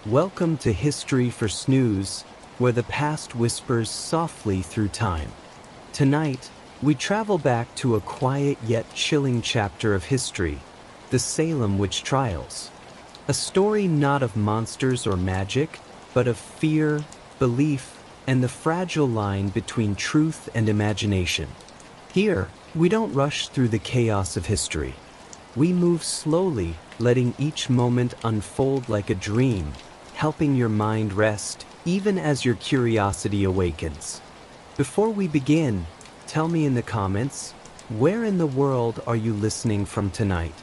Welcome to History for Snooze, where the past whispers softly through time. Tonight, we travel back to a quiet yet chilling chapter of history, the Salem Witch Trials. A story not of monsters or magic, but of fear, belief, and the fragile line between truth and imagination. Here, we don't rush through the chaos of history. We move slowly, letting each moment unfold like a dream, helping your mind rest even as your curiosity awakens. Before we begin, tell me in the comments, where in the world are you listening from tonight?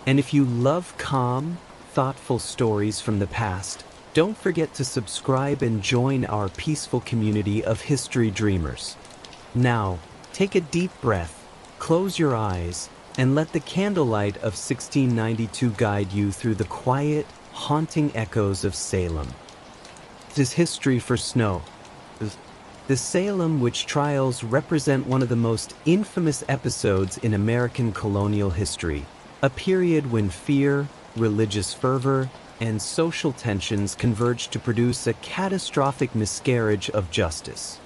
And if you love calm, thoughtful stories from the past, don't forget to subscribe and join our peaceful community of history dreamers. Now, take a deep breath, close your eyes, and let the candlelight of 1692 guide you through the quiet, haunting echoes of Salem. This is History for Snow. The Salem Witch Trials represent one of the most infamous episodes in American colonial history, a period when fear, religious fervor, and social tensions converged to produce a catastrophic miscarriage of justice.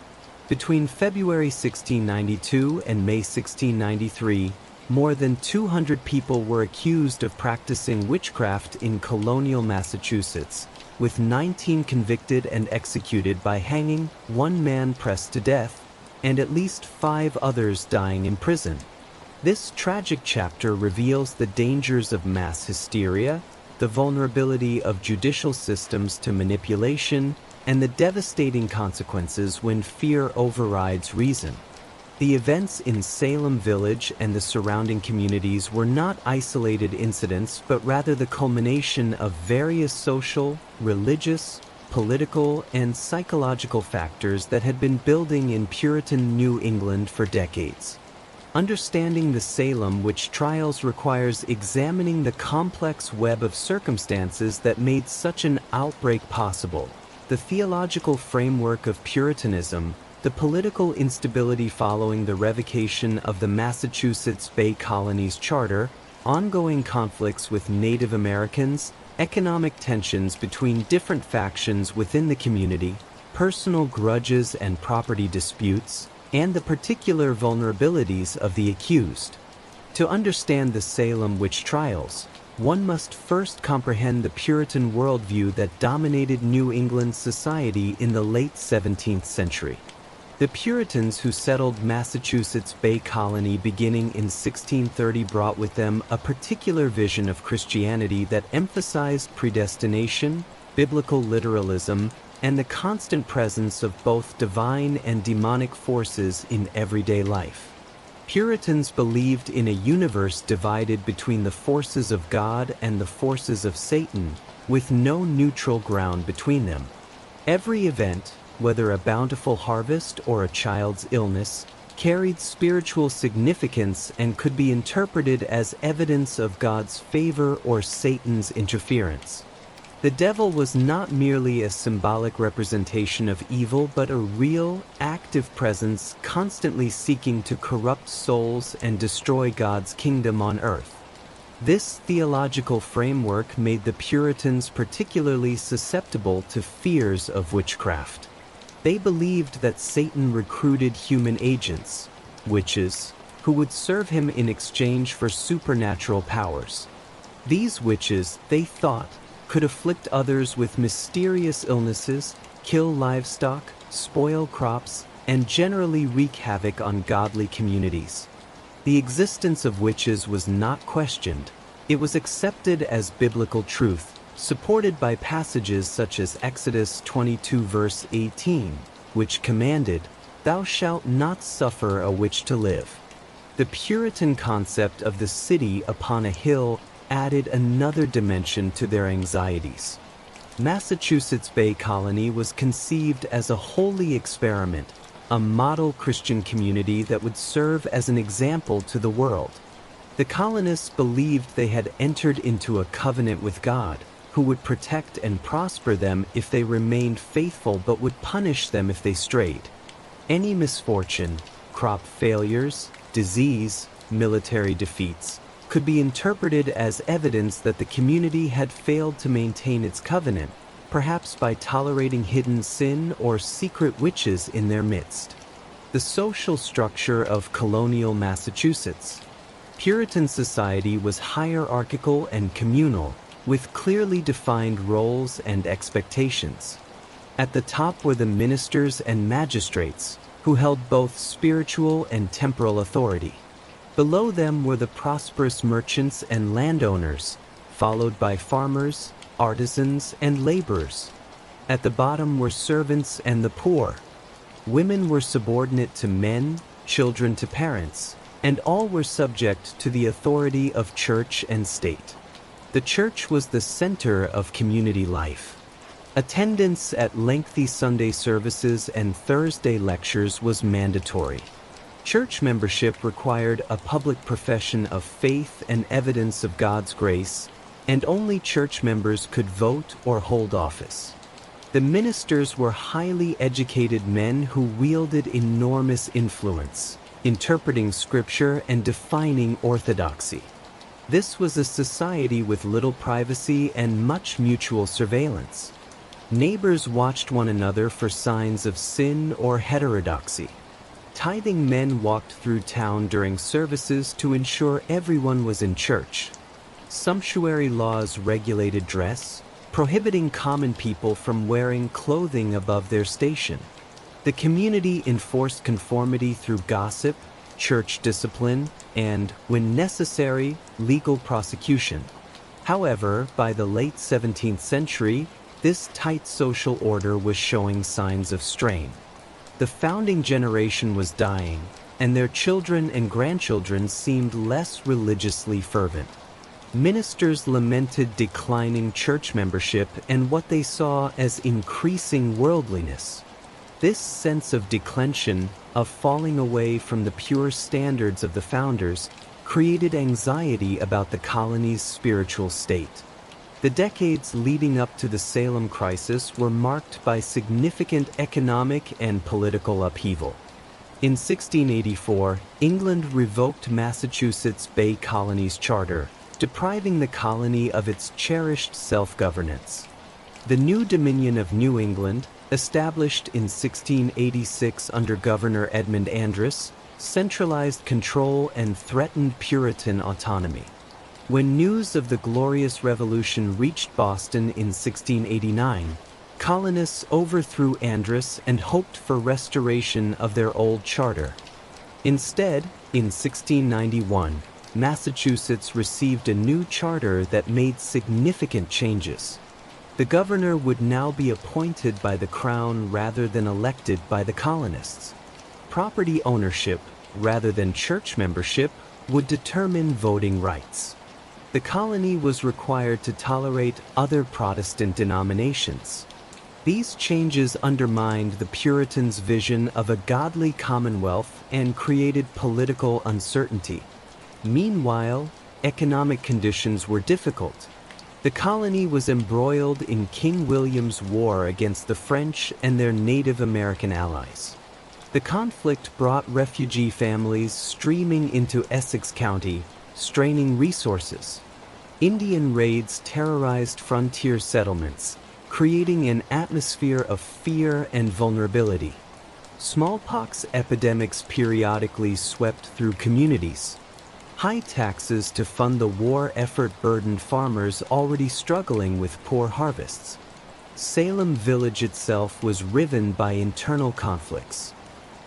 Between February 1692 and May 1693, more than 200 people were accused of practicing witchcraft in colonial Massachusetts, with 19 convicted and executed by hanging, 1 man pressed to death, and at least 5 others dying in prison. This tragic chapter reveals the dangers of mass hysteria, the vulnerability of judicial systems to manipulation, and the devastating consequences when fear overrides reason. The events in Salem Village and the surrounding communities were not isolated incidents, but rather the culmination of various social, religious, political, and psychological factors that had been building in Puritan New England for decades. Understanding the Salem Witch Trials requires examining the complex web of circumstances that made such an outbreak possible, the theological framework of Puritanism, the political instability following the revocation of the Massachusetts Bay Colony's charter, ongoing conflicts with Native Americans, economic tensions between different factions within the community, personal grudges and property disputes, and the particular vulnerabilities of the accused. To understand the Salem Witch Trials, one must first comprehend the Puritan worldview that dominated New England society in the late 17th century. The Puritans who settled Massachusetts Bay Colony beginning in 1630 brought with them a particular vision of Christianity that emphasized predestination, biblical literalism, and the constant presence of both divine and demonic forces in everyday life. Puritans believed in a universe divided between the forces of God and the forces of Satan, with no neutral ground between them. Every event, whether a bountiful harvest or a child's illness, carried spiritual significance and could be interpreted as evidence of God's favor or Satan's interference. The devil was not merely a symbolic representation of evil, but a real, active presence constantly seeking to corrupt souls and destroy God's kingdom on earth. This theological framework made the Puritans particularly susceptible to fears of witchcraft. They believed that Satan recruited human agents, witches, who would serve him in exchange for supernatural powers. These witches, they thought, could afflict others with mysterious illnesses, kill livestock, spoil crops, and generally wreak havoc on godly communities. The existence of witches was not questioned. It was accepted as biblical truth, supported by passages such as Exodus 22 verse 18, which commanded, "Thou shalt not suffer a witch to live." The Puritan concept of the city upon a hill added another dimension to their anxieties. Massachusetts Bay Colony was conceived as a holy experiment, a model Christian community that would serve as an example to the world. The colonists believed they had entered into a covenant with God, who would protect and prosper them if they remained faithful but would punish them if they strayed. Any misfortune, crop failures, disease, military defeats, could be interpreted as evidence that the community had failed to maintain its covenant, perhaps by tolerating hidden sin or secret witches in their midst. The social structure of colonial Massachusetts. Puritan society was hierarchical and communal, with clearly defined roles and expectations. At the top were the ministers and magistrates, who held both spiritual and temporal authority. Below them were the prosperous merchants and landowners, followed by farmers, artisans, and laborers. At the bottom were servants and the poor. Women were subordinate to men, children to parents, and all were subject to the authority of church and state. The church was the center of community life. Attendance at lengthy Sunday services and Thursday lectures was mandatory. Church membership required a public profession of faith and evidence of God's grace, and only church members could vote or hold office. The ministers were highly educated men who wielded enormous influence, interpreting scripture and defining orthodoxy. This was a society with little privacy and much mutual surveillance. Neighbors watched one another for signs of sin or heterodoxy. Tithing men walked through town during services to ensure everyone was in church. Sumptuary laws regulated dress, prohibiting common people from wearing clothing above their station. The community enforced conformity through gossip, church discipline, and, when necessary, legal prosecution. However, by the late 17th century, this tight social order was showing signs of strain. The founding generation was dying, and their children and grandchildren seemed less religiously fervent. Ministers lamented declining church membership and what they saw as increasing worldliness. This sense of declension, of falling away from the pure standards of the founders, created anxiety about the colony's spiritual state. The decades leading up to the Salem crisis were marked by significant economic and political upheaval. In 1684, England revoked Massachusetts Bay Colony's charter, depriving the colony of its cherished self-governance. The new Dominion of New England, established in 1686 under Governor Edmund Andros, centralized control and threatened Puritan autonomy. When news of the Glorious Revolution reached Boston in 1689, colonists overthrew Andros and hoped for restoration of their old charter. Instead, in 1691, Massachusetts received a new charter that made significant changes. The governor would now be appointed by the crown rather than elected by the colonists. Property ownership, rather than church membership, would determine voting rights. The colony was required to tolerate other Protestant denominations. These changes undermined the Puritans' vision of a godly commonwealth and created political uncertainty. Meanwhile, economic conditions were difficult. The colony was embroiled in King William's war against the French and their Native American allies. The conflict brought refugee families streaming into Essex County, straining resources. Indian raids terrorized frontier settlements, creating an atmosphere of fear and vulnerability. Smallpox epidemics periodically swept through communities. High taxes to fund the war effort burdened farmers already struggling with poor harvests. Salem Village itself was riven by internal conflicts.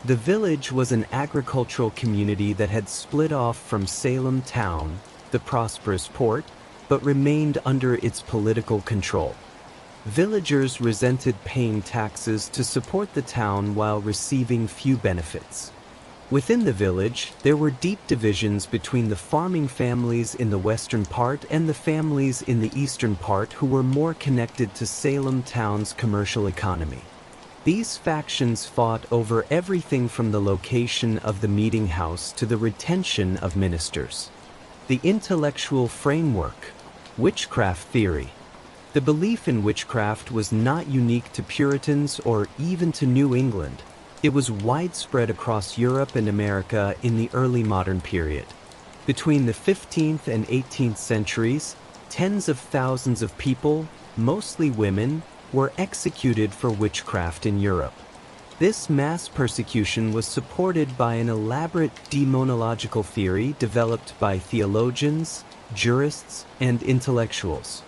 The village was an agricultural community that had split off from Salem Town, the prosperous port, but remained under its political control. Villagers resented paying taxes to support the town while receiving few benefits. Within the village, there were deep divisions between the farming families in the western part and the families in the eastern part who were more connected to Salem Town's commercial economy. These factions fought over everything from the location of the meeting house to the retention of ministers. The intellectual framework, witchcraft theory. The belief in witchcraft was not unique to Puritans or even to New England. It was widespread across Europe and America in the early modern period. Between the 15th and 18th centuries, tens of thousands of people, mostly women, were executed for witchcraft in Europe. This mass persecution was supported by an elaborate demonological theory developed by theologians, jurists, and intellectuals.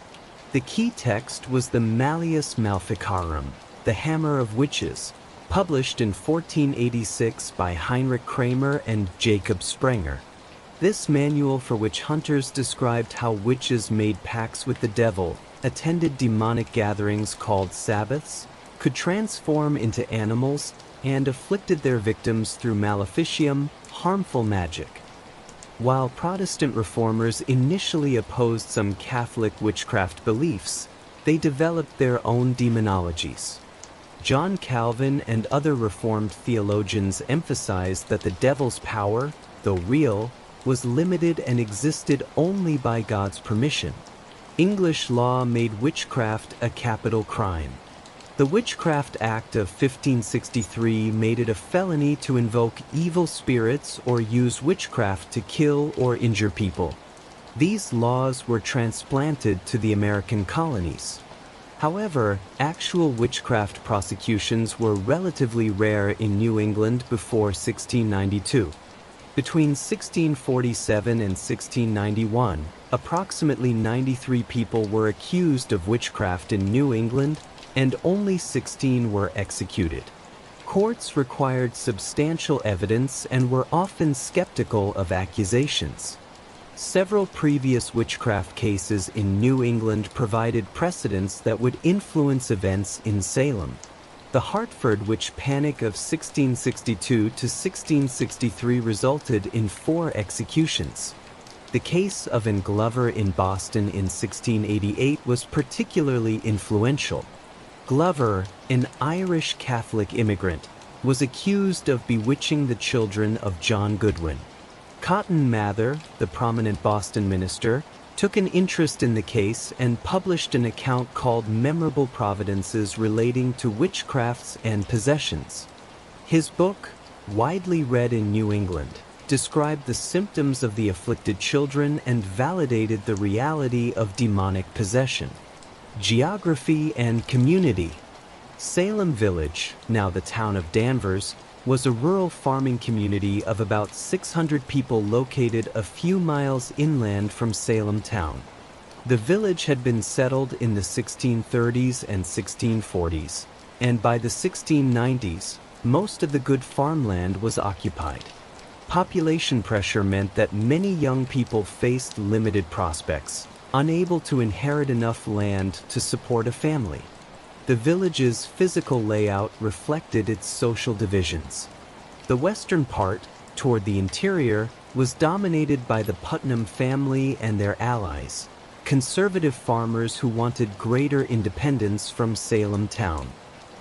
The key text was the Malleus Maleficarum, the Hammer of Witches, published in 1486 by Heinrich Kramer and Jacob Sprenger. This manual, for witch hunters, described how witches made pacts with the devil, attended demonic gatherings called Sabbaths, could transform into animals, and afflicted their victims through maleficium, harmful magic. While Protestant reformers initially opposed some Catholic witchcraft beliefs, they developed their own demonologies. John Calvin and other Reformed theologians emphasized that the devil's power, though real, was limited and existed only by God's permission. English law made witchcraft a capital crime. The Witchcraft Act of 1563 made it a felony to invoke evil spirits or use witchcraft to kill or injure people. These laws were transplanted to the American colonies. However, actual witchcraft prosecutions were relatively rare in New England before 1692. Between 1647 and 1691, approximately 93 people were accused of witchcraft in New England, and only 16 were executed. Courts required substantial evidence and were often skeptical of accusations. Several previous witchcraft cases in New England provided precedents that would influence events in Salem. The Hartford witch panic of 1662 to 1663 resulted in 4 executions. The case of Anne Glover in Boston in 1688 was particularly influential. Glover, an Irish Catholic immigrant, was accused of bewitching the children of John Goodwin. Cotton Mather, the prominent Boston minister, took an interest in the case and published an account called Memorable Providences relating to witchcrafts and possessions. His book, widely read in New England, described the symptoms of the afflicted children and validated the reality of demonic possession. Geography and community. Salem Village, now the town of Danvers, was a rural farming community of about 600 people located a few miles inland from Salem town. The village had been settled in the 1630s and 1640s, and by the 1690s, most of the good farmland was occupied. Population pressure meant that many young people faced limited prospects, unable to inherit enough land to support a family. The village's physical layout reflected its social divisions. The western part, toward the interior, was dominated by the Putnam family and their allies, conservative farmers who wanted greater independence from Salem town.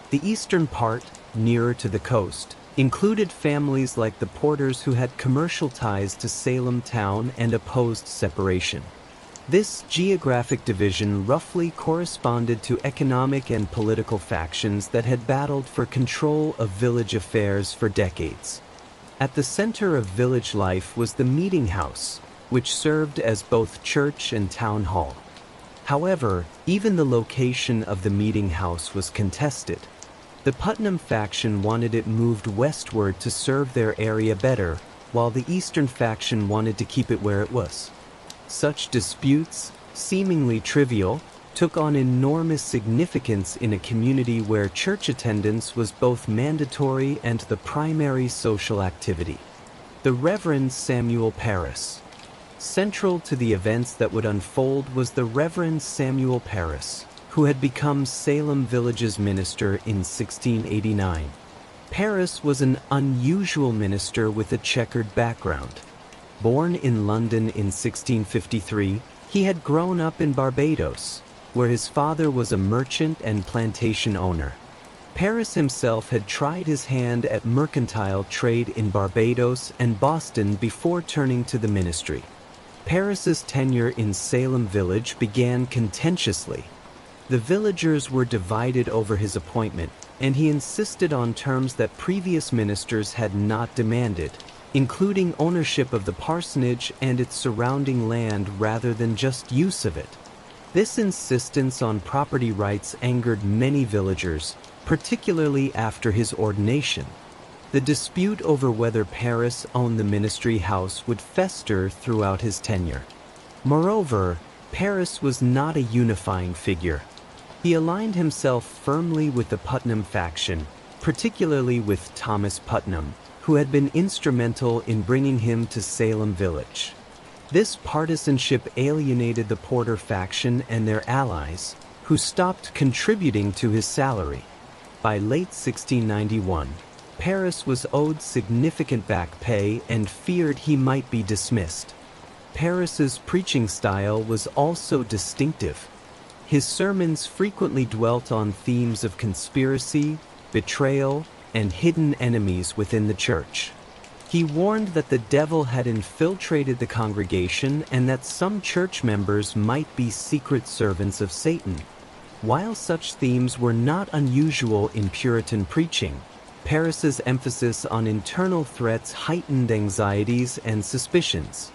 The eastern part, nearer to the coast, included families like the Porters who had commercial ties to Salem town and opposed separation. This geographic division roughly corresponded to economic and political factions that had battled for control of village affairs for decades. At the center of village life was the meeting house, which served as both church and town hall. However, even the location of the meeting house was contested. The Putnam faction wanted it moved westward to serve their area better, while the eastern faction wanted to keep it where it was. Such disputes, seemingly trivial, took on enormous significance in a community where church attendance was both mandatory and the primary social activity. The Reverend Samuel Parris. Central to the events that would unfold was the Reverend Samuel Parris, who had become Salem Village's minister in 1689. Parris was an unusual minister with a checkered background. Born in London in 1653, he had grown up in Barbados, where his father was a merchant and plantation owner. Parris himself had tried his hand at mercantile trade in Barbados and Boston before turning to the ministry. Parris's tenure in Salem Village began contentiously. The villagers were divided over his appointment, and he insisted on terms that previous ministers had not demanded, including ownership of the parsonage and its surrounding land rather than just use of it. This insistence on property rights angered many villagers, particularly after his ordination. The dispute over whether Paris owned the ministry house would fester throughout his tenure. Moreover, Paris was not a unifying figure. He aligned himself firmly with the Putnam faction, particularly with Thomas Putnam, who had been instrumental in bringing him to Salem Village. This partisanship alienated the Porter faction and their allies, who stopped contributing to his salary. By late 1691, Paris was owed significant back pay and feared he might be dismissed. Paris's preaching style was also distinctive. His sermons frequently dwelt on themes of conspiracy, betrayal, and hidden enemies within the church. He warned that the devil had infiltrated the congregation and that some church members might be secret servants of Satan. While such themes were not unusual in Puritan preaching, Paris's emphasis on internal threats heightened anxieties and suspicions.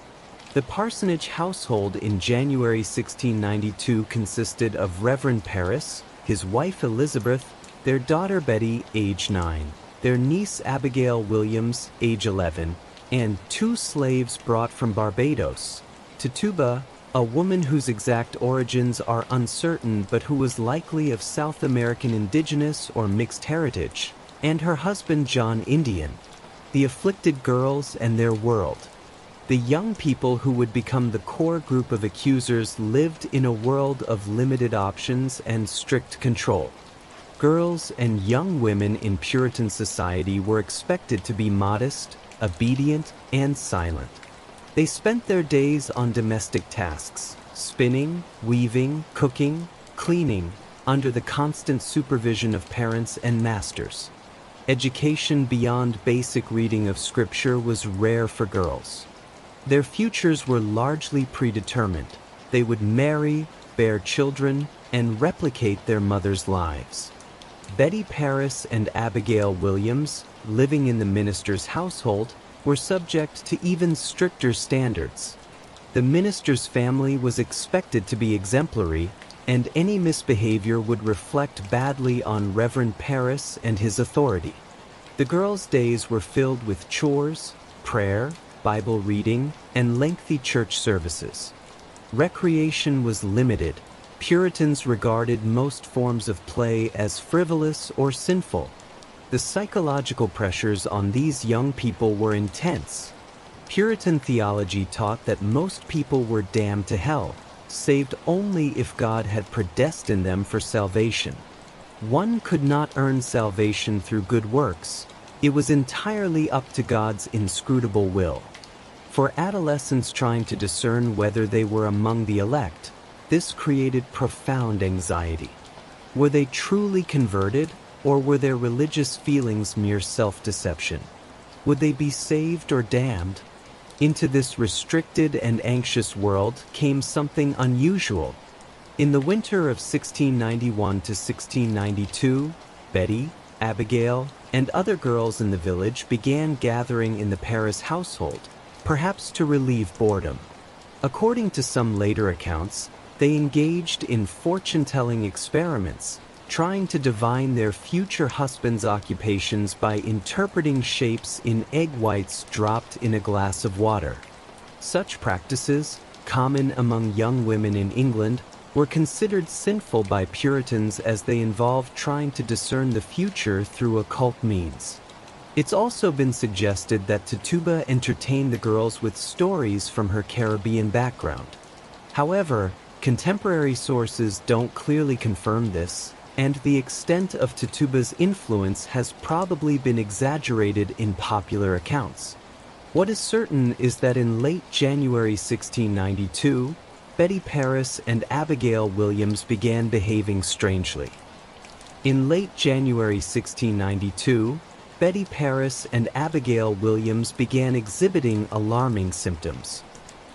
The parsonage household in January 1692 consisted of Reverend Paris, his wife Elizabeth, their daughter Betty, age 9, their niece Abigail Williams, age 11, and 2 slaves brought from Barbados, Tituba, a woman whose exact origins are uncertain but who was likely of South American indigenous or mixed heritage, and her husband John Indian. The afflicted girls and their world. The young people who would become the core group of accusers lived in a world of limited options and strict control. Girls and young women in Puritan society were expected to be modest, obedient, and silent. They spent their days on domestic tasks, spinning, weaving, cooking, cleaning, under the constant supervision of parents and masters. Education beyond basic reading of scripture was rare for girls. Their futures were largely predetermined. They would marry, bear children, and replicate their mothers' lives. Betty Paris and Abigail Williams, living in the minister's household, were subject to even stricter standards. The minister's family was expected to be exemplary, and any misbehavior would reflect badly on Reverend Paris and his authority. The girls' days were filled with chores, prayer, Bible reading, and lengthy church services. Recreation was limited. Puritans regarded most forms of play as frivolous or sinful. The psychological pressures on these young people were intense. Puritan theology taught that most people were damned to hell, saved only if God had predestined them for salvation. One could not earn salvation through good works. It was entirely up to God's inscrutable will. For adolescents trying to discern whether they were among the elect, this created profound anxiety. Were they truly converted, or were their religious feelings mere self-deception? Would they be saved or damned? Into this restricted and anxious world came something unusual. In the winter of 1691 to 1692, Betty, Abigail, and other girls in the village began gathering in the Paris household, perhaps to relieve boredom. According to some later accounts, they engaged in fortune-telling experiments, trying to divine their future husbands' occupations by interpreting shapes in egg whites dropped in a glass of water. Such practices, common among young women in England, were considered sinful by Puritans as they involved trying to discern the future through occult means. It's also been suggested that Tituba entertained the girls with stories from her Caribbean background. However, contemporary sources don't clearly confirm this, and the extent of Tituba's influence has probably been exaggerated in popular accounts. What is certain is that in late January 1692, Betty Paris and Abigail Williams began behaving strangely. In late January 1692, Betty Paris and Abigail Williams began exhibiting alarming symptoms.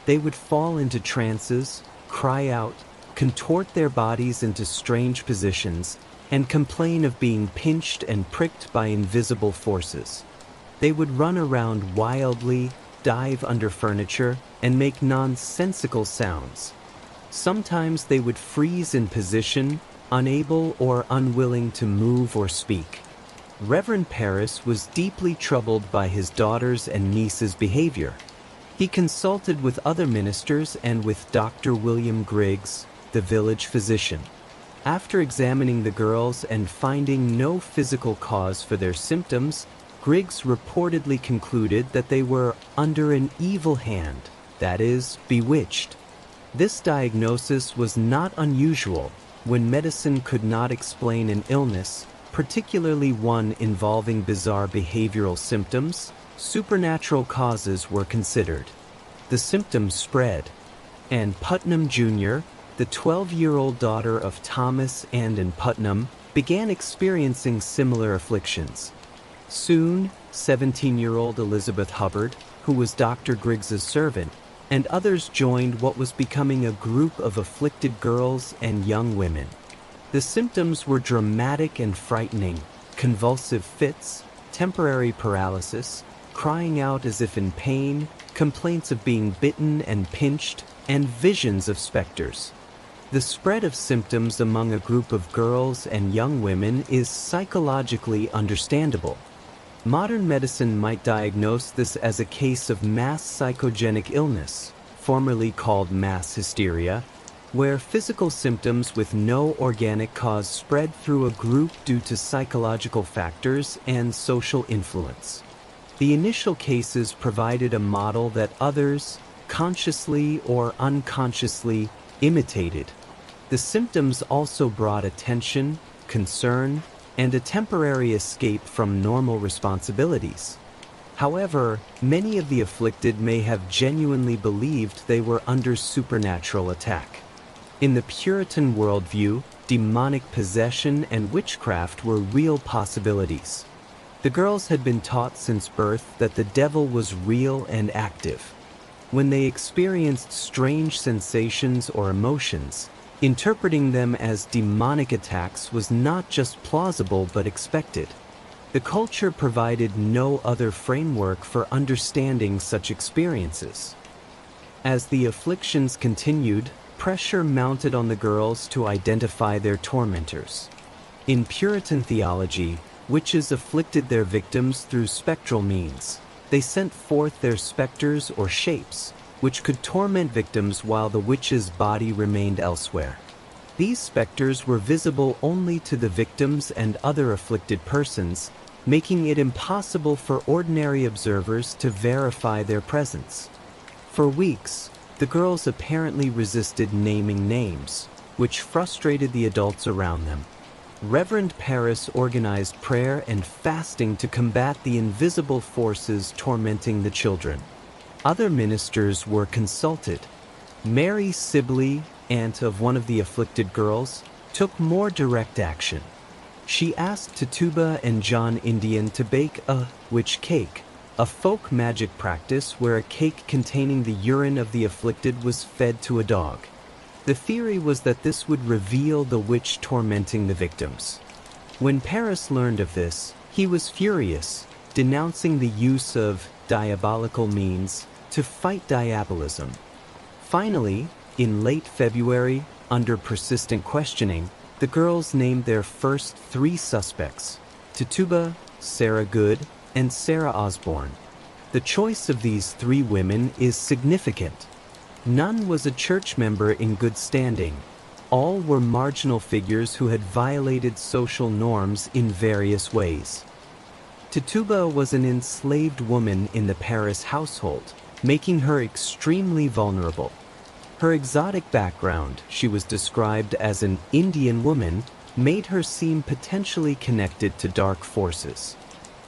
They would fall into trances, cry out, contort their bodies into strange positions, and complain of being pinched and pricked by invisible forces. They would run around wildly, dive under furniture, and make nonsensical sounds. Sometimes they would freeze in position, unable or unwilling to move or speak. Reverend Parris was deeply troubled by his daughter's and niece's behavior. He consulted with other ministers and with Dr. William Griggs, the village physician. After examining the girls and finding no physical cause for their symptoms, Griggs reportedly concluded that they were under an evil hand, that is, bewitched. This diagnosis was not unusual when medicine could not explain an illness, particularly one involving bizarre behavioral symptoms. Supernatural causes were considered. The symptoms spread. Ann Putnam Jr., the 12-year-old daughter of Thomas and Ann Putnam, began experiencing similar afflictions. Soon, 17-year-old Elizabeth Hubbard, who was Dr. Griggs's servant, and others joined what was becoming a group of afflicted girls and young women. The symptoms were dramatic and frightening: convulsive fits, temporary paralysis, crying out as if in pain, complaints of being bitten and pinched, and visions of specters. The spread of symptoms among a group of girls and young women is psychologically understandable. Modern medicine might diagnose this as a case of mass psychogenic illness, formerly called mass hysteria, where physical symptoms with no organic cause spread through a group due to psychological factors and social influence. The initial cases provided a model that others, consciously or unconsciously, imitated. The symptoms also brought attention, concern, and a temporary escape from normal responsibilities. However, many of the afflicted may have genuinely believed they were under supernatural attack. In the Puritan worldview, demonic possession and witchcraft were real possibilities. The girls had been taught since birth that the devil was real and active. When they experienced strange sensations or emotions, interpreting them as demonic attacks was not just plausible but expected. The culture provided no other framework for understanding such experiences. As the afflictions continued, pressure mounted on the girls to identify their tormentors. In Puritan theology, witches afflicted their victims through spectral means. They sent forth their specters or shapes, which could torment victims while the witch's body remained elsewhere. These specters were visible only to the victims and other afflicted persons, making it impossible for ordinary observers to verify their presence. For weeks, the girls apparently resisted naming names, which frustrated the adults around them. Reverend Parris organized prayer and fasting to combat the invisible forces tormenting the children. Other ministers were consulted. Mary Sibley, aunt of one of the afflicted girls, took more direct action. She asked Tituba and John Indian to bake a witch cake, a folk magic practice where a cake containing the urine of the afflicted was fed to a dog. The theory was that this would reveal the witch tormenting the victims. When Parris learned of this, he was furious, denouncing the use of diabolical means to fight diabolism. Finally, in late February, under persistent questioning, the girls named their first 3 suspects: Tituba, Sarah Good, and Sarah Osborne. The choice of these 3 women is significant. None was a church member in good standing. All were marginal figures who had violated social norms in various ways. Tituba was an enslaved woman in the Parris household, making her extremely vulnerable. Her exotic background, she was described as an Indian woman, made her seem potentially connected to dark forces.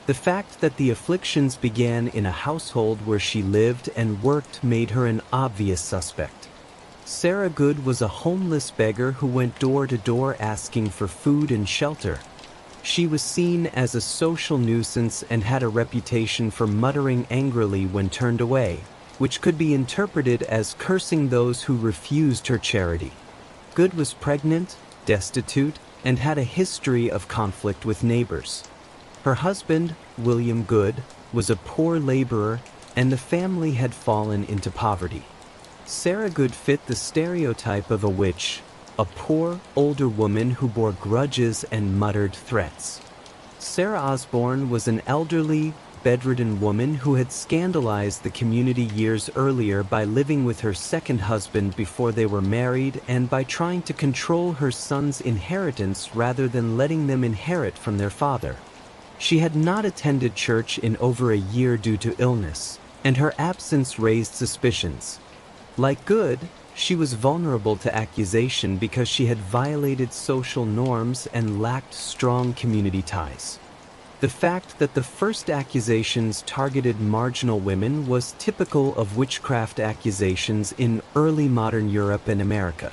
The fact that the afflictions began in a household where she lived and worked made her an obvious suspect. Sarah Good was a homeless beggar who went door to door asking for food and shelter. She was seen as a social nuisance and had a reputation for muttering angrily when turned away, which could be interpreted as cursing those who refused her charity. Good was pregnant, destitute, and had a history of conflict with neighbors. Her husband, William Good, was a poor laborer, and the family had fallen into poverty. Sarah Good fit the stereotype of a witch, a poor, older woman who bore grudges and muttered threats. Sarah Osborne was an elderly, bedridden woman who had scandalized the community years earlier by living with her second husband before they were married and by trying to control her son's inheritance rather than letting them inherit from their father. She had not attended church in over a year due to illness, and her absence raised suspicions. Like Good, she was vulnerable to accusation because she had violated social norms and lacked strong community ties. The fact that the first accusations targeted marginal women was typical of witchcraft accusations in early modern Europe and America.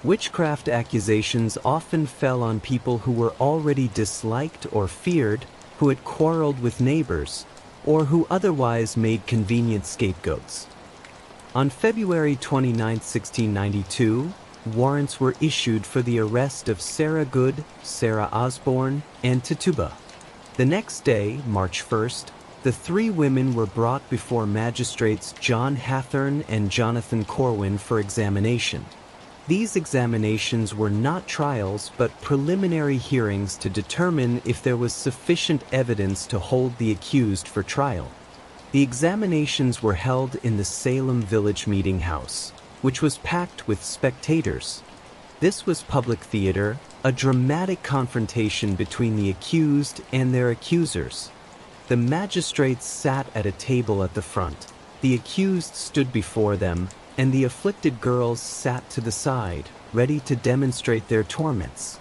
Witchcraft accusations often fell on people who were already disliked or feared, who had quarreled with neighbors, or who otherwise made convenient scapegoats. On February 29, 1692, warrants were issued for the arrest of Sarah Good, Sarah Osborne, and Tituba. The next day, March 1st, the three women were brought before magistrates John Hathorne and Jonathan Corwin for examination. These examinations were not trials but preliminary hearings to determine if there was sufficient evidence to hold the accused for trial. The examinations were held in the Salem Village Meeting House, which was packed with spectators. This was public theater, a dramatic confrontation between the accused and their accusers. The magistrates sat at a table at the front, the accused stood before them, and the afflicted girls sat to the side, ready to demonstrate their torments.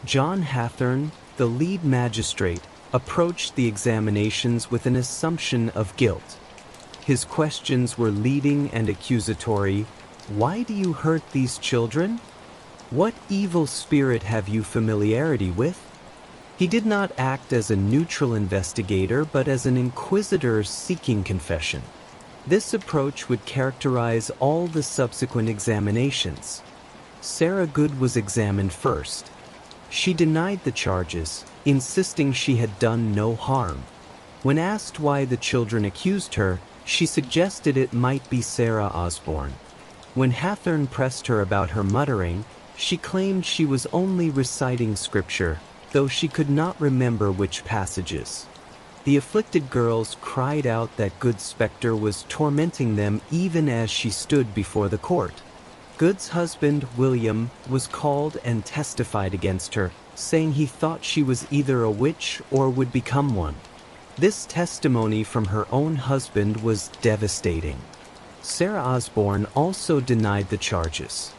John Hathorne, the lead magistrate, approached the examinations with an assumption of guilt. His questions were leading and accusatory. Why do you hurt these children? What evil spirit have you familiarity with? He did not act as a neutral investigator but as an inquisitor seeking confession. This approach would characterize all the subsequent examinations. Sarah Good was examined first. She denied the charges, insisting she had done no harm. When asked why the children accused her, she suggested it might be Sarah Osborne. When Hathorne pressed her about her muttering, she claimed she was only reciting scripture, though she could not remember which passages. The afflicted girls cried out that Good's specter was tormenting them even as she stood before the court. Good's husband, William, was called and testified against her, saying he thought she was either a witch or would become one. This testimony from her own husband was devastating. Sarah Osborne also denied the charges.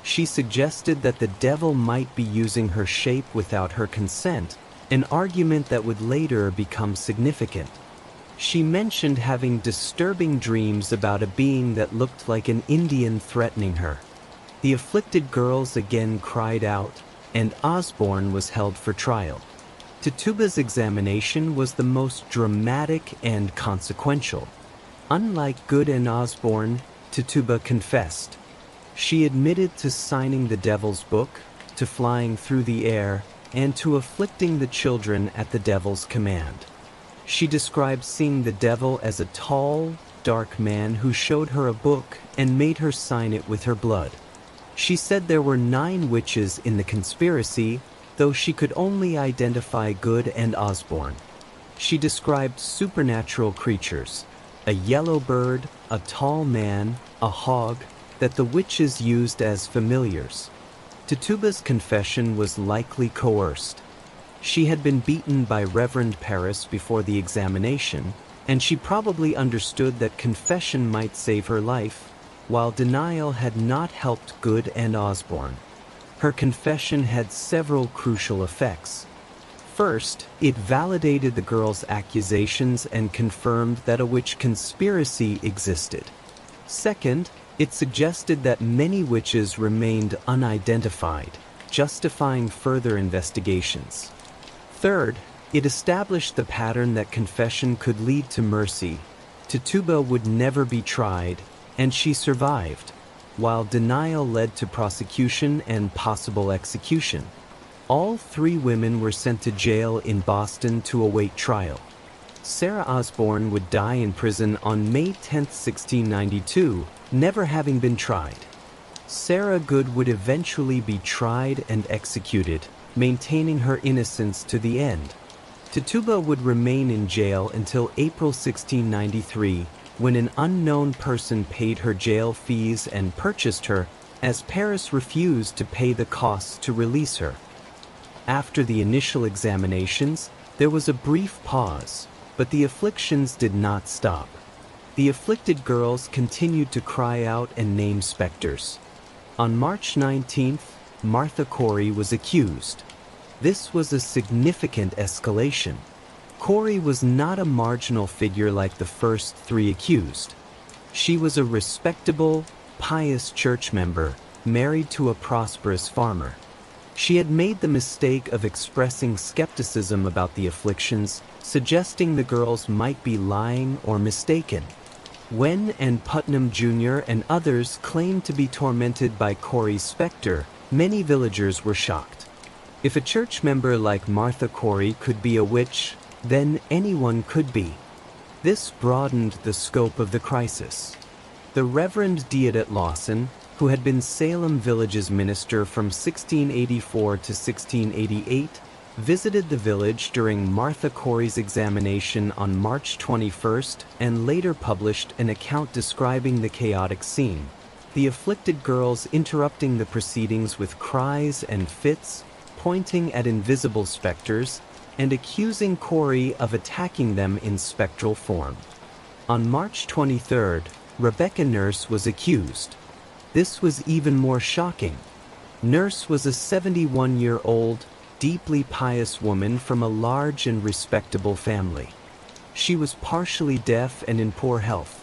She suggested that the devil might be using her shape without her consent, an argument that would later become significant. She mentioned having disturbing dreams about a being that looked like an Indian threatening her. The afflicted girls again cried out, and Osborne was held for trial. Tituba's examination was the most dramatic and consequential. Unlike Good and Osborne, Tituba confessed. She admitted to signing the devil's book, to flying through the air, and to afflicting the children at the devil's command. She described seeing the devil as a tall, dark man who showed her a book and made her sign it with her blood. She said there were 9 witches in the conspiracy, though she could only identify Good and Osborne. She described supernatural creatures, a yellow bird, a tall man, a hog, that the witches used as familiars. Tituba's confession was likely coerced. She had been beaten by Reverend Paris before the examination, and she probably understood that confession might save her life, while denial had not helped Good and Osborne. Her confession had several crucial effects. First, it validated the girls' accusations and confirmed that a witch conspiracy existed. Second, it suggested that many witches remained unidentified, justifying further investigations. Third, it established the pattern that confession could lead to mercy. Tituba would never be tried, and she survived, while denial led to prosecution and possible execution. All 3 women were sent to jail in Boston to await trial. Sarah Osborne would die in prison on May 10, 1692, never having been tried. Sarah Good would eventually be tried and executed, maintaining her innocence to the end. Tituba would remain in jail until April 1693, when an unknown person paid her jail fees and purchased her, as Paris refused to pay the costs to release her. After the initial examinations, there was a brief pause, but the afflictions did not stop. The afflicted girls continued to cry out and name specters. On March 19th, Martha Corey was accused. This was a significant escalation. Corey was not a marginal figure like the first three accused. She was a respectable, pious church member, married to a prosperous farmer. She had made the mistake of expressing skepticism about the afflictions, suggesting the girls might be lying or mistaken. Wen and Putnam Jr. and others claimed to be tormented by Corey's specter. Many villagers were shocked. If a church member like Martha Corey could be a witch, then anyone could be. This broadened the scope of the crisis. The Reverend Deodat Lawson, who had been Salem Village's minister from 1684 to 1688, visited the village during Martha Corey's examination on March 21st and later published an account describing the chaotic scene. The afflicted girls interrupting the proceedings with cries and fits, pointing at invisible specters, and accusing Corey of attacking them in spectral form. On March 23rd, Rebecca Nurse was accused. This was even more shocking. Nurse was a 71-year-old, deeply pious woman from a large and respectable family. She was partially deaf and in poor health.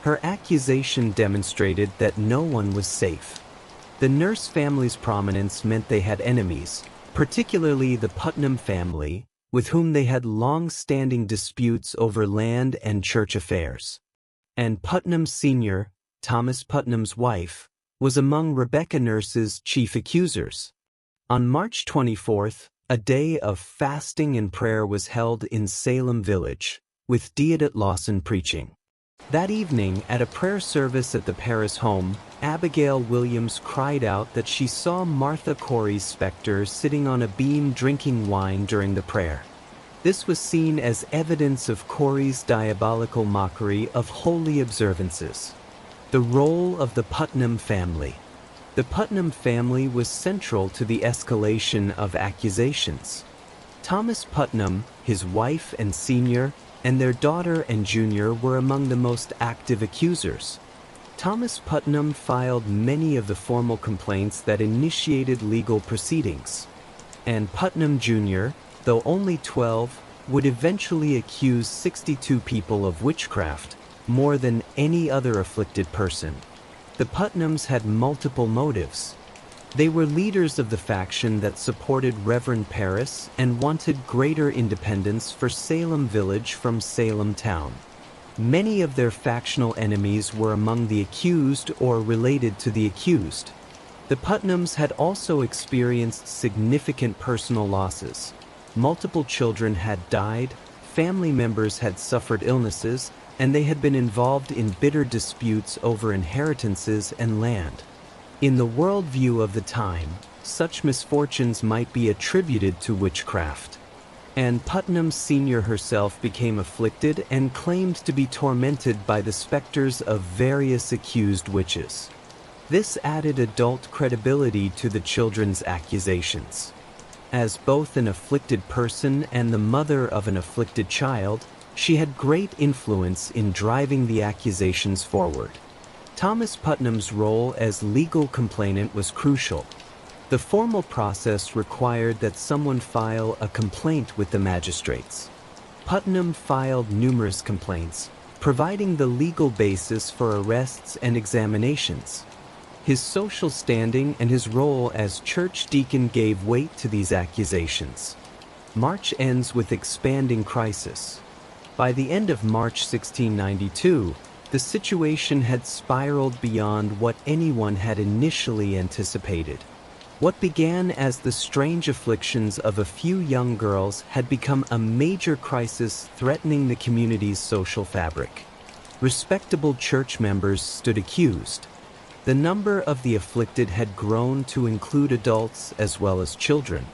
Her accusation demonstrated that no one was safe. The Nurse family's prominence meant they had enemies, particularly the Putnam family, with whom they had long-standing disputes over land and church affairs. And Putnam Sr., Thomas Putnam's wife, was among Rebecca Nurse's chief accusers. On March 24th, a day of fasting and prayer was held in Salem Village, with Deodat Lawson preaching. That evening, at a prayer service at the Paris home, Abigail Williams cried out that she saw Martha Corey's specter sitting on a beam drinking wine during the prayer. This was seen as evidence of Corey's diabolical mockery of holy observances. The role of the Putnam family. The Putnam family was central to the escalation of accusations. Thomas Putnam, his wife and senior, and their daughter and junior were among the most active accusers. Thomas Putnam filed many of the formal complaints that initiated legal proceedings. And Putnam Jr., though only 12, would eventually accuse 62 people of witchcraft, more than any other afflicted person. The Putnams had multiple motives. They were leaders of the faction that supported Reverend Paris and wanted greater independence for Salem Village from Salem Town. Many of their factional enemies were among the accused or related to the accused. The Putnams had also experienced significant personal losses. Multiple children had died, family members had suffered illnesses, and they had been involved in bitter disputes over inheritances and land. In the worldview of the time, such misfortunes might be attributed to witchcraft. And Putnam Sr. herself became afflicted and claimed to be tormented by the specters of various accused witches. This added adult credibility to the children's accusations. As both an afflicted person and the mother of an afflicted child, she had great influence in driving the accusations forward. Thomas Putnam's role as legal complainant was crucial. The formal process required that someone file a complaint with the magistrates. Putnam filed numerous complaints, providing the legal basis for arrests and examinations. His social standing and his role as church deacon gave weight to these accusations. March ends with expanding crisis. By the end of March 1692, the situation had spiraled beyond what anyone had initially anticipated. What began as the strange afflictions of a few young girls had become a major crisis threatening the community's social fabric. Respectable church members stood accused. The number of the afflicted had grown to include adults as well as children.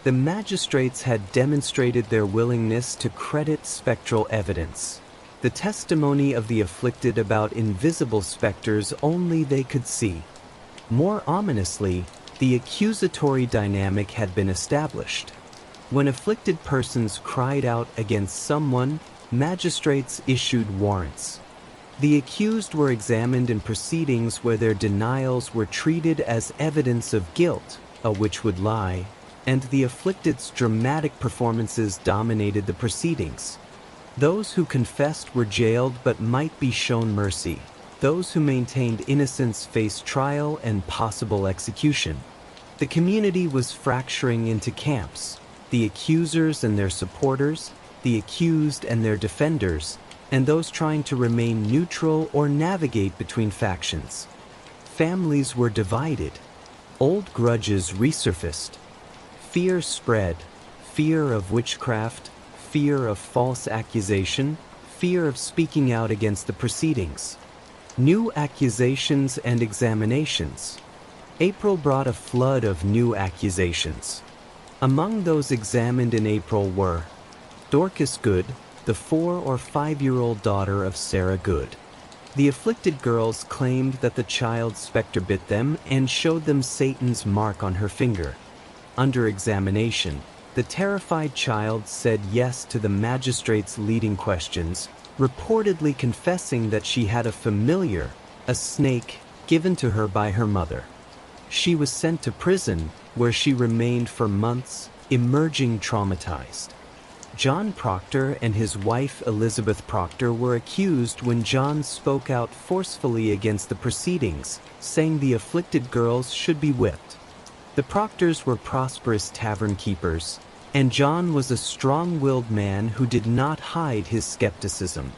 The magistrates had demonstrated their willingness to credit spectral evidence. The testimony of the afflicted about invisible specters only they could see. More ominously, the accusatory dynamic had been established. When afflicted persons cried out against someone, magistrates issued warrants. The accused were examined in proceedings where their denials were treated as evidence of guilt, a witch would lie, and the afflicted's dramatic performances dominated the proceedings. Those who confessed were jailed but might be shown mercy. Those who maintained innocence faced trial and possible execution. The community was fracturing into camps: the accusers and their supporters, the accused and their defenders, and those trying to remain neutral or navigate between factions. Families were divided. Old grudges resurfaced. Fear spread: fear of witchcraft, fear of false accusation, fear of speaking out against the proceedings. New accusations and examinations. April brought a flood of new accusations. Among those examined in April were Dorcas Good, the 4 or 5-year-old daughter of Sarah Good. The afflicted girls claimed that the child's specter bit them and showed them Satan's mark on her finger. Under examination, the terrified child said yes to the magistrate's leading questions, reportedly confessing that she had a familiar, a snake, given to her by her mother. She was sent to prison, where she remained for months, emerging traumatized. John Proctor and his wife Elizabeth Proctor were accused when John spoke out forcefully against the proceedings, saying the afflicted girls should be whipped. The Proctors were prosperous tavern keepers, and John was a strong-willed man who did not hide his skepticism.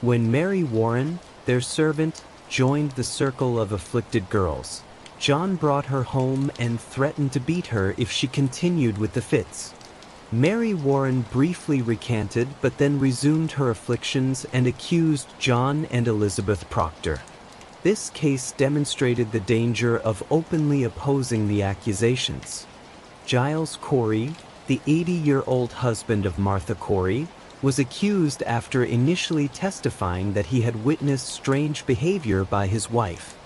When Mary Warren, their servant, joined the circle of afflicted girls, John brought her home and threatened to beat her if she continued with the fits. Mary Warren briefly recanted but then resumed her afflictions and accused John and Elizabeth Proctor. This case demonstrated the danger of openly opposing the accusations. Giles Corey, the 80-year-old husband of Martha Corey, was accused after initially testifying that he had witnessed strange behavior by his wife.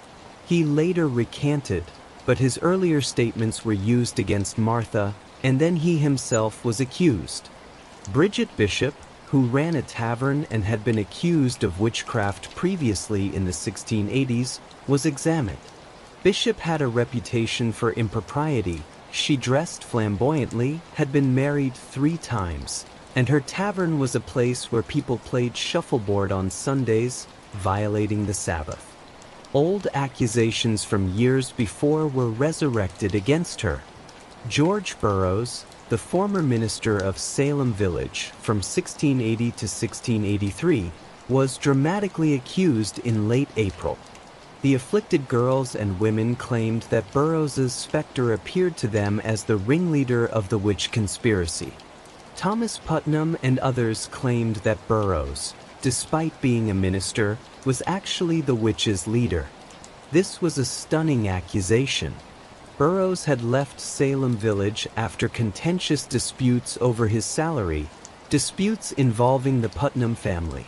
He later recanted, but his earlier statements were used against Martha, and then he himself was accused. Bridget Bishop, who ran a tavern and had been accused of witchcraft previously in the 1680s, was examined. Bishop had a reputation for impropriety. She dressed flamboyantly, had been married 3 times, and her tavern was a place where people played shuffleboard on Sundays, violating the Sabbath. Old accusations from years before were resurrected against her. George Burroughs, the former minister of Salem Village from 1680 to 1683, was dramatically accused in late April. The afflicted girls and women claimed that Burroughs's specter appeared to them as the ringleader of the witch conspiracy. Thomas Putnam and others claimed that Burroughs, despite being a minister, was actually the witch's leader. This was a stunning accusation. Burroughs had left Salem Village after contentious disputes over his salary, disputes involving the Putnam family.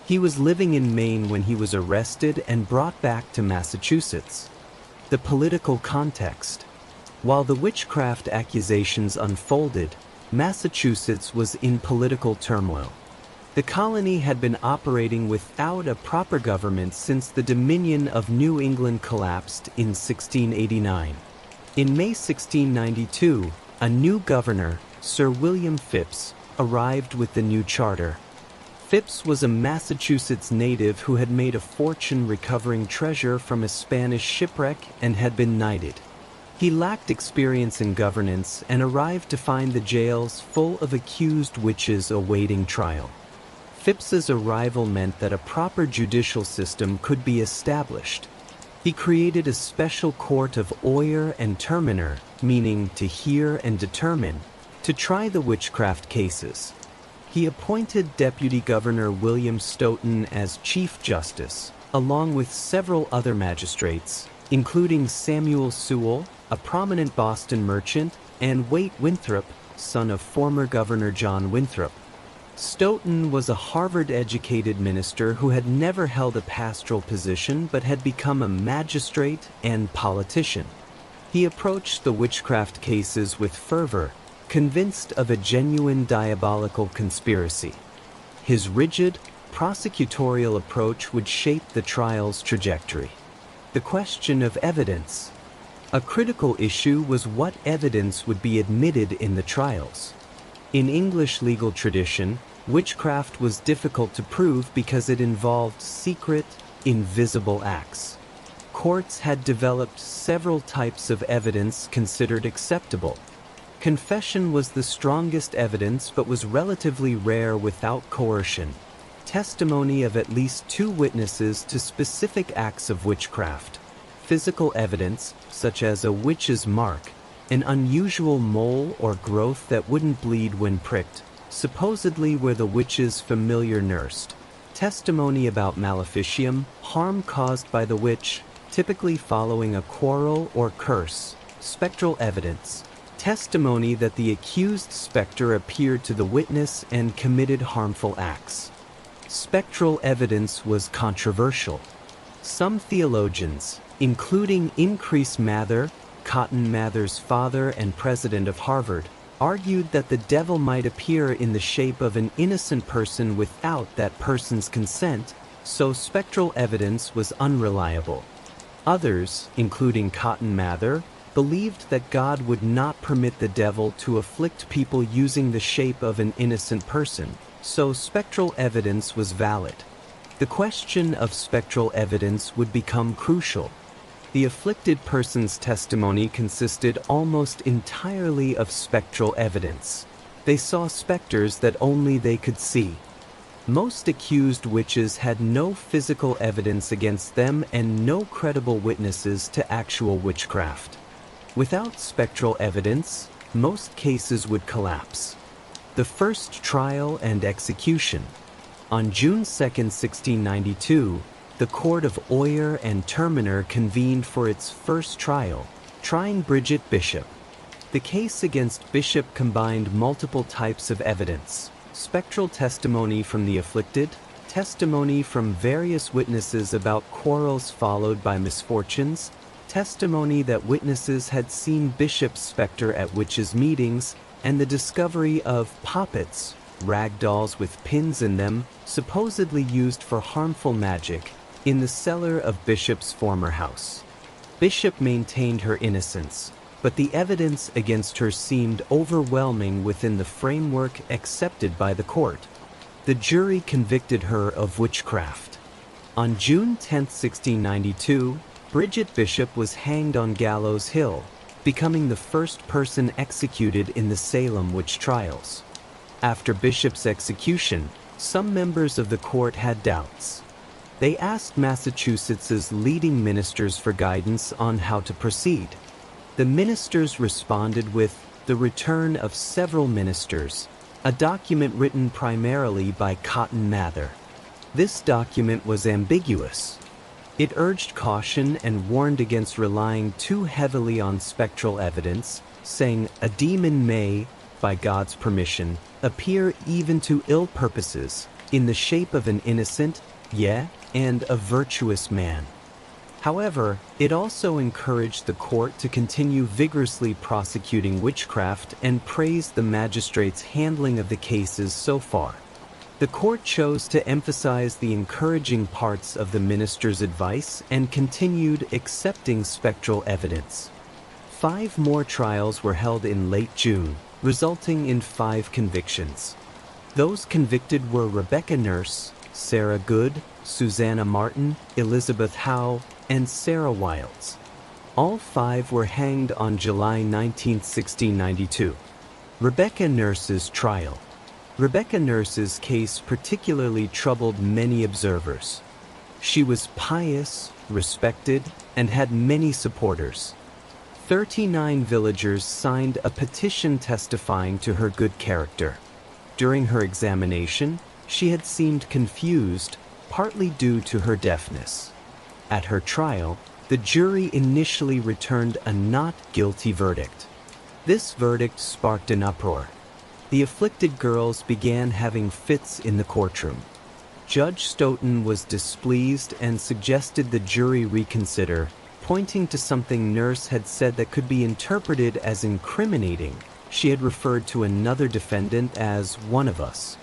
He was living in Maine when he was arrested and brought back to Massachusetts. The political context. While the witchcraft accusations unfolded, Massachusetts was in political turmoil. The colony had been operating without a proper government since the Dominion of New England collapsed in 1689. In May 1692, a new governor, Sir William Phips, arrived with the new charter. Phips was a Massachusetts native who had made a fortune recovering treasure from a Spanish shipwreck and had been knighted. He lacked experience in governance and arrived to find the jails full of accused witches awaiting trial. Phipps's arrival meant that a proper judicial system could be established. He created a special court of oyer and terminer, meaning to hear and determine, to try the witchcraft cases. He appointed Deputy Governor William Stoughton as Chief Justice, along with several other magistrates, including Samuel Sewell, a prominent Boston merchant, and Waite Winthrop, son of former Governor John Winthrop. Stoughton was a Harvard-educated minister who had never held a pastoral position but had become a magistrate and politician. He approached the witchcraft cases with fervor, convinced of a genuine diabolical conspiracy. His rigid, prosecutorial approach would shape the trial's trajectory. The question of evidence. A critical issue was what evidence would be admitted in the trials. In English legal tradition, witchcraft was difficult to prove because it involved secret, invisible acts. Courts had developed several types of evidence considered acceptable. Confession was the strongest evidence but was relatively rare without coercion. Testimony of at least 2 witnesses to specific acts of witchcraft. Physical evidence, such as a witch's mark, an unusual mole or growth that wouldn't bleed when pricked, supposedly where the witch's familiar nursed. Testimony about maleficium, harm caused by the witch, typically following a quarrel or curse. Spectral evidence. Testimony that the accused specter appeared to the witness and committed harmful acts. Spectral evidence was controversial. Some theologians, including Increase Mather, Cotton Mather's father and president of Harvard, argued that the devil might appear in the shape of an innocent person without that person's consent, so spectral evidence was unreliable. Others, including Cotton Mather, believed that God would not permit the devil to afflict people using the shape of an innocent person, so spectral evidence was valid. The question of spectral evidence would become crucial. The afflicted person's testimony consisted almost entirely of spectral evidence. They saw specters that only they could see. Most accused witches had no physical evidence against them and no credible witnesses to actual witchcraft. Without spectral evidence, most cases would collapse. The first trial and execution. On June 2, 1692, the Court of Oyer and Terminer convened for its first trial, trying Bridget Bishop. The case against Bishop combined multiple types of evidence: spectral testimony from the afflicted, testimony from various witnesses about quarrels followed by misfortunes, testimony that witnesses had seen Bishop's specter at witches' meetings, and the discovery of poppets, rag dolls with pins in them, supposedly used for harmful magic, in the cellar of Bishop's former house. Bishop maintained her innocence, but the evidence against her seemed overwhelming within the framework accepted by the court. The jury convicted her of witchcraft. On June 10, 1692, Bridget Bishop was hanged on Gallows Hill, becoming the first person executed in the Salem Witch Trials. After Bishop's execution, some members of the court had doubts. They asked Massachusetts's leading ministers for guidance on how to proceed. The ministers responded with The Return of Several Ministers, a document written primarily by Cotton Mather. This document was ambiguous. It urged caution and warned against relying too heavily on spectral evidence, saying a demon may, by God's permission, appear even to ill purposes, in the shape of an innocent, and a virtuous man. However, it also encouraged the court to continue vigorously prosecuting witchcraft and praised the magistrates' handling of the cases so far. The court chose to emphasize the encouraging parts of the minister's advice and continued accepting spectral evidence. 5 more trials were held in late June, resulting in 5 convictions. Those convicted were Rebecca Nurse, Sarah Good, Susanna Martin, Elizabeth Howe, and Sarah Wilds. All 5 were hanged on July 19, 1692. Rebecca Nurse's trial. Rebecca Nurse's case particularly troubled many observers. She was pious, respected, and had many supporters. 39 villagers signed a petition testifying to her good character. During her examination, she had seemed confused, partly due to her deafness. At her trial, the jury initially returned a not guilty verdict. This verdict sparked an uproar. The afflicted girls began having fits in the courtroom. Judge Stoughton was displeased and suggested the jury reconsider, pointing to something Nurse had said that could be interpreted as incriminating. She had referred to another defendant as one of us.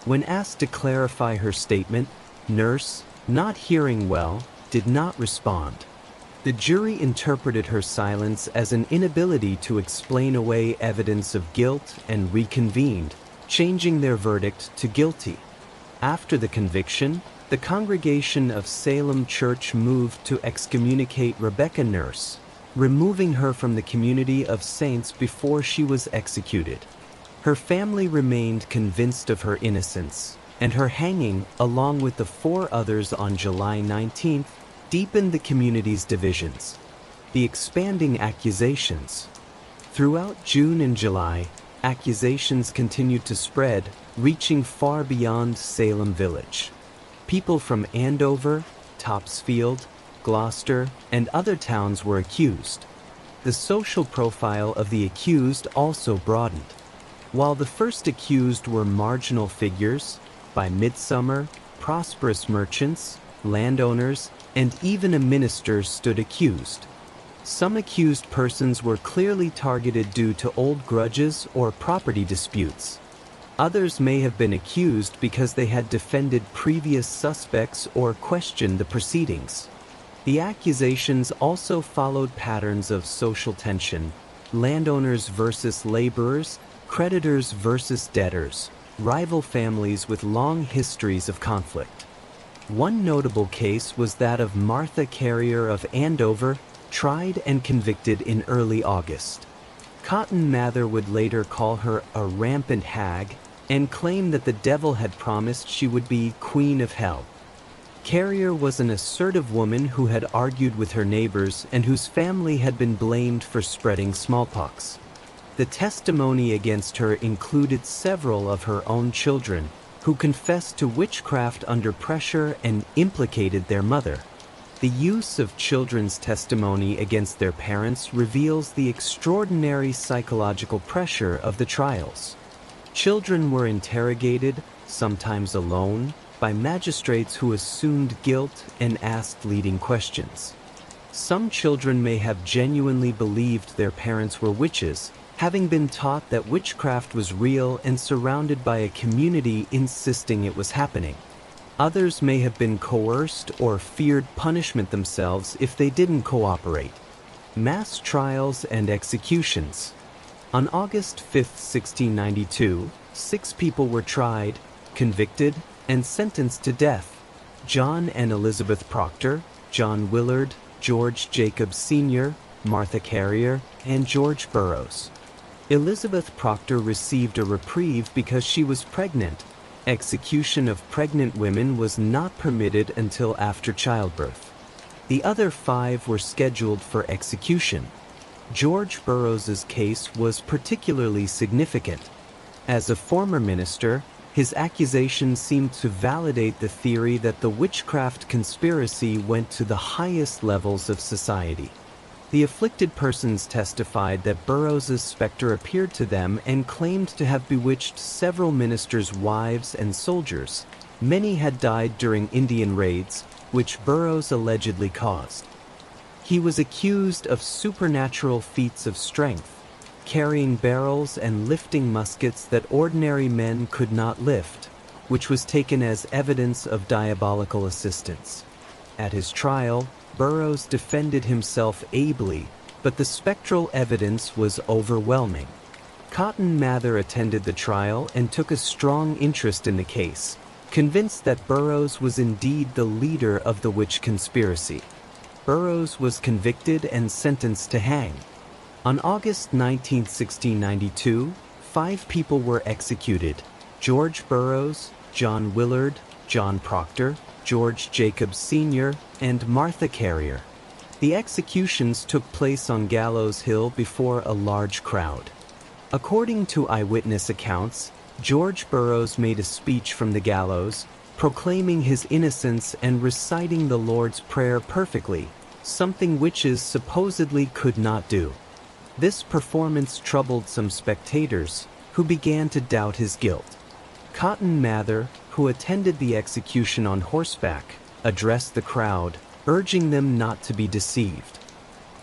When asked to clarify her statement, Nurse, not hearing well, did not respond. The jury interpreted her silence as an inability to explain away evidence of guilt and reconvened, changing their verdict to guilty. After the conviction, the congregation of Salem Church moved to excommunicate Rebecca Nurse, removing her from the community of saints before she was executed. Her family remained convinced of her innocence, and her hanging, along with the 4 others on July 19th, deepened the community's divisions. The expanding accusations. Throughout June and July, accusations continued to spread, reaching far beyond Salem Village. People from Andover, Topsfield, Gloucester, and other towns were accused. The social profile of the accused also broadened. While the first accused were marginal figures, by midsummer, prosperous merchants, landowners, and even a minister stood accused. Some accused persons were clearly targeted due to old grudges or property disputes. Others may have been accused because they had defended previous suspects or questioned the proceedings. The accusations also followed patterns of social tension: landowners versus laborers, creditors versus debtors, rival families with long histories of conflict. One notable case was that of Martha Carrier of Andover, tried and convicted in early August. Cotton Mather would later call her a rampant hag and claim that the devil had promised she would be Queen of Hell. Carrier was an assertive woman who had argued with her neighbors and whose family had been blamed for spreading smallpox. The testimony against her included several of her own children, who confessed to witchcraft under pressure and implicated their mother. The use of children's testimony against their parents reveals the extraordinary psychological pressure of the trials. Children were interrogated, sometimes alone, by magistrates who assumed guilt and asked leading questions. Some children may have genuinely believed their parents were witches, having been taught that witchcraft was real and surrounded by a community insisting it was happening. Others may have been coerced or feared punishment themselves if they didn't cooperate. Mass trials and executions. On August 5, 1692, 6 people were tried, convicted, and sentenced to death: John and Elizabeth Proctor, John Willard, George Jacobs Sr., Martha Carrier, and George Burroughs. Elizabeth Proctor received a reprieve because she was pregnant. Execution of pregnant women was not permitted until after childbirth. The other 5 were scheduled for execution. George Burroughs's case was particularly significant. As a former minister, his accusations seemed to validate the theory that the witchcraft conspiracy went to the highest levels of society. The afflicted persons testified that Burroughs's specter appeared to them and claimed to have bewitched several ministers' wives and soldiers. Many had died during Indian raids, which Burroughs allegedly caused. He was accused of supernatural feats of strength, carrying barrels and lifting muskets that ordinary men could not lift, which was taken as evidence of diabolical assistance. At his trial, Burroughs defended himself ably, but the spectral evidence was overwhelming. Cotton Mather attended the trial and took a strong interest in the case, convinced that Burroughs was indeed the leader of the witch conspiracy. Burroughs was convicted and sentenced to hang. On August 19, 1692, 5 people were executed: George Burroughs, John Willard, John Proctor, George Jacobs Sr., and Martha Carrier. The executions took place on Gallows Hill before a large crowd. According to eyewitness accounts, George Burroughs made a speech from the gallows, proclaiming his innocence and reciting the Lord's Prayer perfectly, something witches supposedly could not do. This performance troubled some spectators, who began to doubt his guilt. Cotton Mather, who attended the execution on horseback, addressed the crowd, urging them not to be deceived.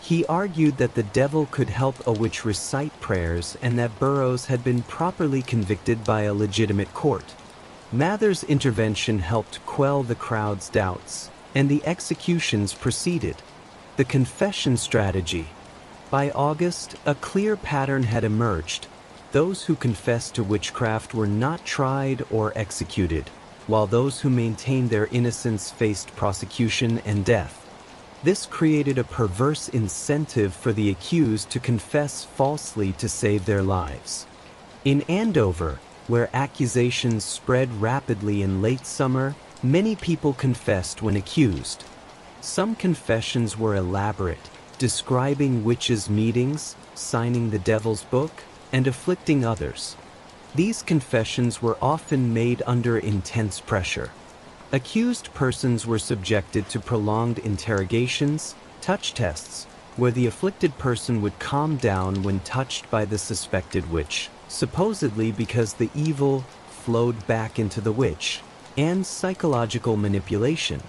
He argued that the devil could help a witch recite prayers and that Burroughs had been properly convicted by a legitimate court. Mather's intervention helped quell the crowd's doubts, and the executions proceeded. The confession strategy. By August, a clear pattern had emerged. Those who confessed to witchcraft were not tried or executed, while those who maintained their innocence faced prosecution and death. This created a perverse incentive for the accused to confess falsely to save their lives. In Andover, where accusations spread rapidly in late summer, many people confessed when accused. Some confessions were elaborate, describing witches' meetings, signing the devil's book, and afflicting others. These confessions were often made under intense pressure. Accused persons were subjected to prolonged interrogations, touch tests, where the afflicted person would calm down when touched by the suspected witch, supposedly because the evil flowed back into the witch, and psychological manipulation.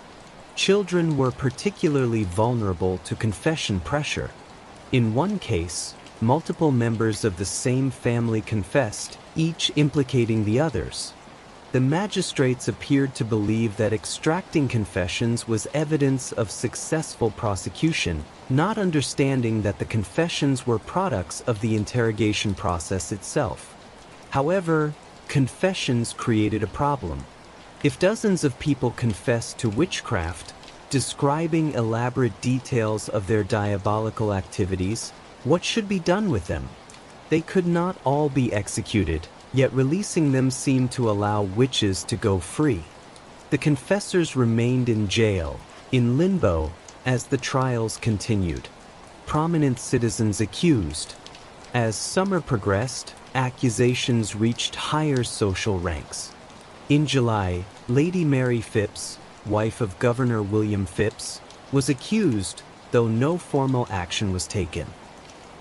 Children were particularly vulnerable to confession pressure. In one case, multiple members of the same family confessed, each implicating the others. The magistrates appeared to believe that extracting confessions was evidence of successful prosecution, not understanding that the confessions were products of the interrogation process itself. However, confessions created a problem. If dozens of people confessed to witchcraft, describing elaborate details of their diabolical activities, what should be done with them? They could not all be executed, yet releasing them seemed to allow witches to go free. The confessors remained in jail, in limbo, as the trials continued. Prominent citizens accused. As summer progressed, accusations reached higher social ranks. In July, Lady Mary Phipps, wife of Governor William Phipps, was accused, though no formal action was taken.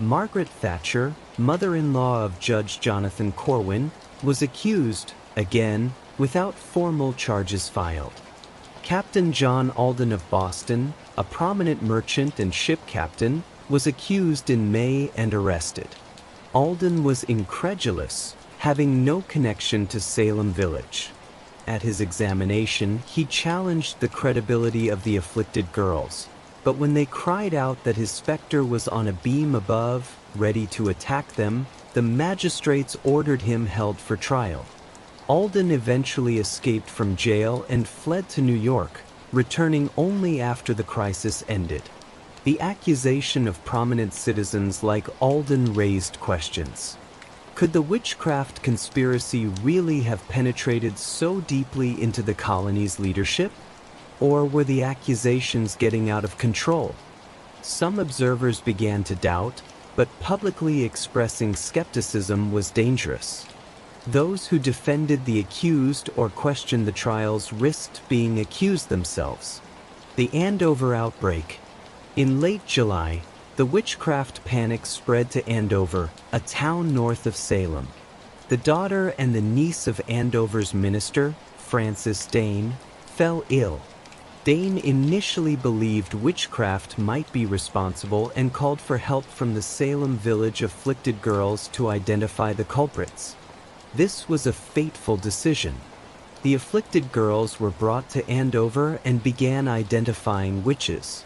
Margaret Thatcher, mother-in-law of Judge Jonathan Corwin, was accused, again, without formal charges filed. Captain John Alden of Boston, a prominent merchant and ship captain, was accused in May and arrested. Alden was incredulous, having no connection to Salem Village. At his examination, he challenged the credibility of the afflicted girls, but when they cried out that his specter was on a beam above, ready to attack them, the magistrates ordered him held for trial. Alden eventually escaped from jail and fled to New York, returning only after the crisis ended. The accusation of prominent citizens like Alden raised questions. Could the witchcraft conspiracy really have penetrated so deeply into the colony's leadership? Or were the accusations getting out of control? Some observers began to doubt, but publicly expressing skepticism was dangerous. Those who defended the accused or questioned the trials risked being accused themselves. The Andover outbreak. In late July, the witchcraft panic spread to Andover, a town north of Salem. The daughter and the niece of Andover's minister, Frances Dane, fell ill. Dane initially believed witchcraft might be responsible and called for help from the Salem Village afflicted girls to identify the culprits. This was a fateful decision. The afflicted girls were brought to Andover and began identifying witches.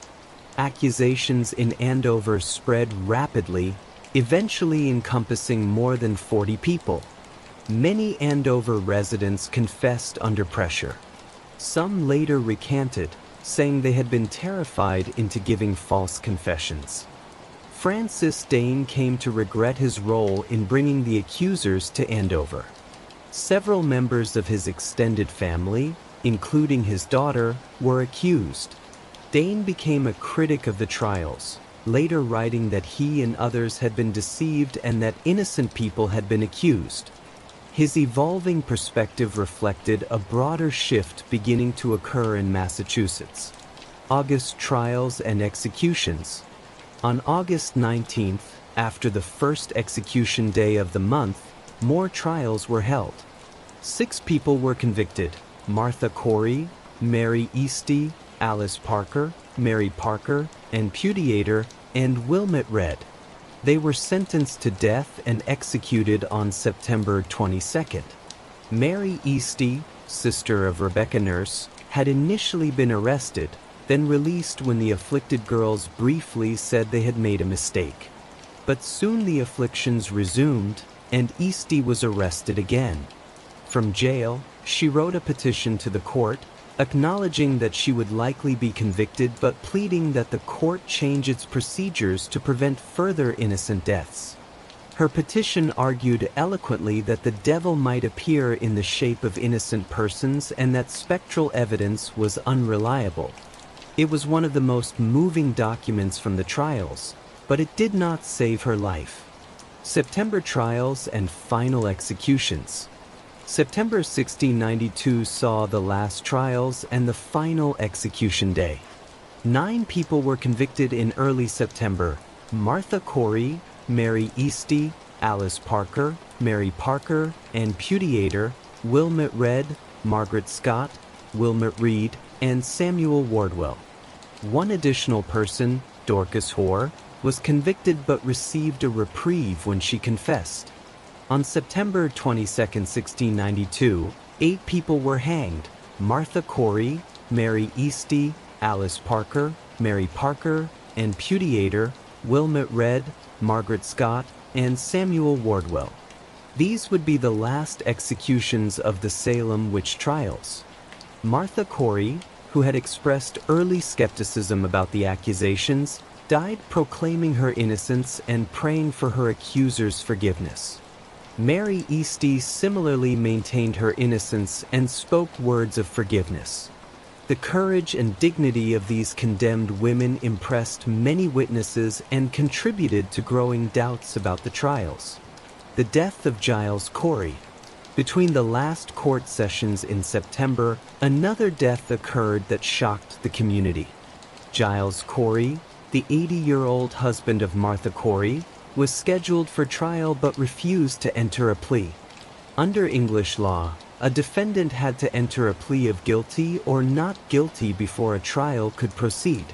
Accusations in Andover spread rapidly, eventually encompassing more than 40 people. Many Andover residents confessed under pressure. Some later recanted, saying they had been terrified into giving false confessions. Francis Dane came to regret his role in bringing the accusers to Andover. Several members of his extended family, including his daughter, were accused. Dane became a critic of the trials, later writing that he and others had been deceived and that innocent people had been accused. His evolving perspective reflected a broader shift beginning to occur in Massachusetts. August trials and executions. On August 19th, after the first execution day of the month, more trials were held. 6 people were convicted: Martha Corey, Mary Easty, Alice Parker, Mary Parker, and Putiator, and Wilmot Red. They were sentenced to death and executed on September 22nd. Mary Easty, sister of Rebecca Nurse, had initially been arrested, then released when the afflicted girls briefly said they had made a mistake. But soon the afflictions resumed, and Easty was arrested again. From jail, she wrote a petition to the court, acknowledging that she would likely be convicted but pleading that the court change its procedures to prevent further innocent deaths. Her petition argued eloquently that the devil might appear in the shape of innocent persons and that spectral evidence was unreliable. It was one of the most moving documents from the trials, but it did not save her life. September trials and final executions. September 1692 saw the last trials and the final execution day. 9 people were convicted in early September: Martha Corey, Mary Easty, Alice Parker, Mary Parker, and Putiator, Wilmot Red, Margaret Scott, Wilmot Reed, and Samuel Wardwell. 1 additional person, Dorcas Hoare, was convicted but received a reprieve when she confessed. On September 22, 1692, 8 people were hanged: Martha Corey, Mary Easty, Alice Parker, Mary Parker, and Putiator, Wilmot Red, Margaret Scott, and Samuel Wardwell. These would be the last executions of the Salem Witch Trials. Martha Corey, who had expressed early skepticism about the accusations, died proclaiming her innocence and praying for her accusers' forgiveness. Mary Easty similarly maintained her innocence and spoke words of forgiveness. The courage and dignity of these condemned women impressed many witnesses and contributed to growing doubts about the trials. The death of Giles Corey. Between the last court sessions in September, another death occurred that shocked the community. Giles Corey, the 80-year-old husband of Martha Corey, was scheduled for trial but refused to enter a plea. Under English law, a defendant had to enter a plea of guilty or not guilty before a trial could proceed.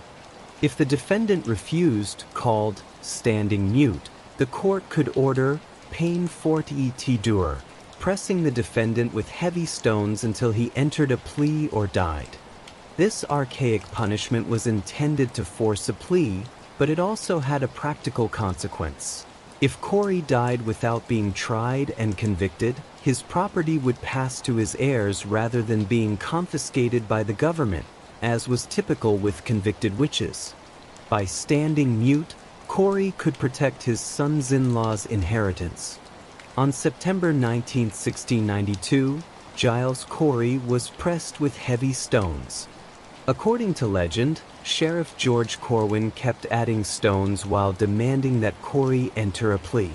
If the defendant refused, called standing mute, the court could order peine forte et dure, pressing the defendant with heavy stones until he entered a plea or died. This archaic punishment was intended to force a plea, but it also had a practical consequence. If Corey died without being tried and convicted, his property would pass to his heirs rather than being confiscated by the government, as was typical with convicted witches. By standing mute, Corey could protect his sons-in-law's inheritance. On September 19, 1692, Giles Corey was pressed with heavy stones. According to legend, Sheriff George Corwin kept adding stones while demanding that Corey enter a plea.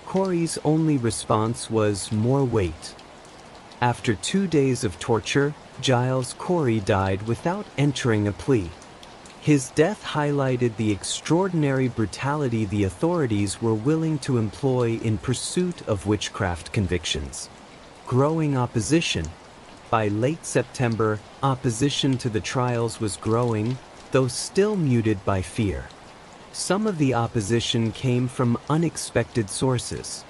Corey's only response was more weight. After 2 days of torture, Giles Corey died without entering a plea. His death highlighted the extraordinary brutality the authorities were willing to employ in pursuit of witchcraft convictions. Growing opposition. By late September, opposition to the trials was growing, though still muted by fear. Some of the opposition came from unexpected sources.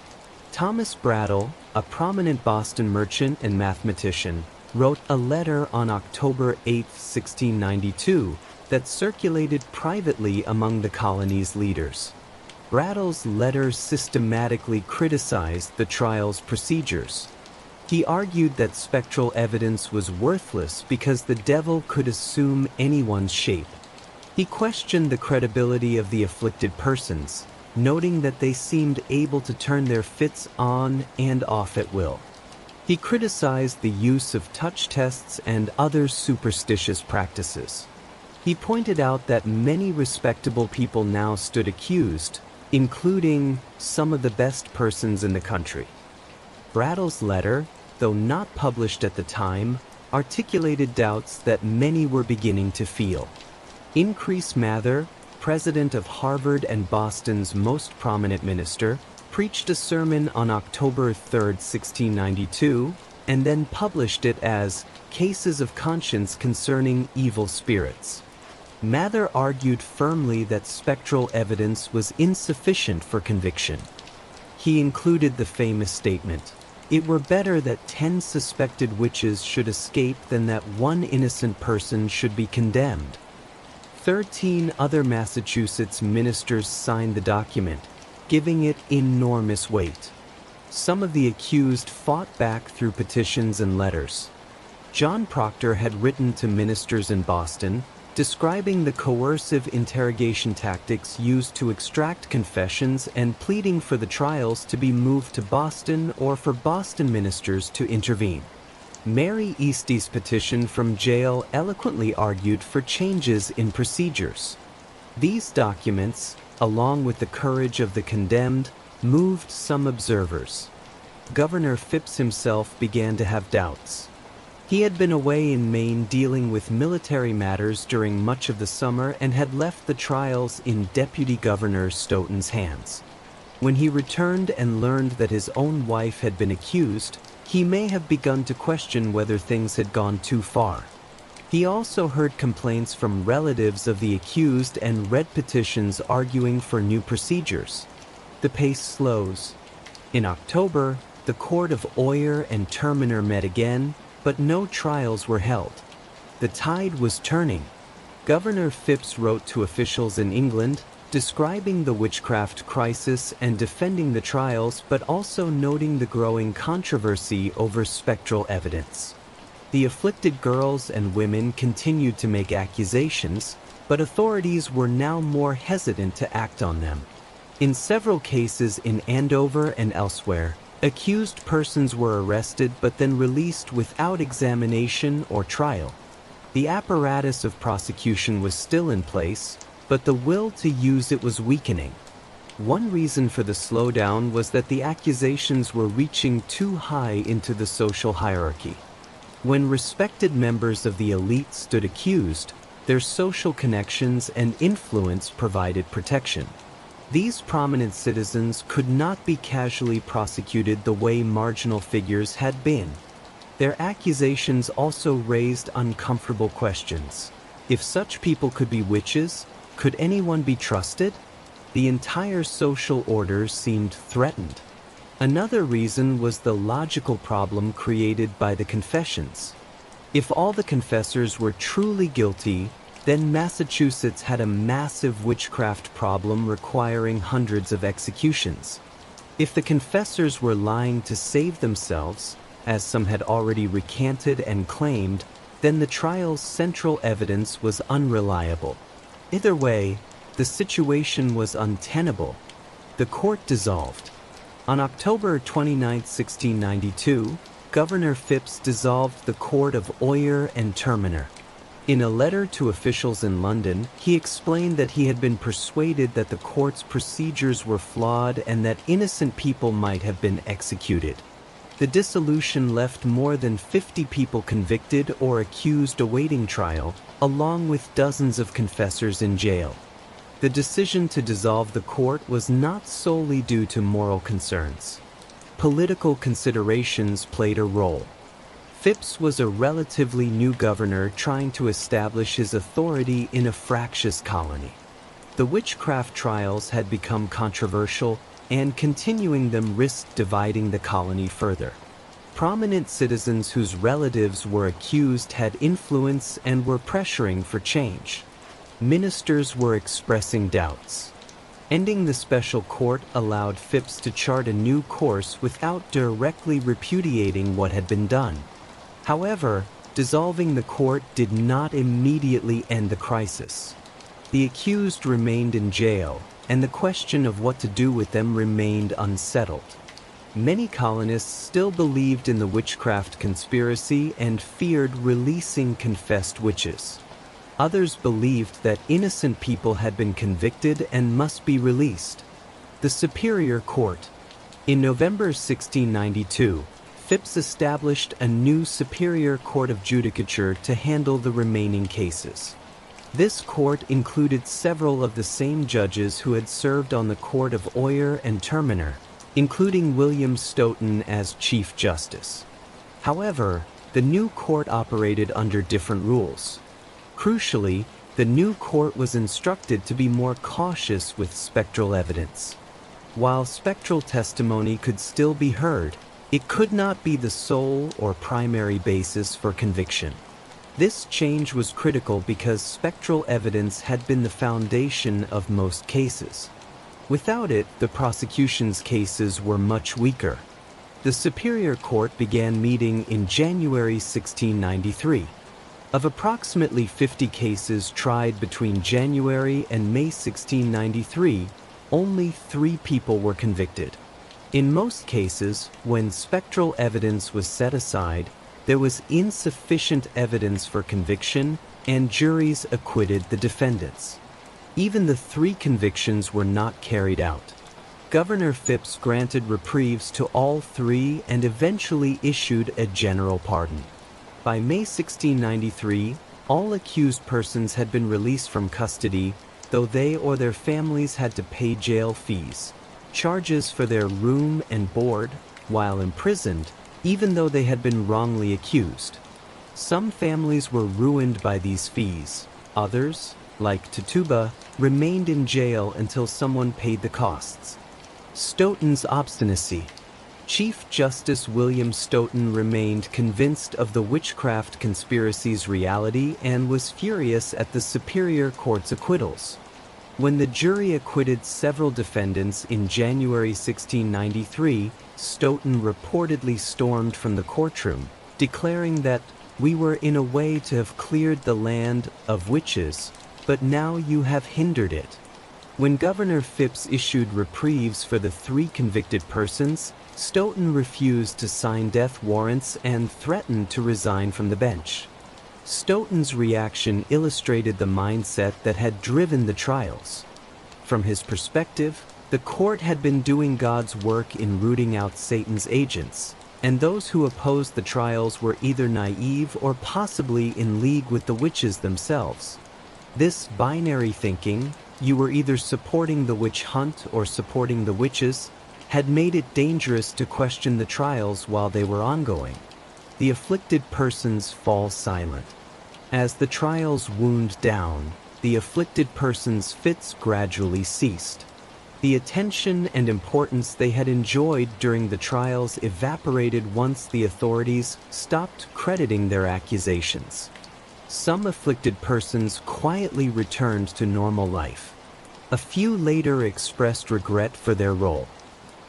Thomas Brattle, a prominent Boston merchant and mathematician, wrote a letter on October 8, 1692, that circulated privately among the colony's leaders. Brattle's letter systematically criticized the trial's procedures. He argued that spectral evidence was worthless because the devil could assume anyone's shape. He questioned the credibility of the afflicted persons, noting that they seemed able to turn their fits on and off at will. He criticized the use of touch tests and other superstitious practices. He pointed out that many respectable people now stood accused, including some of the best persons in the country. Brattle's letter, though not published at the time, articulated doubts that many were beginning to feel. Increase Mather, president of Harvard and Boston's most prominent minister, preached a sermon on October 3, 1692, and then published it as Cases of Conscience Concerning Evil Spirits. Mather argued firmly that spectral evidence was insufficient for conviction. He included the famous statement, "It were better that 10 suspected witches should escape than that one innocent person should be condemned." 13 other Massachusetts ministers signed the document, giving it enormous weight. Some of the accused fought back through petitions and letters. John Proctor had written to ministers in Boston, describing the coercive interrogation tactics used to extract confessions and pleading for the trials to be moved to Boston or for Boston ministers to intervene. Mary Eastie's petition from jail eloquently argued for changes in procedures. These documents, along with the courage of the condemned, moved some observers. Governor Phipps himself began to have doubts. He had been away in Maine dealing with military matters during much of the summer and had left the trials in Deputy Governor Stoughton's hands. When he returned and learned that his own wife had been accused, he may have begun to question whether things had gone too far. He also heard complaints from relatives of the accused and read petitions arguing for new procedures. The pace slows. In October, the court of Oyer and Terminer met again, but no trials were held. The tide was turning. Governor Phipps wrote to officials in England, describing the witchcraft crisis and defending the trials, but also noting the growing controversy over spectral evidence. The afflicted girls and women continued to make accusations, but authorities were now more hesitant to act on them. In several cases in Andover and elsewhere, accused persons were arrested but then released without examination or trial. The apparatus of prosecution was still in place, but the will to use it was weakening. One reason for the slowdown was that the accusations were reaching too high into the social hierarchy. When respected members of the elite stood accused, their social connections and influence provided protection. These prominent citizens could not be casually prosecuted the way marginal figures had been. Their accusations also raised uncomfortable questions. If such people could be witches, could anyone be trusted? The entire social order seemed threatened. Another reason was the logical problem created by the confessions. If all the confessors were truly guilty, then Massachusetts had a massive witchcraft problem requiring hundreds of executions. If the confessors were lying to save themselves, as some had already recanted and claimed, then the trial's central evidence was unreliable. Either way, the situation was untenable. The court dissolved. On October 29, 1692, Governor Phipps dissolved the court of Oyer and Terminer. In a letter to officials in London, he explained that he had been persuaded that the court's procedures were flawed and that innocent people might have been executed. The dissolution left more than 50 people convicted or accused awaiting trial, along with dozens of confessors in jail. The decision to dissolve the court was not solely due to moral concerns. Political considerations played a role. Phipps was a relatively new governor trying to establish his authority in a fractious colony. The witchcraft trials had become controversial, and continuing them risked dividing the colony further. Prominent citizens whose relatives were accused had influence and were pressuring for change. Ministers were expressing doubts. Ending the special court allowed Phipps to chart a new course without directly repudiating what had been done. However, dissolving the court did not immediately end the crisis. The accused remained in jail, and the question of what to do with them remained unsettled. Many colonists still believed in the witchcraft conspiracy and feared releasing confessed witches. Others believed that innocent people had been convicted and must be released. The Superior Court. In November 1692, Phips established a new Superior Court of Judicature to handle the remaining cases. This court included several of the same judges who had served on the Court of Oyer and Terminer, including William Stoughton as Chief Justice. However, the new court operated under different rules. Crucially, the new court was instructed to be more cautious with spectral evidence. While spectral testimony could still be heard, it could not be the sole or primary basis for conviction. This change was critical because spectral evidence had been the foundation of most cases. Without it, the prosecution's cases were much weaker. The Superior Court began meeting in January 1693. Of approximately 50 cases tried between January and May 1693, only 3 people were convicted. In most cases, when spectral evidence was set aside, there was insufficient evidence for conviction, and juries acquitted the defendants. Even the 3 convictions were not carried out. Governor Phips granted reprieves to all 3 and eventually issued a general pardon. By May 1693, all accused persons had been released from custody, though they or their families had to pay jail fees, charges for their room and board, while imprisoned, even though they had been wrongly accused. Some families were ruined by these fees. Others, like Tituba, remained in jail until someone paid the costs. Stoughton's obstinacy. Chief Justice William Stoughton remained convinced of the witchcraft conspiracy's reality and was furious at the Superior Court's acquittals. When the jury acquitted several defendants in January 1693, Stoughton reportedly stormed from the courtroom, declaring that "We were in a way to have cleared the land of witches, but now you have hindered it." When Governor Phips issued reprieves for the 3 convicted persons, Stoughton refused to sign death warrants and threatened to resign from the bench. Stoughton's reaction illustrated the mindset that had driven the trials. From his perspective, the court had been doing God's work in rooting out Satan's agents, and those who opposed the trials were either naive or possibly in league with the witches themselves. This binary thinking, you were either supporting the witch hunt or supporting the witches, had made it dangerous to question the trials while they were ongoing. The afflicted persons fall silent. As the trials wound down, the afflicted persons' fits gradually ceased. The attention and importance they had enjoyed during the trials evaporated once the authorities stopped crediting their accusations. Some afflicted persons quietly returned to normal life. A few later expressed regret for their role.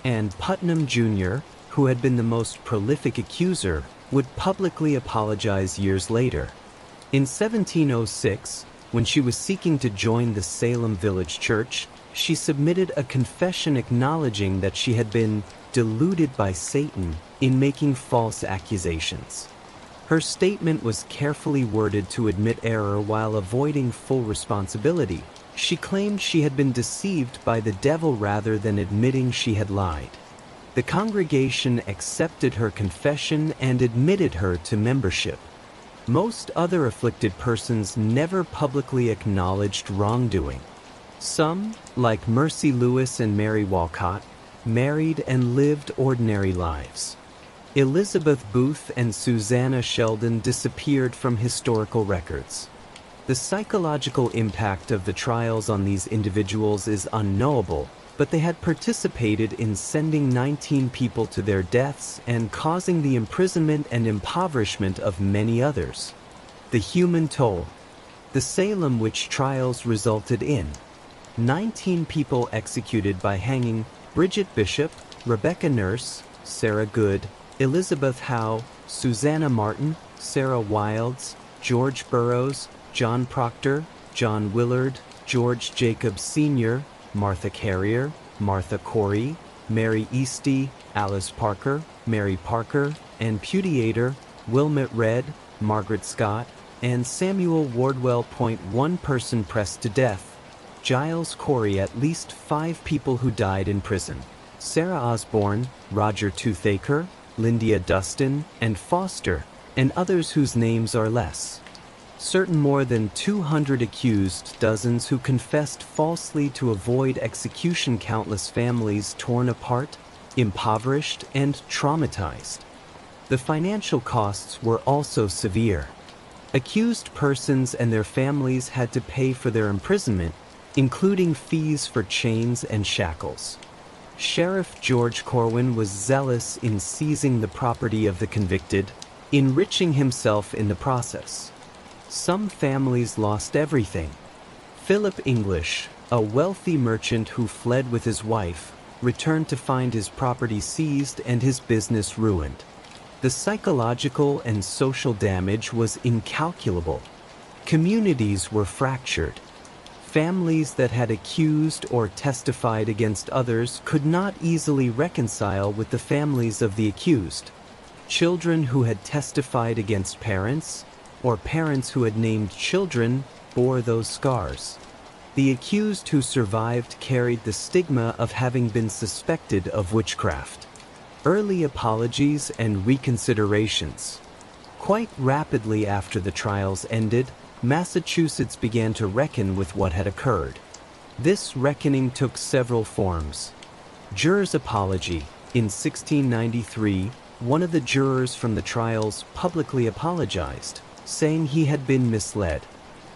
And Putnam Jr., who had been the most prolific accuser, would publicly apologize years later. In 1706, when she was seeking to join the Salem Village Church, she submitted a confession acknowledging that she had been deluded by Satan in making false accusations. Her statement was carefully worded to admit error while avoiding full responsibility. She claimed she had been deceived by the devil rather than admitting she had lied. The congregation accepted her confession and admitted her to membership. Most other afflicted persons never publicly acknowledged wrongdoing. Some, like Mercy Lewis and Mary Walcott, married and lived ordinary lives. Elizabeth Booth and Susanna Sheldon disappeared from historical records. The psychological impact of the trials on these individuals is unknowable, but they had participated in sending 19 people to their deaths and causing the imprisonment and impoverishment of many others. The human toll. The Salem Witch Trials resulted in 19 people executed by hanging: Bridget Bishop, Rebecca Nurse, Sarah Good, Elizabeth Howe, Susanna Martin, Sarah Wilds, George Burroughs, John Proctor, John Willard, George Jacobs Sr., Martha Carrier, Martha Corey, Mary Easty, Alice Parker, Mary Parker, and Putiator, Wilmot Reed, Margaret Scott, and Samuel Wardwell. One person pressed to death. Giles Corey. At least 5 people who died in prison. Sarah Osborne, Roger Toothaker, Lyndia Dustin, and Foster, and others whose names are less certain. More than 200 accused, dozens who confessed falsely to avoid execution, countless families torn apart, impoverished, and traumatized. The financial costs were also severe. Accused persons and their families had to pay for their imprisonment, including fees for chains and shackles. Sheriff George Corwin was zealous in seizing the property of the convicted, enriching himself in the process. Some families lost everything. Philip English, a wealthy merchant who fled with his wife, returned to find his property seized and his business ruined. The psychological and social damage was incalculable. Communities were fractured. Families that had accused or testified against others could not easily reconcile with the families of the accused. Children who had testified against parents, or parents who had named children, bore those scars. The accused who survived carried the stigma of having been suspected of witchcraft. Early apologies and reconsiderations. Quite rapidly after the trials ended, Massachusetts began to reckon with what had occurred. This reckoning took several forms. Jurors' apology. In 1693, one of the jurors from the trials publicly apologized, saying he had been misled.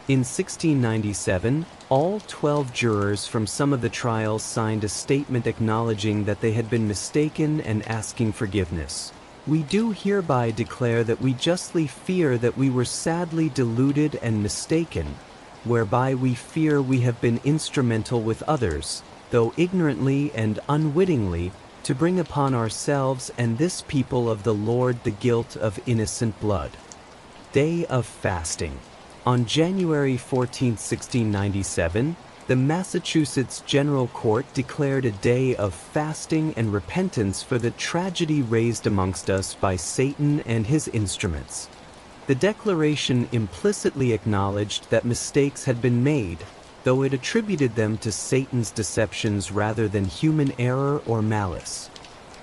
In 1697, all 12 jurors from some of the trials signed a statement acknowledging that they had been mistaken and asking forgiveness. We do hereby declare that we justly fear that we were sadly deluded and mistaken, whereby we fear we have been instrumental with others, though ignorantly and unwittingly, to bring upon ourselves and this people of the Lord the guilt of innocent blood. Day of Fasting. On January 14, 1697, the Massachusetts General Court declared a day of fasting and repentance for the tragedy raised amongst us by Satan and his instruments. The declaration implicitly acknowledged that mistakes had been made, though it attributed them to Satan's deceptions rather than human error or malice.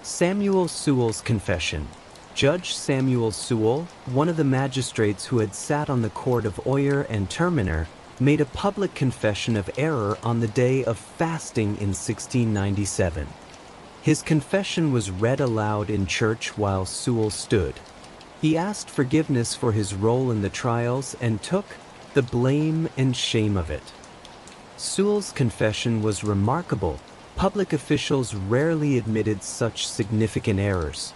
Samuel Sewell's confession. Judge Samuel Sewell, one of the magistrates who had sat on the court of Oyer and Terminer, made a public confession of error on the day of fasting in 1697. His confession was read aloud in church while Sewell stood. He asked forgiveness for his role in the trials and took the blame and shame of it. Sewell's confession was remarkable. Public officials rarely admitted such significant errors.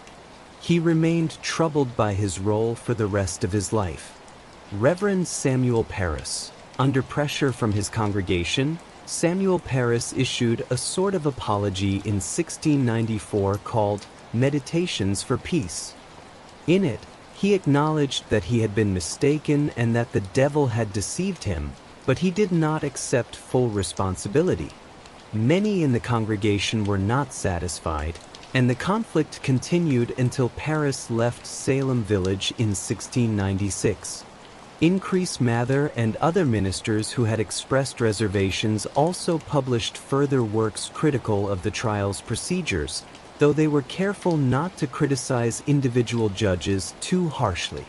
He remained troubled by his role for the rest of his life. Reverend Samuel Parris. Under pressure from his congregation, Samuel Parris issued a sort of apology in 1694 called Meditations for Peace. In it, he acknowledged that he had been mistaken and that the devil had deceived him, but he did not accept full responsibility. Many in the congregation were not satisfied, and the conflict continued until Parris left Salem Village in 1696. Increase Mather and other ministers who had expressed reservations also published further works critical of the trial's procedures, though they were careful not to criticize individual judges too harshly.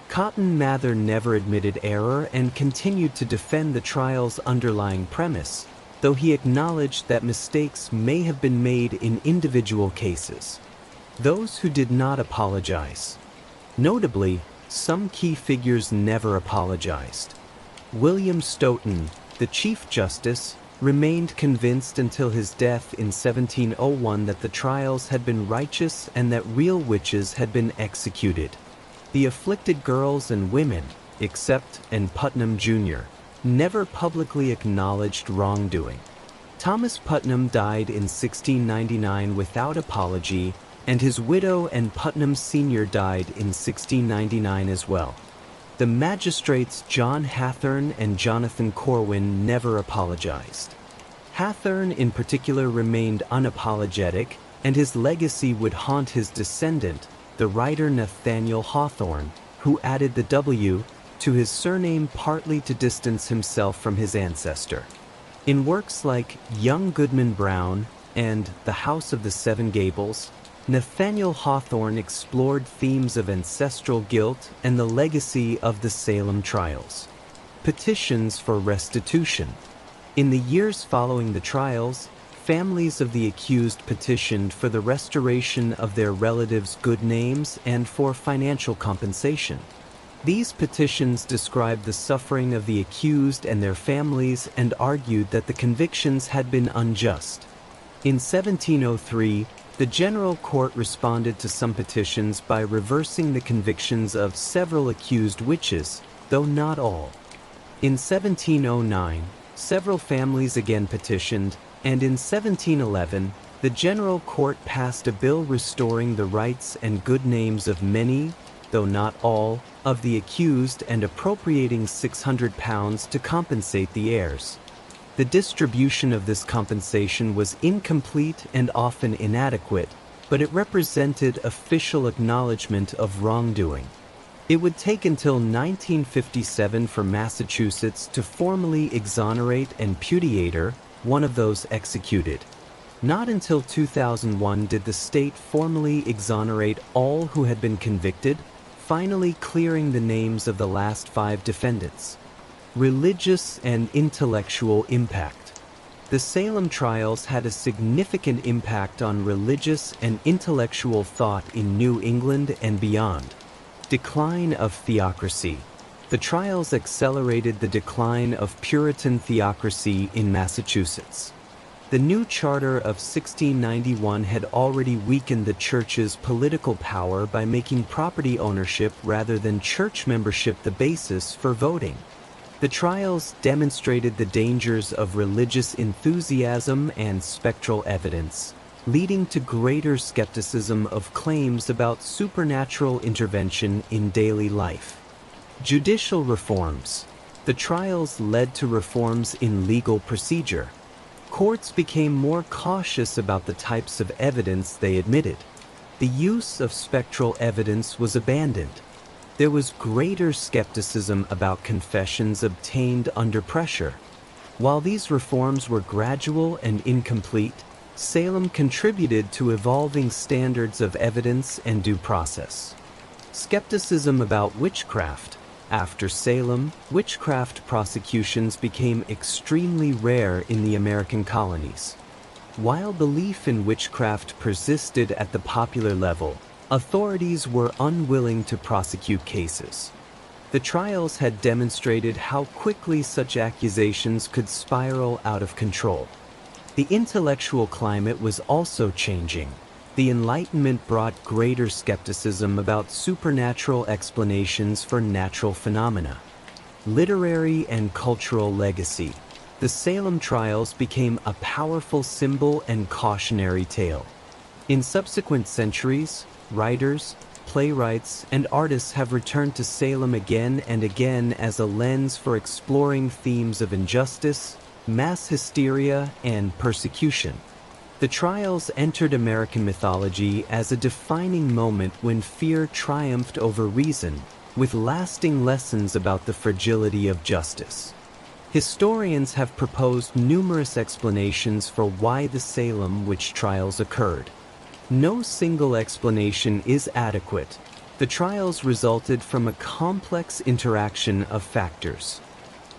Cotton Mather never admitted error and continued to defend the trial's underlying premise, though he acknowledged that mistakes may have been made in individual cases. Those who did not apologize. Notably, some key figures never apologized. William Stoughton, the Chief Justice, remained convinced until his death in 1701 that the trials had been righteous and that real witches had been executed. The afflicted girls and women, except and Putnam Jr., never publicly acknowledged wrongdoing. Thomas Putnam died in 1699 without apology, and his widow and Putnam Sr. died in 1699 as well. The magistrates John Hathorne and Jonathan Corwin never apologized. Hathorne in particular remained unapologetic, and his legacy would haunt his descendant, the writer Nathaniel Hawthorne, who added the W to his surname partly to distance himself from his ancestor. In works like Young Goodman Brown and The House of the Seven Gables, Nathaniel Hawthorne explored themes of ancestral guilt and the legacy of the Salem trials. Petitions for restitution. In the years following the trials, families of the accused petitioned for the restoration of their relatives' good names and for financial compensation. These petitions described the suffering of the accused and their families and argued that the convictions had been unjust. In 1703, the General Court responded to some petitions by reversing the convictions of several accused witches, though not all. In 1709, several families again petitioned, and in 1711, the General Court passed a bill restoring the rights and good names of many, though not all, of the accused and appropriating £600 to compensate the heirs. The distribution of this compensation was incomplete and often inadequate, but it represented official acknowledgement of wrongdoing. It would take until 1957 for Massachusetts to formally exonerate an imputator, one of those executed. Not until 2001 did the state formally exonerate all who had been convicted, finally clearing the names of the last 5 defendants. Religious and intellectual impact. The Salem trials had a significant impact on religious and intellectual thought in New England and beyond. Decline of theocracy. The trials accelerated the decline of Puritan theocracy in Massachusetts. The new charter of 1691 had already weakened the church's political power by making property ownership rather than church membership the basis for voting. The trials demonstrated the dangers of religious enthusiasm and spectral evidence, leading to greater skepticism of claims about supernatural intervention in daily life. Judicial reforms. The trials led to reforms in legal procedure. Courts became more cautious about the types of evidence they admitted. The use of spectral evidence was abandoned. There was greater skepticism about confessions obtained under pressure. While these reforms were gradual and incomplete, Salem contributed to evolving standards of evidence and due process. Skepticism about witchcraft. After Salem, witchcraft prosecutions became extremely rare in the American colonies. While belief in witchcraft persisted at the popular level, authorities were unwilling to prosecute cases. The trials had demonstrated how quickly such accusations could spiral out of control. The intellectual climate was also changing. The Enlightenment brought greater skepticism about supernatural explanations for natural phenomena. Literary and cultural legacy. The Salem trials became a powerful symbol and cautionary tale. In subsequent centuries, writers, playwrights, and artists have returned to Salem again and again as a lens for exploring themes of injustice, mass hysteria, and persecution. The trials entered American mythology as a defining moment when fear triumphed over reason, with lasting lessons about the fragility of justice. Historians have proposed numerous explanations for why the Salem witch trials occurred. No single explanation is adequate. The trials resulted from a complex interaction of factors.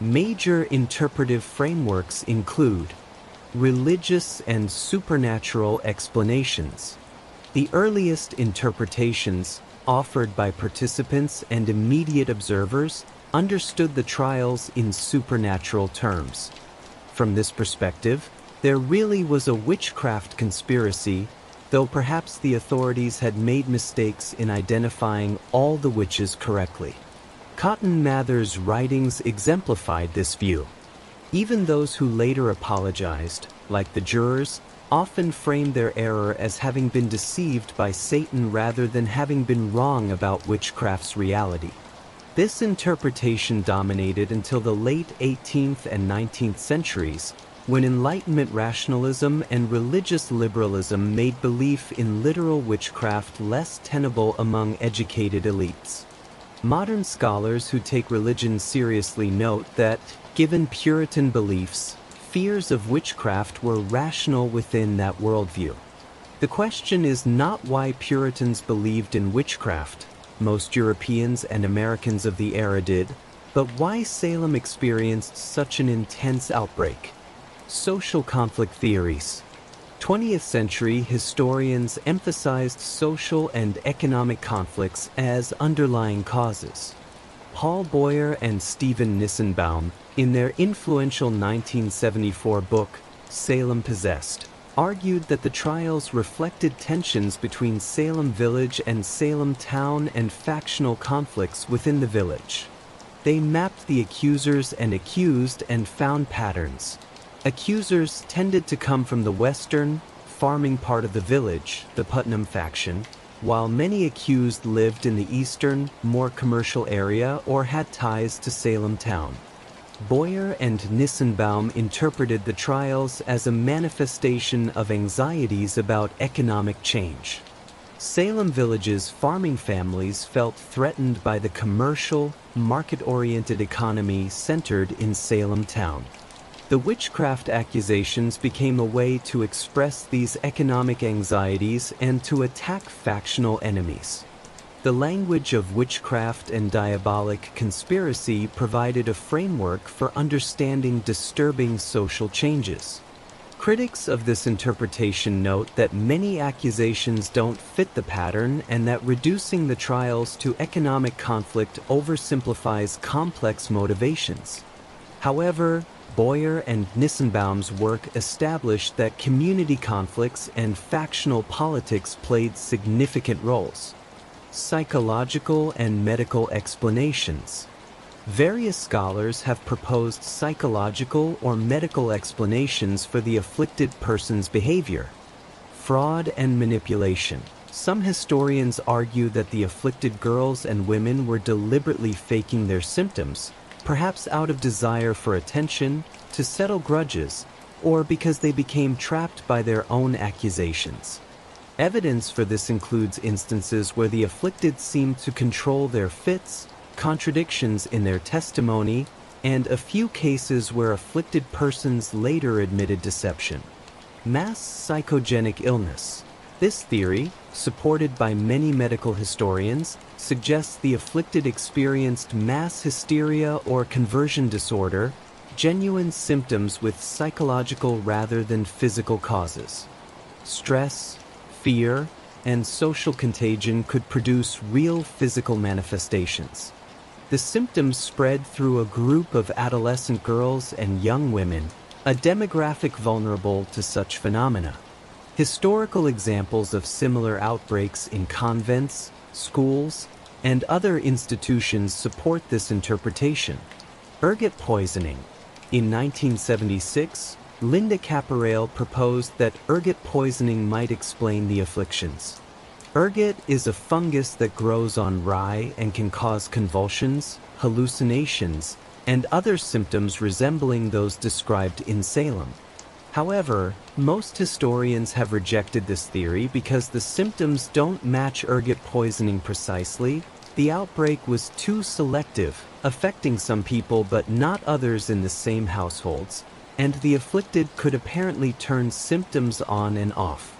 Major interpretive frameworks include religious and supernatural explanations. The earliest interpretations, offered by participants and immediate observers, understood the trials in supernatural terms. From this perspective, there really was a witchcraft conspiracy, though perhaps the authorities had made mistakes in identifying all the witches correctly. Cotton Mather's writings exemplified this view. Even those who later apologized, like the jurors, often framed their error as having been deceived by Satan rather than having been wrong about witchcraft's reality. This interpretation dominated until the late 18th and 19th centuries, when Enlightenment rationalism and religious liberalism made belief in literal witchcraft less tenable among educated elites. Modern scholars who take religion seriously note that, given Puritan beliefs, fears of witchcraft were rational within that worldview. The question is not why Puritans believed in witchcraft, most Europeans and Americans of the era did, but why Salem experienced such an intense outbreak. Social conflict theories. 20th century historians emphasized social and economic conflicts as underlying causes. Paul Boyer and Stephen Nissenbaum, in their influential 1974 book, Salem Possessed, argued that the trials reflected tensions between Salem village and Salem town and factional conflicts within the village. They mapped the accusers and accused and found patterns. Accusers tended to come from the western, farming part of the village, the Putnam faction, while many accused lived in the eastern, more commercial area or had ties to Salem town. Boyer and Nissenbaum interpreted the trials as a manifestation of anxieties about economic change. Salem Village's farming families felt threatened by the commercial, market-oriented economy centered in Salem town. The witchcraft accusations became a way to express these economic anxieties and to attack factional enemies. The language of witchcraft and diabolic conspiracy provided a framework for understanding disturbing social changes. Critics of this interpretation note that many accusations don't fit the pattern and that reducing the trials to economic conflict oversimplifies complex motivations. However, Boyer and Nissenbaum's work established that community conflicts and factional politics played significant roles. Psychological and medical explanations. Various scholars have proposed psychological or medical explanations for the afflicted person's behavior. Fraud and manipulation. Some historians argue that the afflicted girls and women were deliberately faking their symptoms, perhaps out of desire for attention, to settle grudges, or because they became trapped by their own accusations. Evidence for this includes instances where the afflicted seemed to control their fits, contradictions in their testimony, and a few cases where afflicted persons later admitted deception. Mass psychogenic illness. This theory, supported by many medical historians, suggests the afflicted experienced mass hysteria or conversion disorder, genuine symptoms with psychological rather than physical causes. Stress, fear, and social contagion could produce real physical manifestations. The symptoms spread through a group of adolescent girls and young women, a demographic vulnerable to such phenomena. Historical examples of similar outbreaks in convents, schools, and other institutions support this interpretation. Ergot poisoning. In 1976, Linda Caporail proposed that ergot poisoning might explain the afflictions. Ergot is a fungus that grows on rye and can cause convulsions, hallucinations, and other symptoms resembling those described in Salem. However, most historians have rejected this theory because the symptoms don't match ergot poisoning precisely. The outbreak was too selective, affecting some people but not others in the same households, and the afflicted could apparently turn symptoms on and off.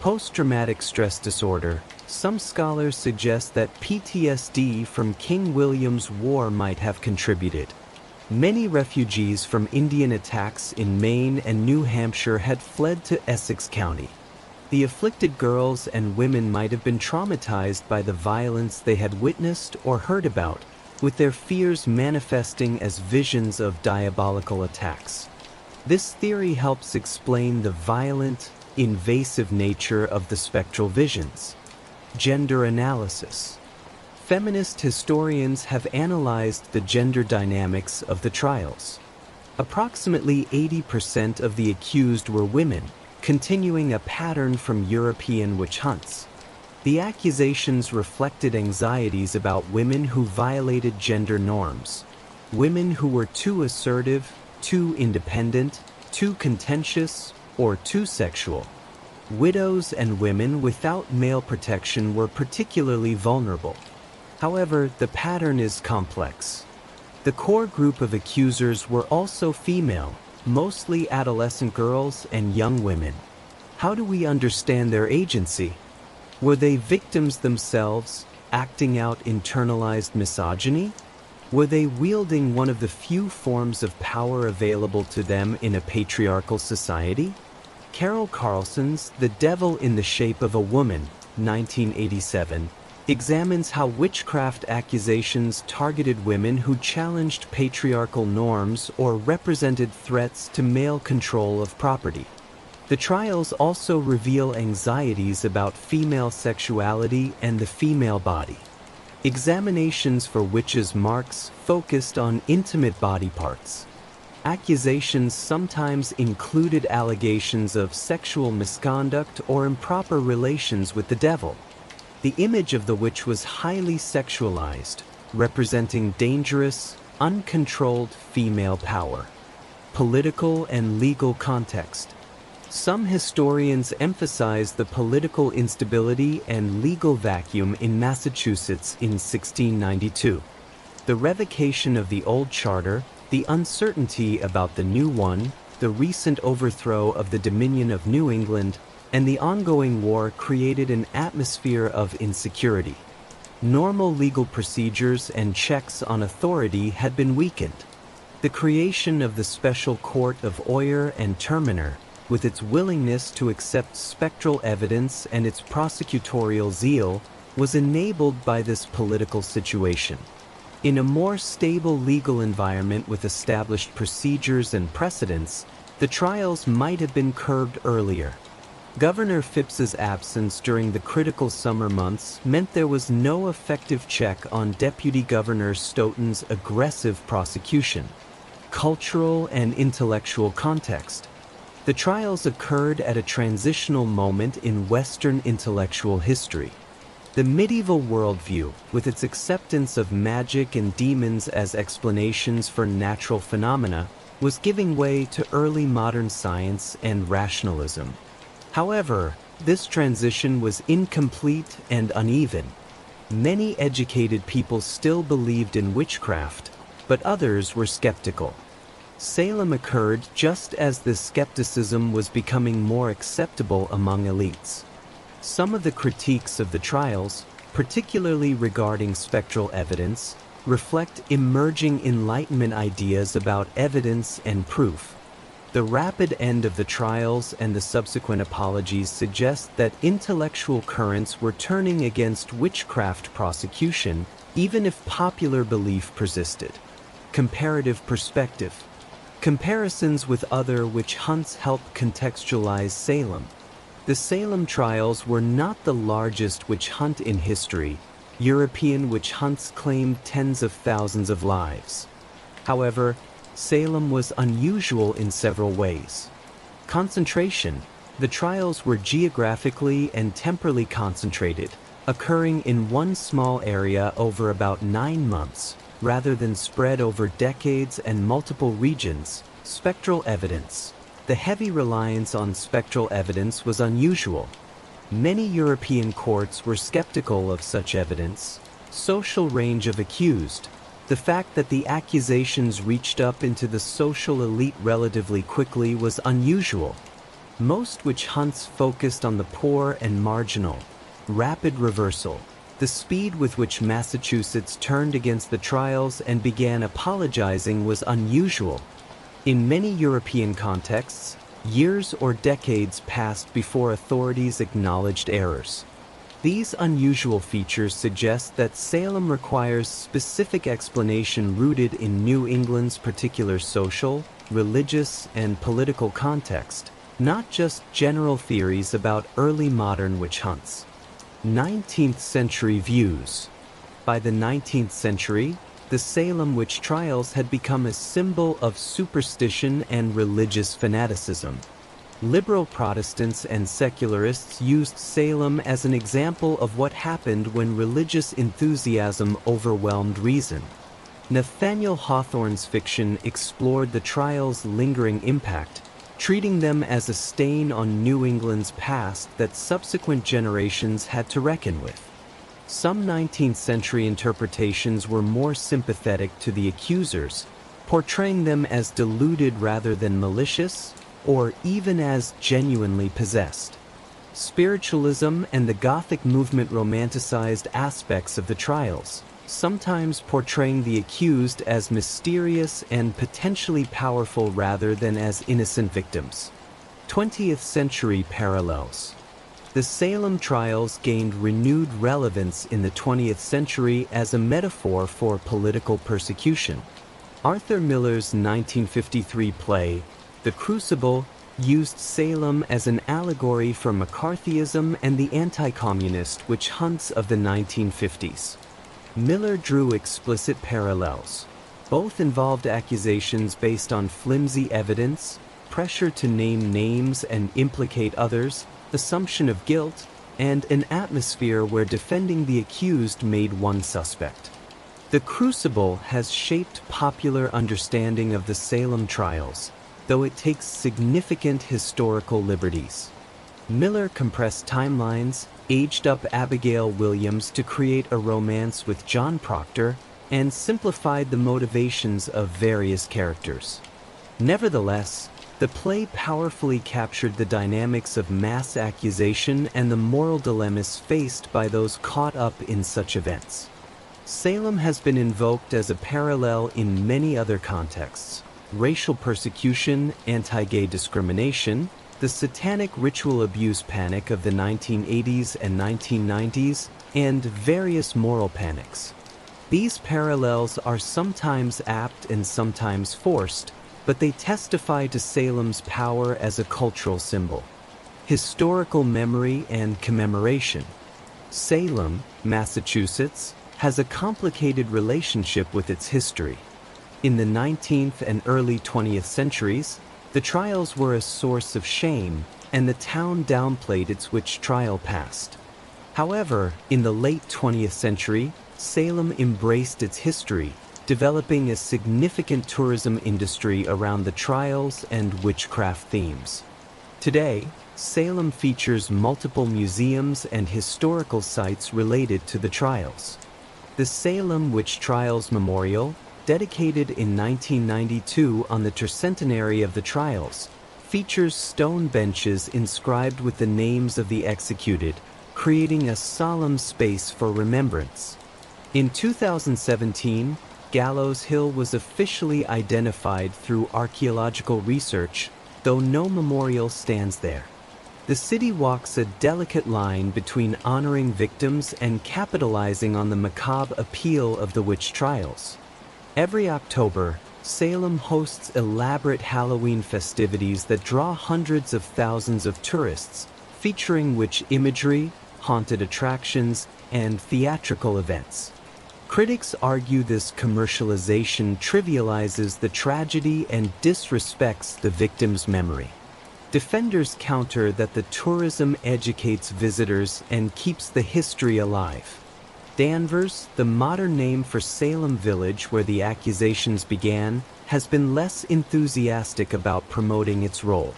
Post-traumatic stress disorder. Some scholars suggest that PTSD from King William's War might have contributed. Many refugees from Indian attacks in Maine and New Hampshire had fled to Essex County. The afflicted girls and women might have been traumatized by the violence they had witnessed or heard about, with their fears manifesting as visions of diabolical attacks. This theory helps explain the violent, invasive nature of the spectral visions. Gender analysis. Feminist historians have analyzed the gender dynamics of the trials. Approximately 80% of the accused were women, continuing a pattern from European witch hunts. The accusations reflected anxieties about women who violated gender norms, women who were too assertive, too independent, too contentious, or too sexual. Widows and women without male protection were particularly vulnerable. However, the pattern is complex. The core group of accusers were also female, mostly adolescent girls and young women. How do we understand their agency? Were they victims themselves, acting out internalized misogyny? Were they wielding one of the few forms of power available to them in a patriarchal society? Carol Carlson's The Devil in the Shape of a Woman, 1987, examines how witchcraft accusations targeted women who challenged patriarchal norms or represented threats to male control of property. The trials also reveal anxieties about female sexuality and the female body. Examinations for witches' marks focused on intimate body parts. Accusations sometimes included allegations of sexual misconduct or improper relations with the devil. The image of the witch was highly sexualized, representing dangerous, uncontrolled female power. Political and legal context. Some historians emphasize the political instability and legal vacuum in Massachusetts in 1692. The revocation of the old charter, the uncertainty about the new one, the recent overthrow of the Dominion of New England, and the ongoing war created an atmosphere of insecurity. Normal legal procedures and checks on authority had been weakened. The creation of the special court of Oyer and Terminer, with its willingness to accept spectral evidence and its prosecutorial zeal, was enabled by this political situation. In a more stable legal environment with established procedures and precedents, the trials might have been curbed earlier. Governor Phipps's absence during the critical summer months meant there was no effective check on Deputy Governor Stoughton's aggressive prosecution. Cultural and intellectual context. The trials occurred at a transitional moment in Western intellectual history. The medieval worldview, with its acceptance of magic and demons as explanations for natural phenomena, was giving way to early modern science and rationalism. However, this transition was incomplete and uneven. Many educated people still believed in witchcraft, but others were skeptical. Salem occurred just as this skepticism was becoming more acceptable among elites. Some of the critiques of the trials, particularly regarding spectral evidence, reflect emerging Enlightenment ideas about evidence and proof. The rapid end of the trials and the subsequent apologies suggest that intellectual currents were turning against witchcraft prosecution, even if popular belief persisted. Comparative perspective. Comparisons with other witch hunts help contextualize Salem. The Salem trials were not the largest witch hunt in history. European witch hunts claimed tens of thousands of lives. However, Salem was unusual in several ways. Concentration. The trials were geographically and temporally concentrated, occurring in one small area over about 9 months, rather than spread over decades and multiple regions. Spectral evidence. The heavy reliance on spectral evidence was unusual. Many European courts were skeptical of such evidence. Social range of accused. The fact that the accusations reached up into the social elite relatively quickly was unusual. Most witch hunts focused on the poor and marginal. Rapid reversal. The speed with which Massachusetts turned against the trials and began apologizing was unusual. In many European contexts, years or decades passed before authorities acknowledged errors. These unusual features suggest that Salem requires specific explanation rooted in New England's particular social, religious, and political context, not just general theories about early modern witch hunts. 19th century views. By the 19th century, the Salem witch trials had become a symbol of superstition and religious fanaticism. Liberal Protestants and secularists used Salem as an example of what happened when religious enthusiasm overwhelmed reason. Nathaniel Hawthorne's fiction explored the trials' lingering impact, treating them as a stain on New England's past that subsequent generations had to reckon with. Some 19th century interpretations were more sympathetic to the accusers, portraying them as deluded rather than malicious, or even as genuinely possessed. Spiritualism and the Gothic movement romanticized aspects of the trials, sometimes portraying the accused as mysterious and potentially powerful rather than as innocent victims. 20th century parallels. The Salem trials gained renewed relevance in the 20th century as a metaphor for political persecution. Arthur Miller's 1953 play, The Crucible, used Salem as an allegory for McCarthyism and the anti-communist witch hunts of the 1950s. Miller drew explicit parallels. Both involved accusations based on flimsy evidence, pressure to name names and implicate others, assumption of guilt, and an atmosphere where defending the accused made one suspect. The Crucible has shaped popular understanding of the Salem trials, though it takes significant historical liberties. Miller compressed timelines, aged up Abigail Williams to create a romance with John Proctor, and simplified the motivations of various characters. Nevertheless, the play powerfully captured the dynamics of mass accusation and the moral dilemmas faced by those caught up in such events. Salem has been invoked as a parallel in many other contexts: racial persecution, anti-gay discrimination, the satanic ritual abuse panic of the 1980s and 1990s, and various moral panics. These parallels are sometimes apt and sometimes forced, but they testify to Salem's power as a cultural symbol. Historical memory and commemoration. Salem, Massachusetts, has a complicated relationship with its history. In the 19th and early 20th centuries, the trials were a source of shame, and the town downplayed its witch trial past. However, in the late 20th century, Salem embraced its history, developing a significant tourism industry around the trials and witchcraft themes. Today, Salem features multiple museums and historical sites related to the trials. The Salem Witch Trials Memorial, dedicated in 1992 on the tercentenary of the trials, features stone benches inscribed with the names of the executed, creating a solemn space for remembrance. In 2017, Gallows Hill was officially identified through archaeological research, though no memorial stands there. The city walks a delicate line between honoring victims and capitalizing on the macabre appeal of the witch trials. Every October, Salem hosts elaborate Halloween festivities that draw hundreds of thousands of tourists, featuring witch imagery, haunted attractions, and theatrical events. Critics argue this commercialization trivializes the tragedy and disrespects the victim's memory. Defenders counter that the tourism educates visitors and keeps the history alive. Danvers, the modern name for Salem Village where the accusations began, has been less enthusiastic about promoting its role.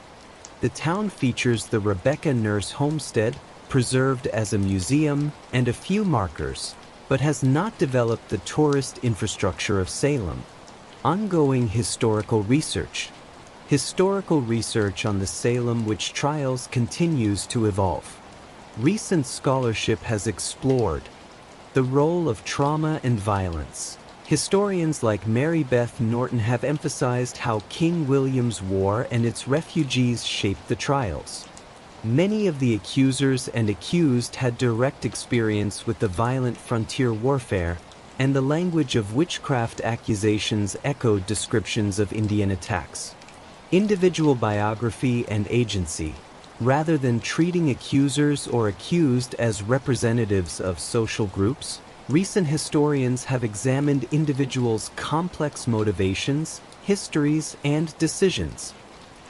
The town features the Rebecca Nurse homestead, preserved as a museum, and a few markers, but has not developed the tourist infrastructure of Salem. Ongoing historical research. Historical research on the Salem witch trials continues to evolve. Recent scholarship has explored the role of trauma and violence. Historians like Mary Beth Norton have emphasized how King William's War and its refugees shaped the trials. Many of the accusers and accused had direct experience with the violent frontier warfare, and the language of witchcraft accusations echoed descriptions of Indian attacks. Individual biography and agency. Rather than treating accusers or accused as representatives of social groups, recent historians have examined individuals' complex motivations, histories, and decisions.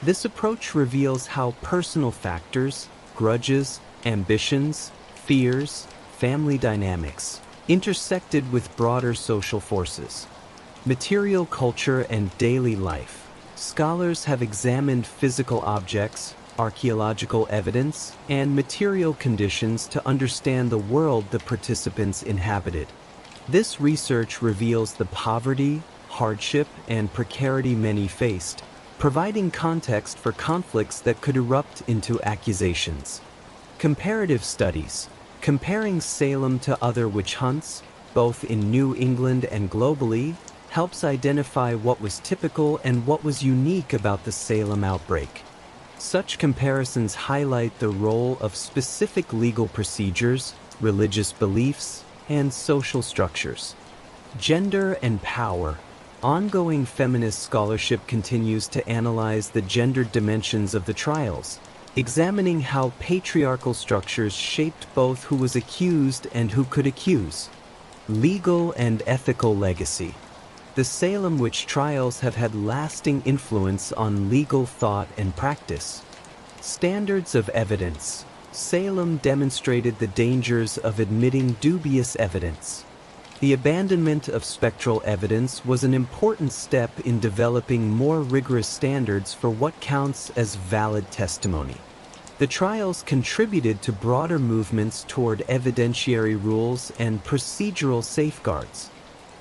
This approach reveals how personal factors, grudges, ambitions, fears, family dynamics intersected with broader social forces. Material culture and daily life. Scholars have examined physical objects, archaeological evidence, and material conditions to understand the world the participants inhabited. This research reveals the poverty, hardship, and precarity many faced, providing context for conflicts that could erupt into accusations. Comparative studies, comparing Salem to other witch hunts, both in New England and globally, helps identify what was typical and what was unique about the Salem outbreak. Such comparisons highlight the role of specific legal procedures, religious beliefs, and social structures. Gender and power. Ongoing feminist scholarship continues to analyze the gendered dimensions of the trials, examining how patriarchal structures shaped both who was accused and who could accuse. Legal and ethical legacy. The Salem Witch Trials have had lasting influence on legal thought and practice. Standards of evidence. Salem demonstrated the dangers of admitting dubious evidence. The abandonment of spectral evidence was an important step in developing more rigorous standards for what counts as valid testimony. The trials contributed to broader movements toward evidentiary rules and procedural safeguards.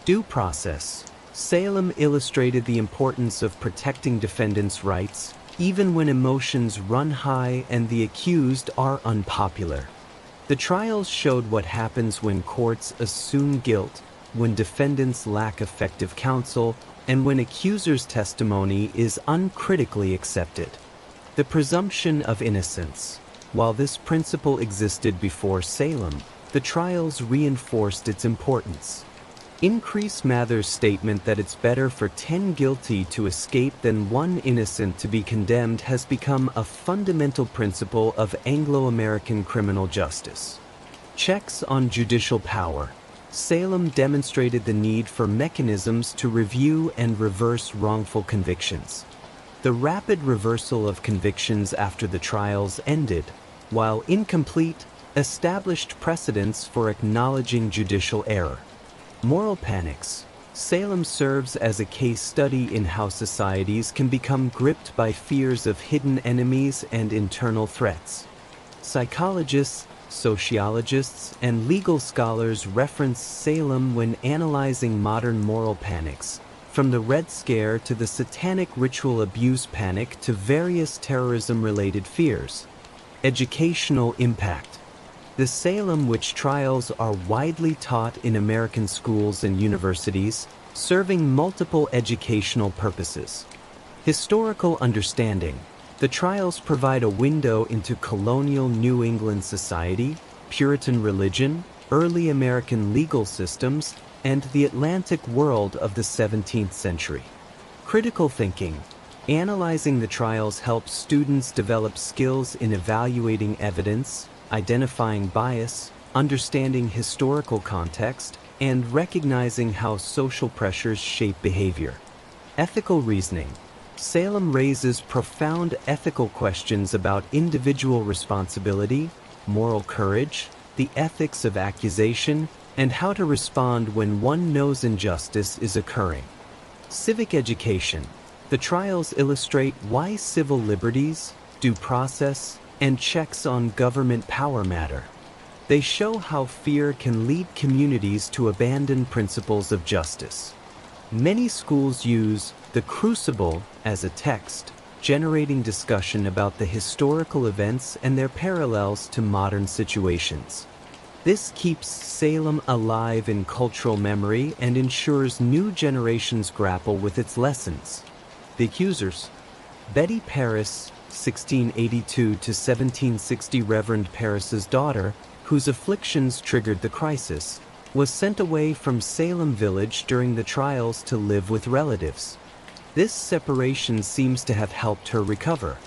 Due process. Salem illustrated the importance of protecting defendants' rights, even when emotions run high and the accused are unpopular. The trials showed what happens when courts assume guilt, when defendants lack effective counsel, and when accusers' testimony is uncritically accepted. The presumption of innocence. While this principle existed before Salem, the trials reinforced its importance. Increase Mather's statement that it's better for 10 guilty to escape than 1 innocent to be condemned has become a fundamental principle of Anglo-American criminal justice. Checks on judicial power. Salem demonstrated the need for mechanisms to review and reverse wrongful convictions. The rapid reversal of convictions after the trials ended, while incomplete, established precedents for acknowledging judicial error. Moral panics. Salem serves as a case study in how societies can become gripped by fears of hidden enemies and internal threats. Psychologists, sociologists, and legal scholars reference Salem when analyzing modern moral panics, from the Red Scare to the satanic ritual abuse panic to various terrorism-related fears. Educational impact. The Salem Witch Trials are widely taught in American schools and universities, serving multiple educational purposes. Historical understanding. The trials provide a window into colonial New England society, Puritan religion, early American legal systems, and the Atlantic world of the 17th century. Critical thinking. Analyzing the trials helps students develop skills in evaluating evidence, identifying bias, understanding historical context, and recognizing how social pressures shape behavior. Ethical reasoning. Salem raises profound ethical questions about individual responsibility, moral courage, the ethics of accusation, and how to respond when one knows injustice is occurring. Civic education. The trials illustrate why civil liberties, due process, and checks on government power matter. They show how fear can lead communities to abandon principles of justice. Many schools use the crucible as a text, generating discussion about the historical events and their parallels to modern situations. This keeps Salem alive in cultural memory and ensures new generations grapple with its lessons. The accusers. Betty Paris, 1682 to 1760, Reverend Paris's daughter, whose afflictions triggered the crisis, was sent away from Salem village during the trials to live with relatives. This separation seems to have helped her recover.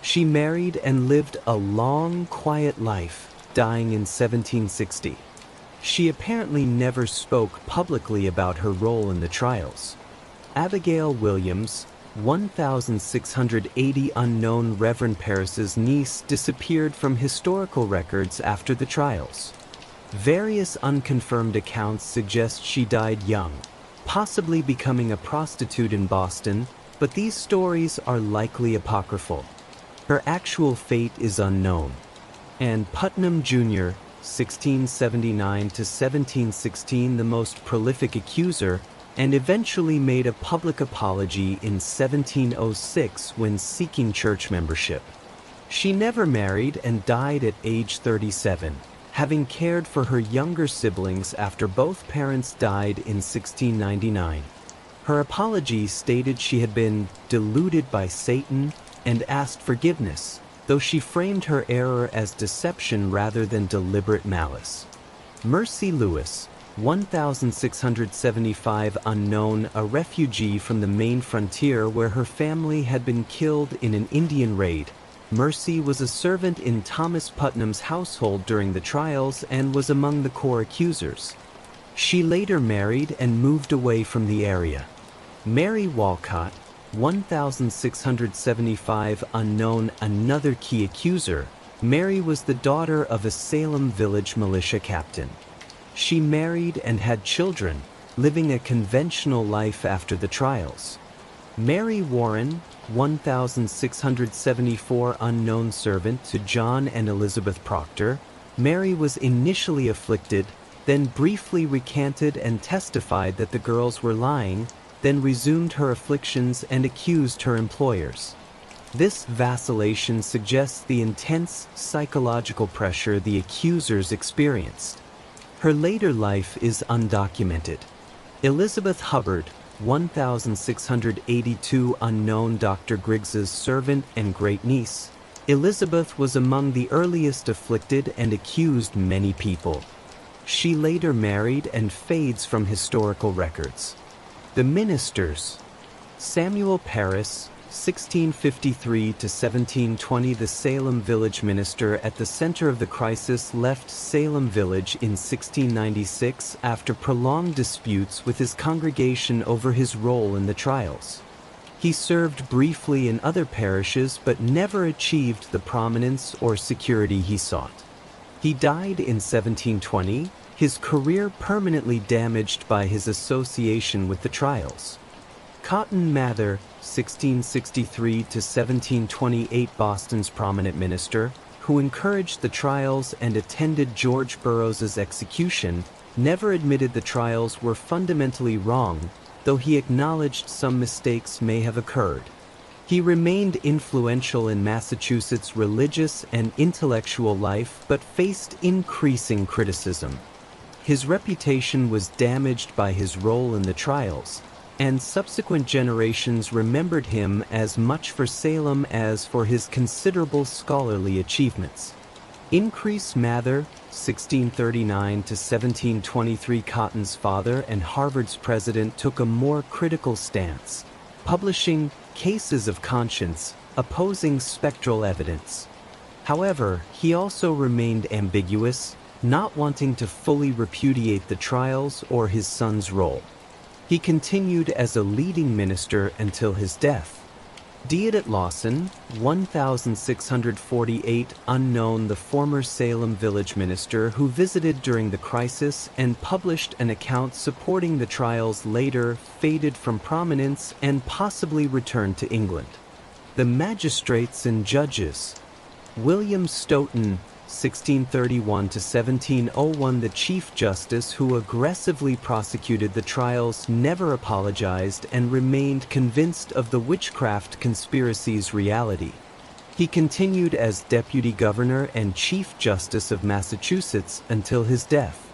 She married and lived a long, quiet life, dying in 1760. She apparently never spoke publicly about her role in the trials. Abigail Williams, 1680, unknown, Reverend Paris's niece, disappeared from historical records after the trials. Various unconfirmed accounts suggest she died young, possibly becoming a prostitute in Boston, but these stories are likely apocryphal. Her actual fate is unknown. And Putnam Jr., 1679 to 1716, the most prolific accuser, and eventually made a public apology in 1706 when seeking church membership. She never married and died at age 37, having cared for her younger siblings after both parents died in 1699. Her apology stated she had been deluded by Satan and asked forgiveness, though she framed her error as deception rather than deliberate malice. Mercy Lewis, 1675, unknown, a refugee from the Maine frontier where her family had been killed in an Indian raid. Mercy was a servant in Thomas Putnam's household during the trials and was among the core accusers. She later married and moved away from the area. Mary Walcott, 1675, unknown, another key accuser. Mary was the daughter of a Salem village militia captain. She married and had children, living a conventional life after the trials. Mary Warren, 1674, unknown, servant to John and Elizabeth Proctor. Mary was initially afflicted, then briefly recanted and testified that the girls were lying, then resumed her afflictions and accused her employers. This vacillation suggests the intense psychological pressure the accusers experienced. Her later life is undocumented. Elizabeth Hubbard, 1682, unknown, Dr. Griggs's servant and great-niece. Elizabeth was among the earliest afflicted and accused many people. She later married and fades from historical records. The ministers. Samuel Parris, 1653 to 1720, the Salem village minister at the center of the crisis, left Salem village in 1696 after prolonged disputes with his congregation over his role in the trials. He served briefly in other parishes but never achieved the prominence or security he sought. He died in 1720, his career permanently damaged by his association with the trials. Cotton Mather, 1663 to 1728, Boston's prominent minister, who encouraged the trials and attended George Burroughs's execution, never admitted the trials were fundamentally wrong, though he acknowledged some mistakes may have occurred. He remained influential in Massachusetts' religious and intellectual life but faced increasing criticism. His reputation was damaged by his role in the trials, and subsequent generations remembered him as much for Salem as for his considerable scholarly achievements. Increase Mather, 1639 to 1723, Cotton's father and Harvard's president, took a more critical stance, publishing Cases of Conscience, opposing spectral evidence. However, he also remained ambiguous, not wanting to fully repudiate the trials or his son's role. He continued as a leading minister until his death. Deodat Lawson, 1648, unknown, the former Salem village minister who visited during the crisis and published an account supporting the trials, later faded from prominence and possibly returned to England. The magistrates and judges. William Stoughton, 1631 to 1701, the Chief Justice who aggressively prosecuted the trials, never apologized and remained convinced of the witchcraft conspiracy's reality. He continued as Deputy Governor and Chief Justice of Massachusetts until his death.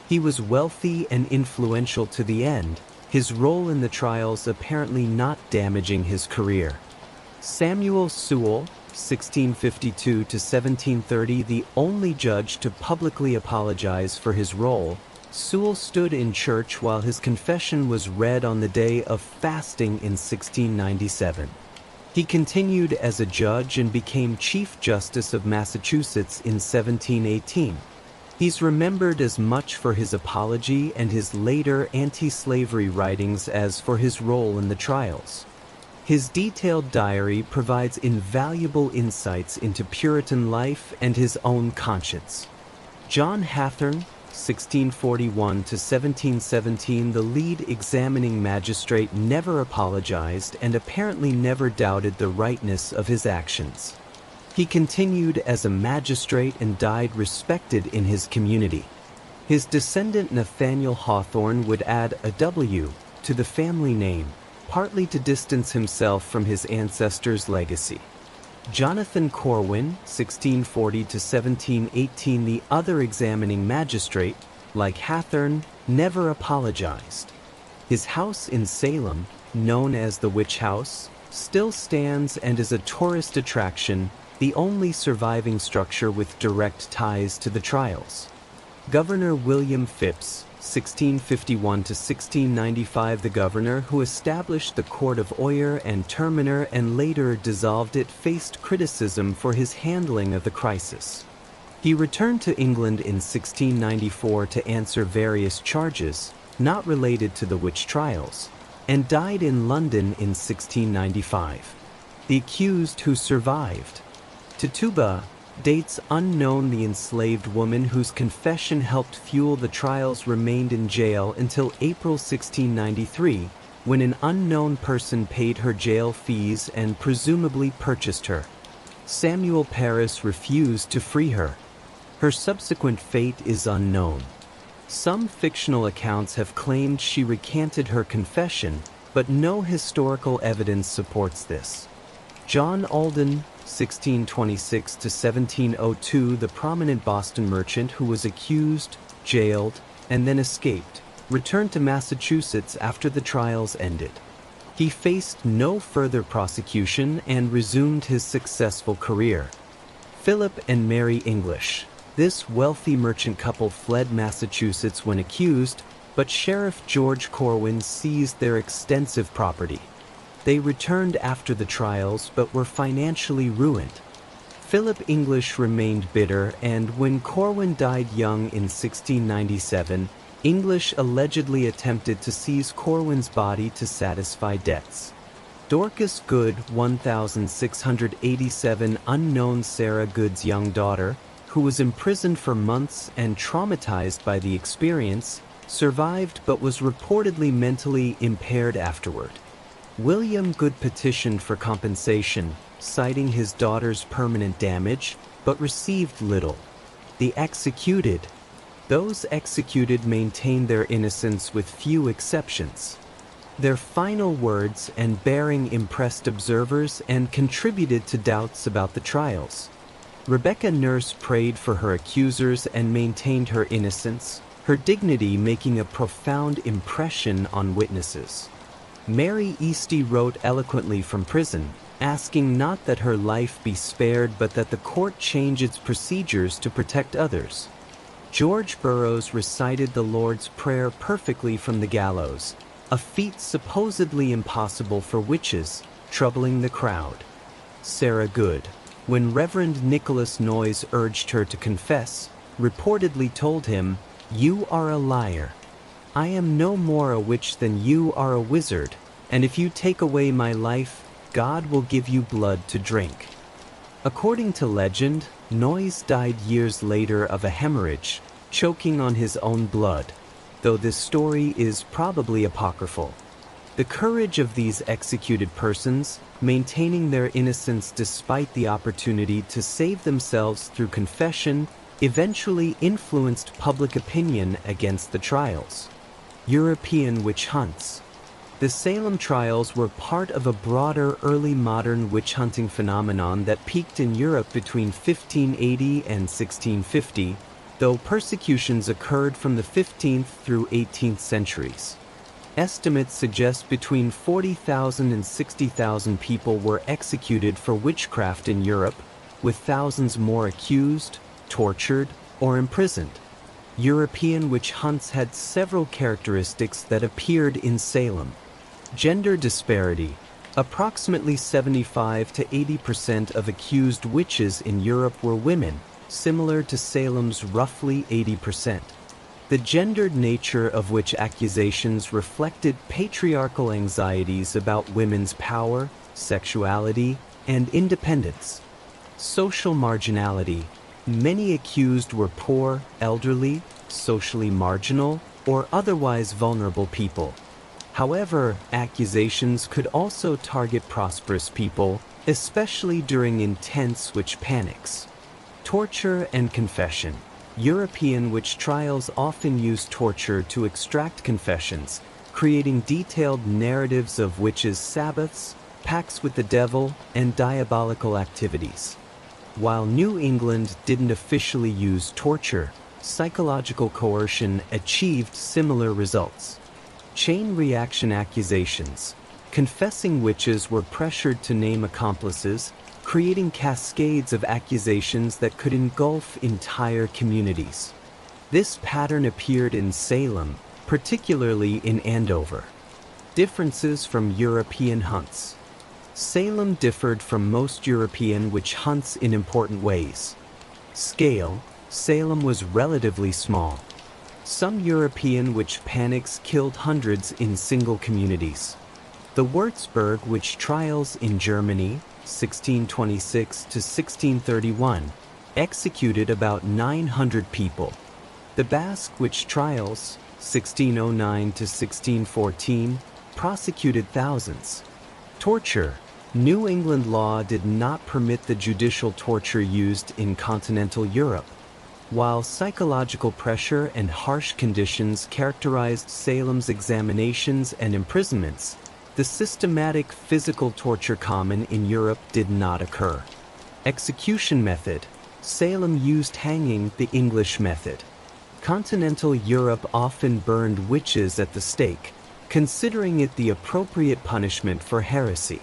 He was wealthy and influential to the end, his role in the trials apparently not damaging his career. Samuel Sewall, 1652 to 1730, the only judge to publicly apologize for his role, Sewall stood in church while his confession was read on the day of fasting in 1697. He continued as a judge and became Chief Justice of Massachusetts in 1718. He's remembered as much for his apology and his later anti-slavery writings as for his role in the trials. His detailed diary provides invaluable insights into Puritan life and his own conscience. John Hathorne, (1641 to 1717), the lead examining magistrate never apologized and apparently never doubted the rightness of his actions. He continued as a magistrate and died respected in his community. His descendant Nathaniel Hawthorne would add a W to the family name, partly to distance himself from his ancestors' legacy. Jonathan Corwin, 1640 to 1718, the other examining magistrate, like Hathorne, never apologized. His house in Salem, known as the Witch House, still stands and is a tourist attraction, the only surviving structure with direct ties to the trials. Governor William Phips, 1651 to 1695, the governor who established the Court of Oyer and Terminer and later dissolved it, faced criticism for his handling of the crisis. He returned to England in 1694 to answer various charges, not related to the witch trials, and died in London in 1695. The accused who survived. Tituba, dates unknown. The enslaved woman whose confession helped fuel the trials remained in jail until April 1693, when an unknown person paid her jail fees and presumably purchased her. Samuel Parris refused to free her. Her subsequent fate is unknown. Some fictional accounts have claimed she recanted her confession, but no historical evidence supports this. John Alden, 1626 to 1702, the prominent Boston merchant who was accused, jailed, and then escaped, returned to Massachusetts after the trials ended. He faced no further prosecution and resumed his successful career. Philip and Mary English. This wealthy merchant couple fled Massachusetts when accused, but Sheriff George Corwin seized their extensive property. They returned after the trials but were financially ruined. Philip English remained bitter, and when Corwin died young in 1697, English allegedly attempted to seize Corwin's body to satisfy debts. Dorcas Good, 1687, unknown Sarah Good's young daughter, who was imprisoned for months and traumatized by the experience, survived but was reportedly mentally impaired afterward. William Good petitioned for compensation, citing his daughter's permanent damage, but received little. The executed. Those executed maintained their innocence with few exceptions. Their final words and bearing impressed observers and contributed to doubts about the trials. Rebecca Nurse prayed for her accusers and maintained her innocence, her dignity making a profound impression on witnesses. Mary Easty wrote eloquently from prison, asking not that her life be spared but that the court change its procedures to protect others. George Burroughs recited the Lord's Prayer perfectly from the gallows, a feat supposedly impossible for witches, troubling the crowd. Sarah Good, when Reverend Nicholas Noyes urged her to confess, reportedly told him, "You are a liar. I am no more a witch than you are a wizard, and if you take away my life, God will give you blood to drink." According to legend, Noyes died years later of a hemorrhage, choking on his own blood, though this story is probably apocryphal. The courage of these executed persons, maintaining their innocence despite the opportunity to save themselves through confession, eventually influenced public opinion against the trials. European witch hunts. The Salem trials were part of a broader early modern witch hunting phenomenon that peaked in Europe between 1580 and 1650, though persecutions occurred from the 15th through 18th centuries. Estimates suggest between 40,000 and 60,000 people were executed for witchcraft in Europe, with thousands more accused, tortured, or imprisoned. European witch hunts had several characteristics that appeared in Salem. Gender disparity. Approximately 75 to 80% of accused witches in Europe were women, similar to Salem's roughly 80%. The gendered nature of witch accusations reflected patriarchal anxieties about women's power, sexuality, and independence. Social marginality. Many accused were poor, elderly, socially marginal or otherwise vulnerable people. However, accusations could also target prosperous people, especially during intense witch panics. Torture and confession. European witch trials often use torture to extract confessions, creating detailed narratives of witches' sabbaths, pacts with the devil, and diabolical activities. While New England didn't officially use torture, psychological coercion achieved similar results. Chain reaction accusations. Confessing witches were pressured to name accomplices, creating cascades of accusations that could engulf entire communities. This pattern appeared in Salem, particularly in Andover. Differences from European hunts. Salem differed from most European witch hunts in important ways. Scale. Salem was relatively small. Some European witch panics killed hundreds in single communities. The Würzburg witch trials in Germany, 1626 to 1631, executed about 900 people. The Basque witch trials, 1609 to 1614, prosecuted thousands. Torture. New England law did not permit the judicial torture used in continental Europe. While psychological pressure and harsh conditions characterized Salem's examinations and imprisonments, the systematic physical torture common in Europe did not occur. Execution method. Salem used hanging, the English method. Continental Europe often burned witches at the stake, considering it the appropriate punishment for heresy.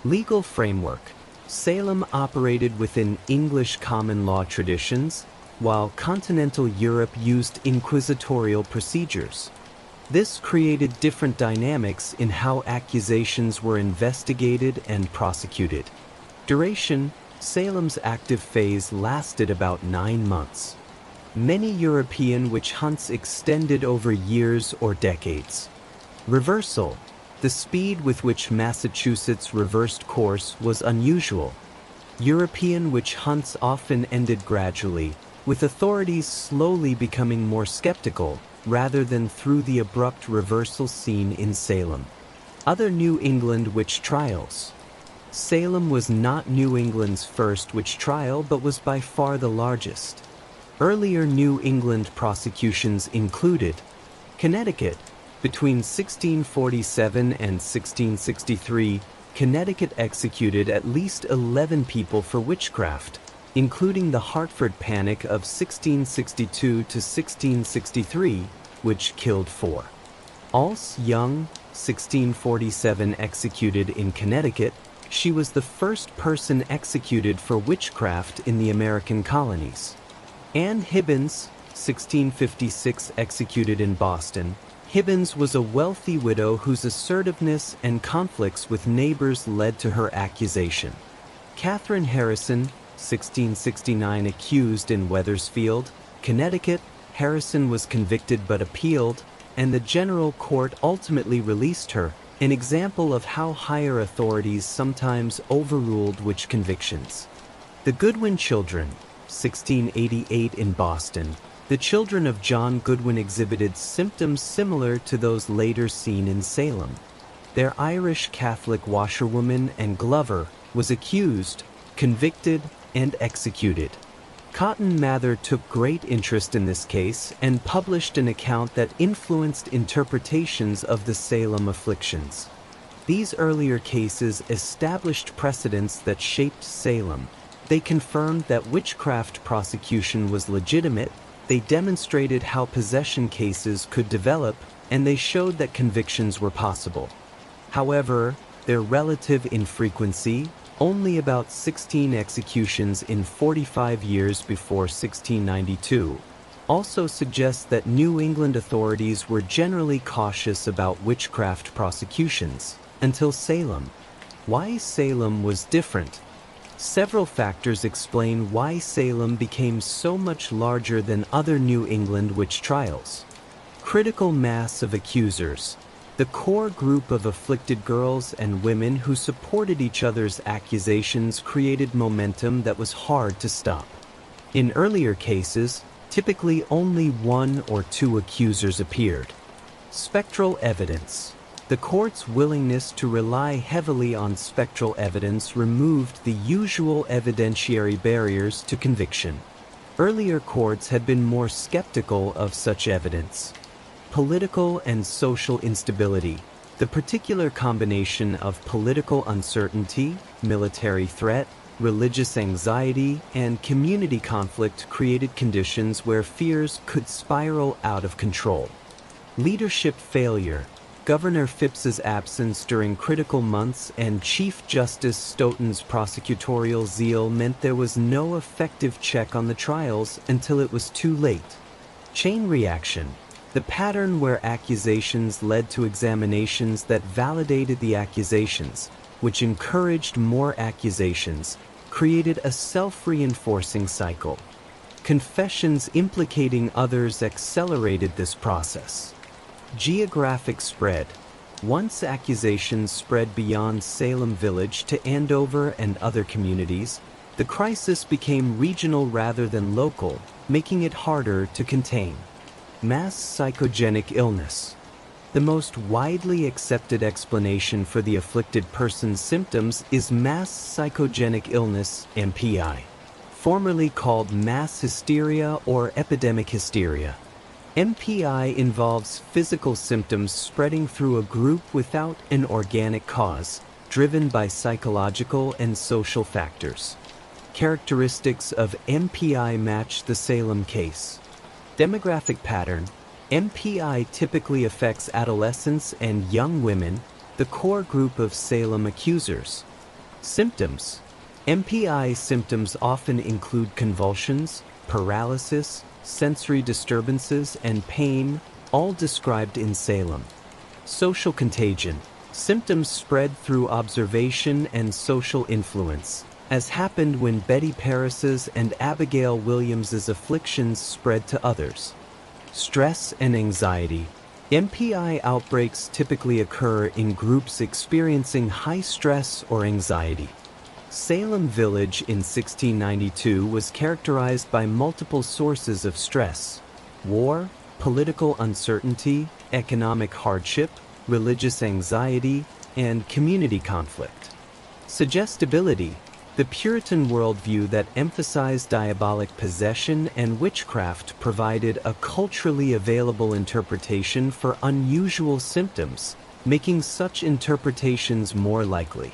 Legal framework. Salem operated within English common law traditions, while continental Europe used inquisitorial procedures. This created different dynamics in how accusations were investigated and prosecuted. Duration. Salem's active phase lasted about 9 months. Many European witch hunts extended over years or decades. Reversal. The speed with which Massachusetts reversed course was unusual. European witch hunts often ended gradually, with authorities slowly becoming more skeptical, rather than through the abrupt reversal seen in Salem. Other New England witch trials. Salem was not New England's first witch trial, but was by far the largest. Earlier New England prosecutions included Connecticut. Between 1647 and 1663, Connecticut executed at least 11 people for witchcraft, including the Hartford Panic of 1662 to 1663, which killed 4. Alce Young, 1647, executed in Connecticut. She was the first person executed for witchcraft in the American colonies. Anne Hibbins, 1656, executed in Boston. Hibbins was a wealthy widow whose assertiveness and conflicts with neighbors led to her accusation. Catherine Harrison, 1669, accused in Wethersfield, Connecticut. Harrison was convicted but appealed, and the General Court ultimately released her, an example of how higher authorities sometimes overruled witch convictions. The Goodwin children, 1688, in Boston. The children of John Goodwin exhibited symptoms similar to those later seen in Salem. Their Irish Catholic washerwoman and Glover was accused, convicted, and executed. Cotton Mather took great interest in this case and published an account that influenced interpretations of the Salem afflictions. These earlier cases established precedents that shaped Salem. They confirmed that witchcraft prosecution was legitimate, they demonstrated how possession cases could develop, and they showed that convictions were possible. However, their relative infrequency, only about 16 executions in 45 years before 1692, also suggests that New England authorities were generally cautious about witchcraft prosecutions, until Salem. Why Salem was different? Several factors explain why Salem became so much larger than other New England witch trials. Critical mass of accusers. The core group of afflicted girls and women who supported each other's accusations created momentum that was hard to stop. In earlier cases, Typically, only one or two accusers appeared. Spectral evidence. The court's willingness to rely heavily on spectral evidence removed the usual evidentiary barriers to conviction. Earlier courts had been more skeptical of such evidence. Political and social instability. The particular combination of political uncertainty, military threat, religious anxiety, and community conflict created conditions where fears could spiral out of control. Leadership failure. Governor Phipps's absence during critical months and Chief Justice Stoughton's prosecutorial zeal meant there was no effective check on the trials until it was too late. Chain reaction. The pattern where accusations led to examinations that validated the accusations, which encouraged more accusations, created a self-reinforcing cycle. Confessions implicating others accelerated this process. Geographic spread. Once accusations spread beyond Salem Village to Andover and other communities, the crisis became regional rather than local, making it harder to contain. Mass psychogenic illness. The most widely accepted explanation for the afflicted person's symptoms is mass psychogenic illness, MPI, formerly called mass hysteria or epidemic hysteria. MPI involves physical symptoms spreading through a group without an organic cause, driven by psychological and social factors. Characteristics of MPI match the Salem case. Demographic pattern. MPI typically affects adolescents and young women, the core group of Salem accusers. Symptoms. MPI symptoms often include convulsions, paralysis, sensory disturbances, and pain, all described in Salem. Social contagion. Symptoms spread through observation and social influence, as happened when Betty Paris's and Abigail Williams's afflictions spread to others. Stress and anxiety. MPI outbreaks typically occur in groups experiencing high stress or anxiety. Salem Village in 1692 was characterized by multiple sources of stress: war, political uncertainty, economic hardship, religious anxiety, and community conflict. Suggestibility. The Puritan worldview that emphasized diabolic possession and witchcraft provided a culturally available interpretation for unusual symptoms, making such interpretations more likely.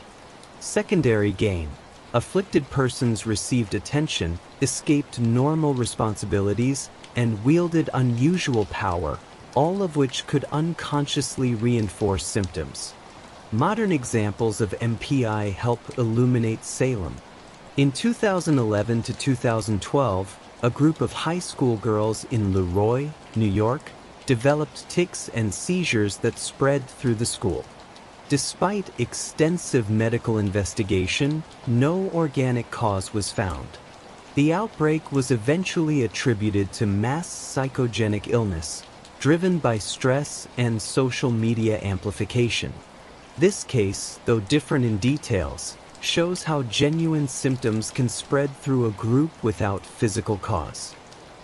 Secondary gain. Afflicted persons received attention, escaped normal responsibilities, and wielded unusual power, all of which could unconsciously reinforce symptoms. Modern examples of MPI help illuminate Salem. In 2011 to 2012, a group of high school girls in Leroy, New York, developed tics and seizures that spread through the school. Despite extensive medical investigation, no organic cause was found. The outbreak was eventually attributed to mass psychogenic illness, driven by stress and social media amplification. This case, though different in details, shows how genuine symptoms can spread through a group without physical cause.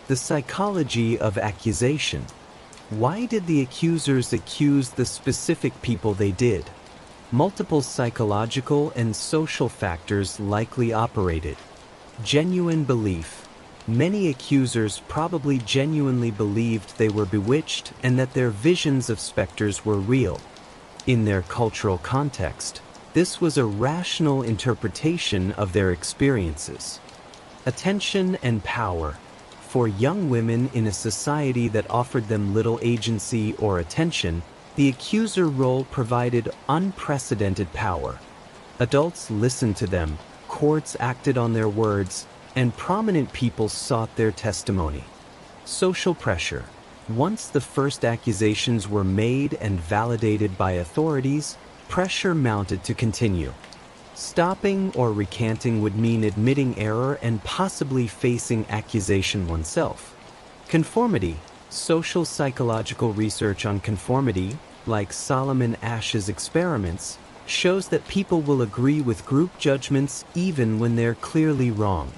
The psychology of accusation. Why did the accusers accuse the specific people they did? Multiple psychological and social factors likely operated. Genuine belief. Many accusers probably genuinely believed they were bewitched and that their visions of specters were real. In their cultural context, this was a rational interpretation of their experiences. Attention and power. For young women in a society that offered them little agency or attention, the accuser role provided unprecedented power. Adults listened to them, courts acted on their words, and prominent people sought their testimony. Social pressure. Once the first accusations were made and validated by authorities, pressure mounted to continue. Stopping or recanting would mean admitting error and possibly facing accusation oneself. Conformity. Social psychological research on conformity, like Solomon Ash's experiments, shows that people will agree with group judgments even when they're clearly wrong.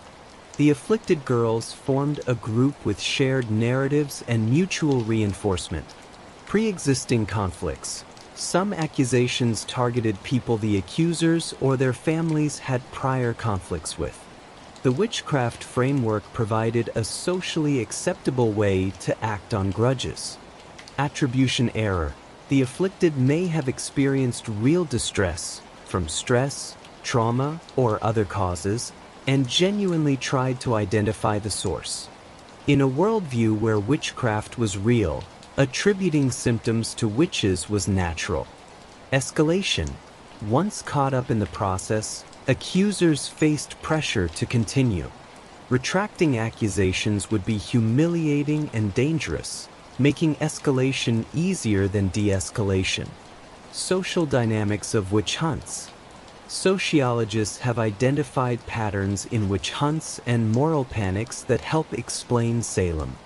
The afflicted girls formed a group with shared narratives and mutual reinforcement. Pre-existing conflicts. Some accusations targeted people the accusers or their families had prior conflicts with. The witchcraft framework provided a socially acceptable way to act on grudges. Attribution error. The afflicted may have experienced real distress from stress, trauma, or other causes, and genuinely tried to identify the source. In a worldview where witchcraft was real, attributing symptoms to witches was natural. Escalation. Once caught up in the process, accusers faced pressure to continue. Retracting accusations would be humiliating and dangerous, making escalation easier than de-escalation. Social dynamics of witch hunts. Sociologists have identified patterns in witch hunts and moral panics that help explain Salem.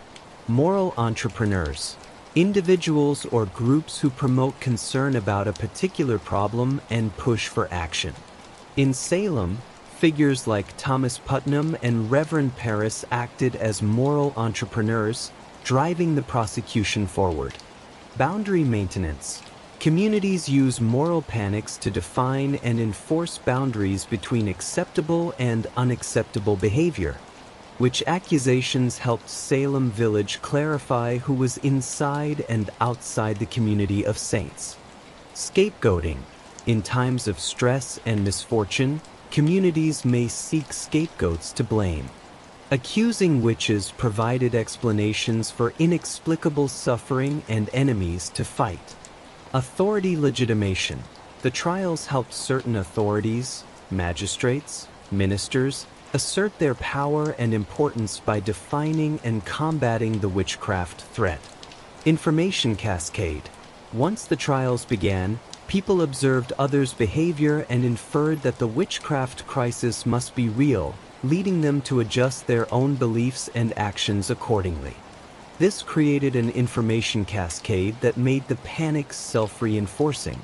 Moral entrepreneurs. Individuals or groups who promote concern about a particular problem and push for action. In Salem, figures like Thomas Putnam and Reverend Parris acted as moral entrepreneurs, driving the prosecution forward. Boundary maintenance. Communities use moral panics to define and enforce boundaries between acceptable and unacceptable behavior. Which accusations helped Salem Village clarify who was inside and outside the community of saints. Scapegoating. In times of stress and misfortune, communities may seek scapegoats to blame. Accusing witches provided explanations for inexplicable suffering and enemies to fight. Authority legitimation. The trials helped certain authorities, magistrates, ministers, assert their power and importance by defining and combating the witchcraft threat. Information cascade. Once the trials began, people observed others' behavior and inferred that the witchcraft crisis must be real, leading them to adjust their own beliefs and actions accordingly. This created an information cascade that made the panic self-reinforcing.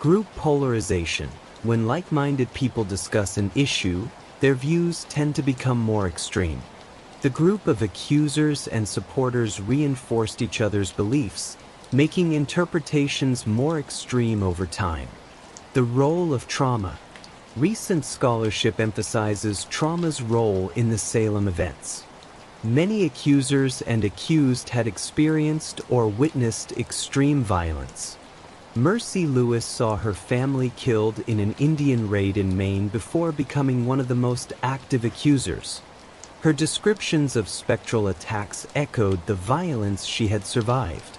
Group polarization. When like-minded people discuss an issue, their views tend to become more extreme. The group of accusers and supporters reinforced each other's beliefs, making interpretations more extreme over time. The role of trauma. Recent scholarship emphasizes trauma's role in the Salem events. Many accusers and accused had experienced or witnessed extreme violence. Mercy Lewis saw her family killed in an Indian raid in Maine before becoming one of the most active accusers. Her descriptions of spectral attacks echoed the violence she had survived.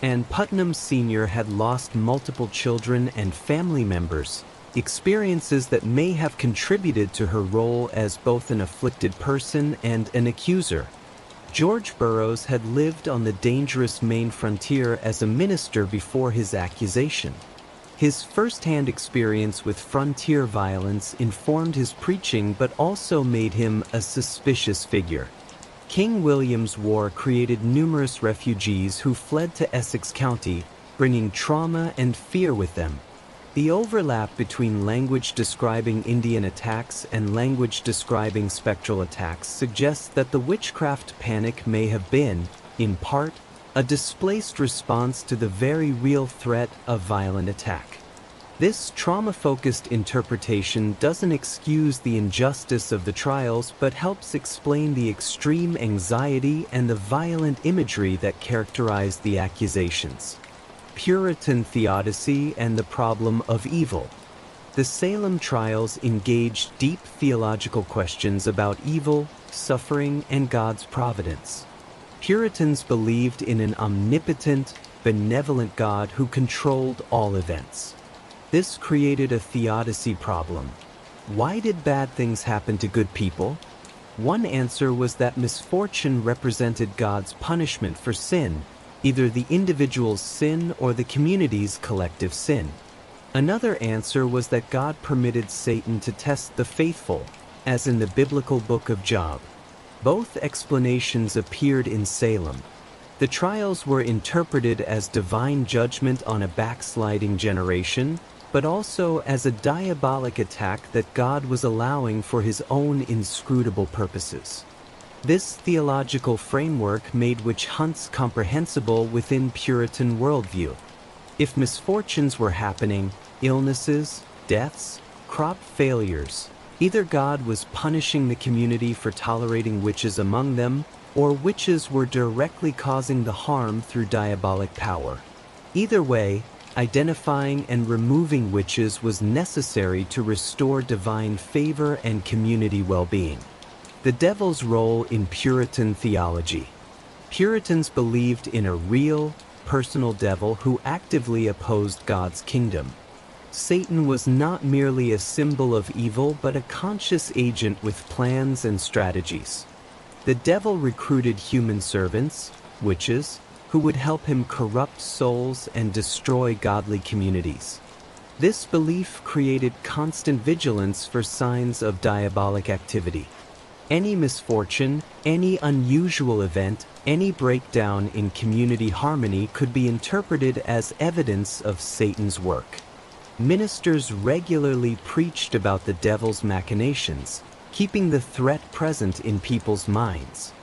And Putnam Sr. had lost multiple children and family members, experiences that may have contributed to her role as both an afflicted person and an accuser. George Burroughs had lived on the dangerous Maine frontier as a minister before his accusation. His first-hand experience with frontier violence informed his preaching but also made him a suspicious figure. King William's War created numerous refugees who fled to Essex County, bringing trauma and fear with them. The overlap between language describing Indian attacks and language describing spectral attacks suggests that the witchcraft panic may have been, in part, a displaced response to the very real threat of violent attack. This trauma-focused interpretation doesn't excuse the injustice of the trials but helps explain the extreme anxiety and the violent imagery that characterized the accusations. Puritan theodicy and the problem of evil. The Salem trials engaged deep theological questions about evil, suffering, and God's providence. Puritans believed in an omnipotent, benevolent God who controlled all events. This created a theodicy problem. Why did bad things happen to good people? One answer was that misfortune represented God's punishment for sin, either the individual's sin or the community's collective sin. Another answer was that God permitted Satan to test the faithful, as in the biblical book of Job. Both explanations appeared in Salem. The trials were interpreted as divine judgment on a backsliding generation, but also as a diabolic attack that God was allowing for his own inscrutable purposes. This theological framework made witch hunts comprehensible within Puritan worldview. If misfortunes were happening, illnesses, deaths, crop failures, either God was punishing the community for tolerating witches among them, or witches were directly causing the harm through diabolic power. Either way, identifying and removing witches was necessary to restore divine favor and community well-being. The devil's role in Puritan theology. Puritans believed in a real, personal devil who actively opposed God's kingdom. Satan was not merely a symbol of evil but a conscious agent with plans and strategies. The devil recruited human servants, witches, who would help him corrupt souls and destroy godly communities. This belief created constant vigilance for signs of diabolic activity. Any misfortune, any unusual event, any breakdown in community harmony could be interpreted as evidence of Satan's work. Ministers regularly preached about the devil's machinations, keeping the threat present in people's minds.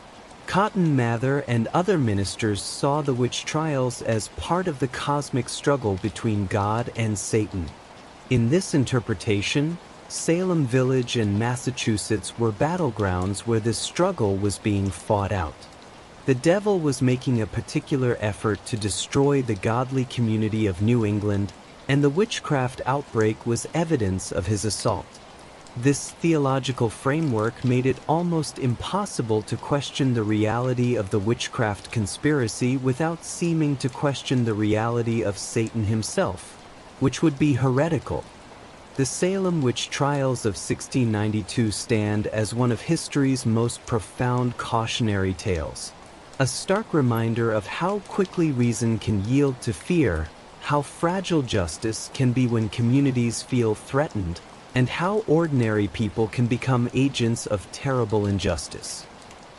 Cotton Mather and other ministers saw the witch trials as part of the cosmic struggle between God and Satan. In this interpretation, Salem Village and Massachusetts were battlegrounds where this struggle was being fought out. The devil was making a particular effort to destroy the godly community of New England, and the witchcraft outbreak was evidence of his assault. This theological framework made it almost impossible to question the reality of the witchcraft conspiracy without seeming to question the reality of Satan himself, which would be heretical. The Salem Witch Trials of 1692 stand as one of history's most profound cautionary tales, a stark reminder of how quickly reason can yield to fear, how fragile justice can be when communities feel threatened, and how ordinary people can become agents of terrible injustice.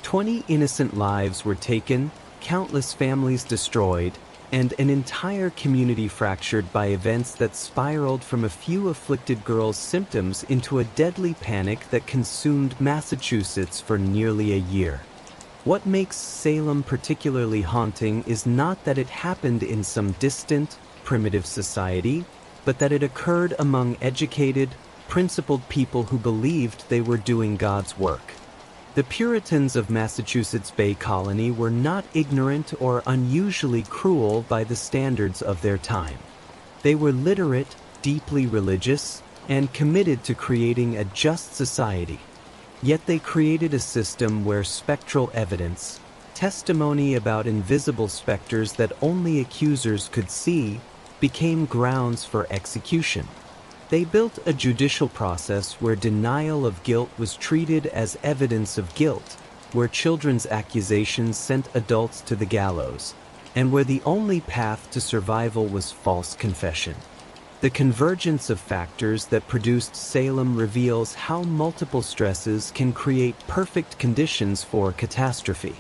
20 innocent lives were taken, countless families destroyed, and an entire community fractured by events that spiraled from a few afflicted girls' symptoms into a deadly panic that consumed Massachusetts for nearly a year. What makes Salem particularly haunting is not that it happened in some distant, primitive society, but that it occurred among educated, principled people who believed they were doing God's work. The Puritans of Massachusetts Bay Colony were not ignorant or unusually cruel by the standards of their time. They were literate, deeply religious, and committed to creating a just society. Yet they created a system where spectral evidence, testimony about invisible specters that only accusers could see, became grounds for execution. They built a judicial process where denial of guilt was treated as evidence of guilt, where children's accusations sent adults to the gallows, and where the only path to survival was false confession. The convergence of factors that produced Salem reveals how multiple stresses can create perfect conditions for catastrophe.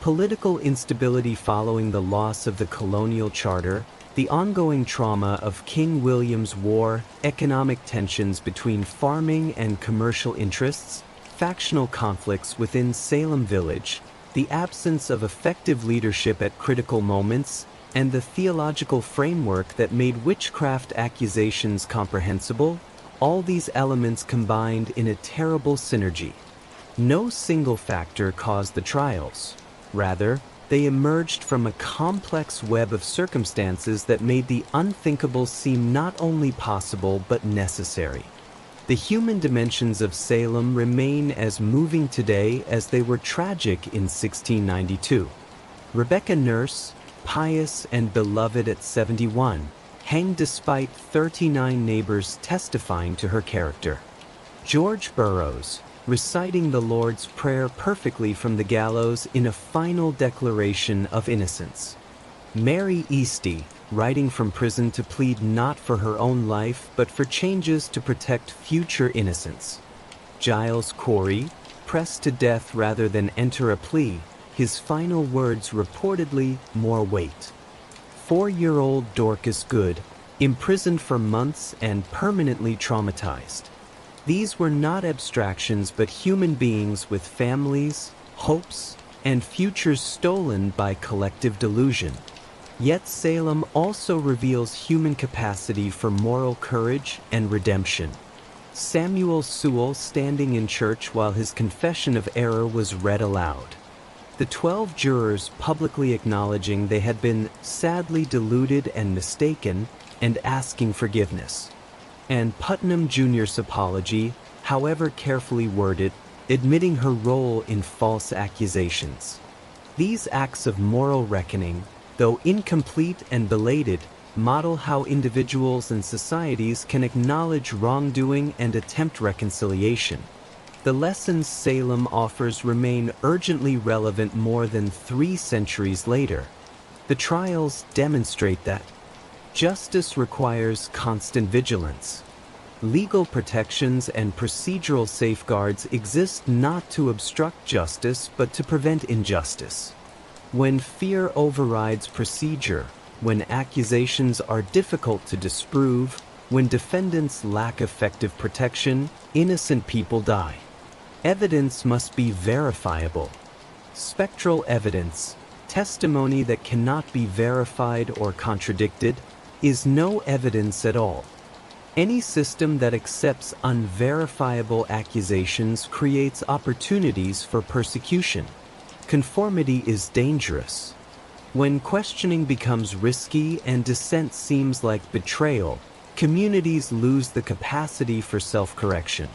Political instability following the loss of the colonial charter, the ongoing trauma of King William's War, economic tensions between farming and commercial interests, factional conflicts within Salem Village, the absence of effective leadership at critical moments, and the theological framework that made witchcraft accusations comprehensible, all these elements combined in a terrible synergy. No single factor caused the trials. Rather, they emerged from a complex web of circumstances that made the unthinkable seem not only possible but necessary. The human dimensions of Salem remain as moving today as they were tragic in 1692. Rebecca Nurse, pious and beloved at 71, hanged despite 39 neighbors testifying to her character. George Burroughs, reciting the Lord's Prayer perfectly from the gallows in a final declaration of innocence. Mary Easty, writing from prison to plead not for her own life but for changes to protect future innocence. Giles Corey, pressed to death rather than enter a plea, his final words reportedly more weight. 4-year-old Dorcas Good, imprisoned for months and permanently traumatized. These were not abstractions but human beings with families, hopes, and futures stolen by collective delusion. Yet Salem also reveals human capacity for moral courage and redemption. Samuel Sewell standing in church while his confession of error was read aloud. The 12 jurors publicly acknowledging they had been sadly deluded and mistaken and asking forgiveness. And Putnam Jr.'s apology, however carefully worded, admitting her role in false accusations. These acts of moral reckoning, though incomplete and belated, model how individuals and societies can acknowledge wrongdoing and attempt reconciliation. The lessons Salem offers remain urgently relevant more than 3 centuries later. The trials demonstrate that justice requires constant vigilance. Legal protections and procedural safeguards exist not to obstruct justice but to prevent injustice. When fear overrides procedure, when accusations are difficult to disprove, when defendants lack effective protection, innocent people die. Evidence must be verifiable. Spectral evidence, testimony that cannot be verified or contradicted, is no evidence at all. Any system that accepts unverifiable accusations creates opportunities for persecution. Conformity is dangerous. When questioning becomes risky and dissent seems like betrayal, communities lose the capacity for self-correction.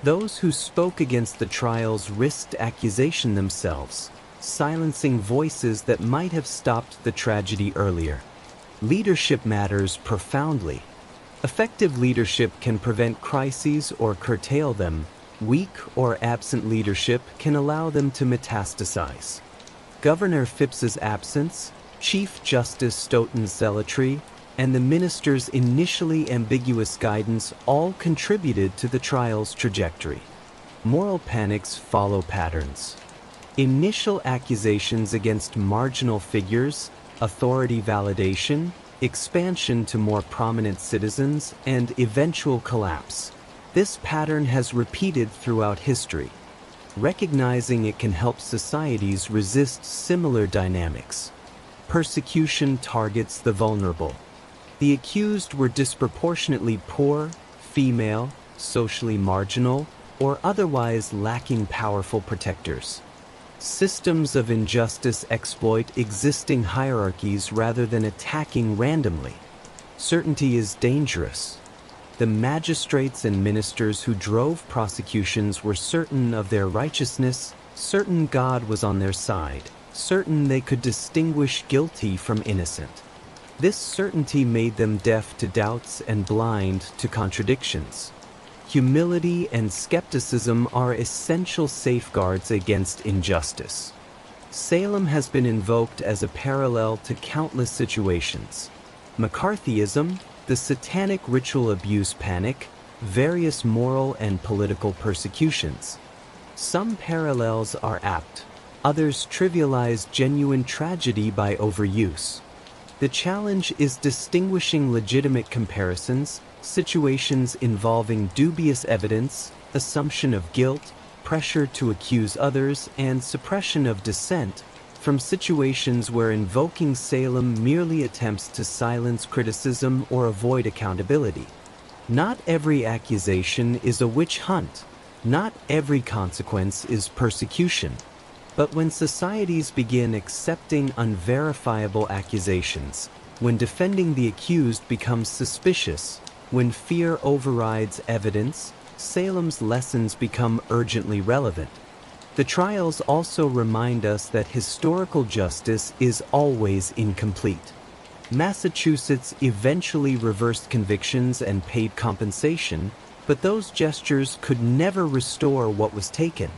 Those who spoke against the trials risked accusation themselves, silencing voices that might have stopped the tragedy earlier. Leadership matters profoundly. Effective leadership can prevent crises or curtail them. Weak or absent leadership can allow them to metastasize. Governor Phipps's absence, Chief Justice Stoughton's zealotry, and the minister's initially ambiguous guidance all contributed to the trial's trajectory. Moral panics follow patterns. Initial accusations against marginal figures, authority validation, expansion to more prominent citizens, and eventual collapse. This pattern has repeated throughout history. Recognizing it can help societies resist similar dynamics. Persecution targets the vulnerable. The accused were disproportionately poor, female, socially marginal, or otherwise lacking powerful protectors. Systems of injustice exploit existing hierarchies rather than attacking randomly. Certainty is dangerous. The magistrates and ministers who drove prosecutions were certain of their righteousness, certain God was on their side, certain they could distinguish guilty from innocent. This certainty made them deaf to doubts and blind to contradictions. Humility and skepticism are essential safeguards against injustice. Salem has been invoked as a parallel to countless situations. McCarthyism, the satanic ritual abuse panic, various moral and political persecutions. Some parallels are apt, others trivialize genuine tragedy by overuse. The challenge is distinguishing legitimate comparisons, situations involving dubious evidence, assumption of guilt, pressure to accuse others, and suppression of dissent, from situations where invoking Salem merely attempts to silence criticism or avoid accountability. Not every accusation is a witch hunt. Not every consequence is persecution. But when societies begin accepting unverifiable accusations, when defending the accused becomes suspicious, when fear overrides evidence, Salem's lessons become urgently relevant. The trials also remind us that historical justice is always incomplete. Massachusetts eventually reversed convictions and paid compensation, but those gestures could never restore what was taken.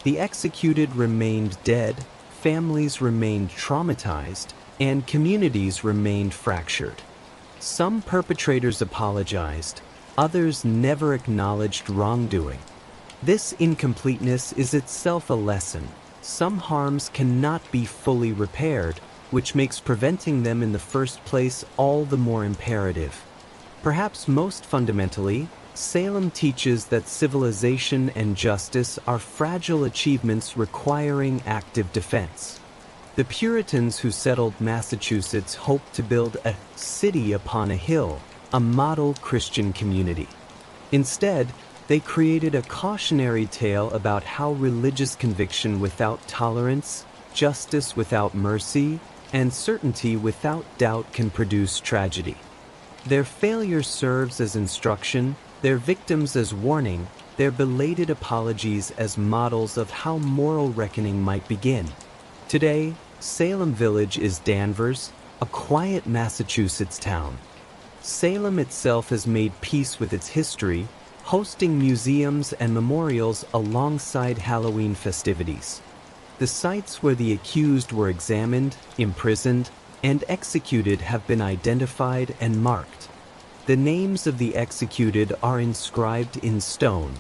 The executed remained dead, families remained traumatized, and communities remained fractured. Some perpetrators apologized, others never acknowledged wrongdoing. This incompleteness is itself a lesson. Some harms cannot be fully repaired, which makes preventing them in the first place all the more imperative. Perhaps most fundamentally, Salem teaches that civilization and justice are fragile achievements requiring active defense. The Puritans who settled Massachusetts hoped to build a city upon a hill, a model Christian community. Instead, they created a cautionary tale about how religious conviction without tolerance, justice without mercy, and certainty without doubt can produce tragedy. Their failure serves as instruction, their victims as warning, their belated apologies as models of how moral reckoning might begin. Today, Salem Village is Danvers, a quiet Massachusetts town. Salem itself has made peace with its history, hosting museums and memorials alongside Halloween festivities. The sites where the accused were examined, imprisoned, and executed have been identified and marked. The names of the executed are inscribed in stone.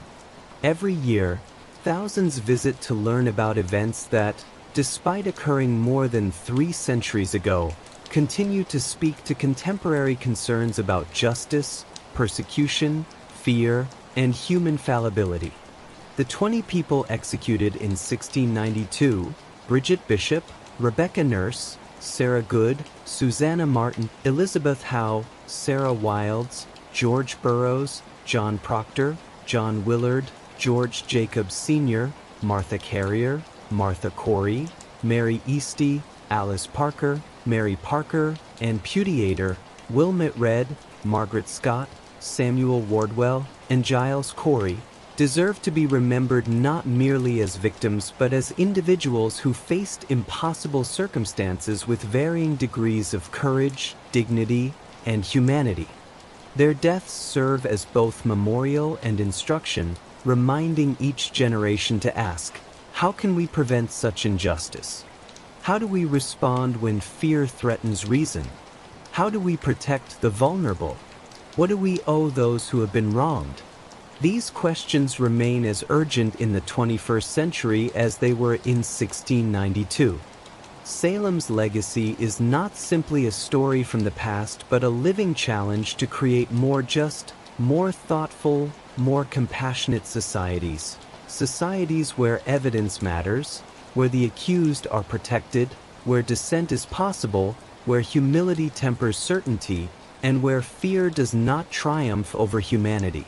Every year, thousands visit to learn about events that, despite occurring more than 3 centuries ago, continue to speak to contemporary concerns about justice, persecution, fear, and human fallibility. The 20 people executed in 1692, Bridget Bishop, Rebecca Nurse, Sarah Good, Susanna Martin, Elizabeth Howe, Sarah Wilds, George Burroughs, John Proctor, John Willard, George Jacobs Sr., Martha Carrier, Martha Corey, Mary Easty, Alice Parker, Mary Parker, and Putiator, Wilmot Redd, Margaret Scott, Samuel Wardwell, and Giles Corey, deserve to be remembered not merely as victims but as individuals who faced impossible circumstances with varying degrees of courage, dignity, and humanity. Their deaths serve as both memorial and instruction, reminding each generation to ask, how can we prevent such injustice? How do we respond when fear threatens reason? How do we protect the vulnerable? What do we owe those who have been wronged? These questions remain as urgent in the 21st century as they were in 1692. Salem's legacy is not simply a story from the past, but a living challenge to create more just, more thoughtful, more compassionate societies. Societies where evidence matters, where the accused are protected, where dissent is possible, where humility tempers certainty, and where fear does not triumph over humanity.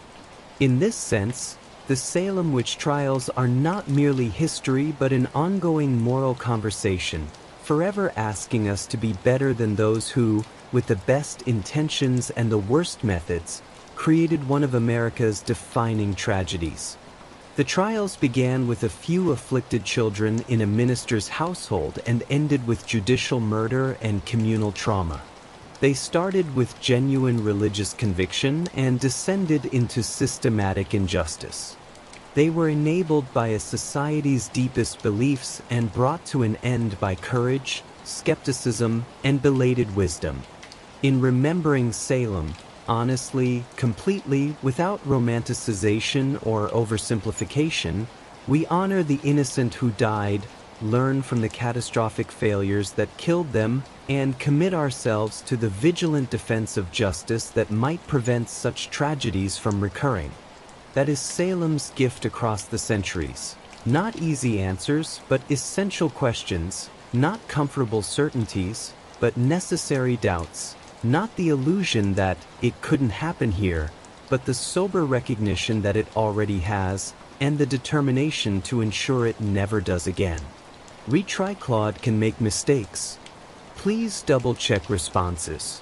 In this sense, the Salem Witch Trials are not merely history but an ongoing moral conversation, forever asking us to be better than those who, with the best intentions and the worst methods, created one of America's defining tragedies. The trials began with a few afflicted children in a minister's household and ended with judicial murder and communal trauma. They started with genuine religious conviction and descended into systematic injustice. They were enabled by a society's deepest beliefs and brought to an end by courage, skepticism, and belated wisdom. In remembering Salem, honestly, completely, without romanticization or oversimplification, we honor the innocent who died, learn from the catastrophic failures that killed them, and commit ourselves to the vigilant defense of justice that might prevent such tragedies from recurring. That is Salem's gift across the centuries. Not easy answers, but essential questions, not comfortable certainties, but necessary doubts. Not the illusion that it couldn't happen here, but the sober recognition that it already has, and the determination to ensure it never does again. Retry Claude can make mistakes. Please double-check responses.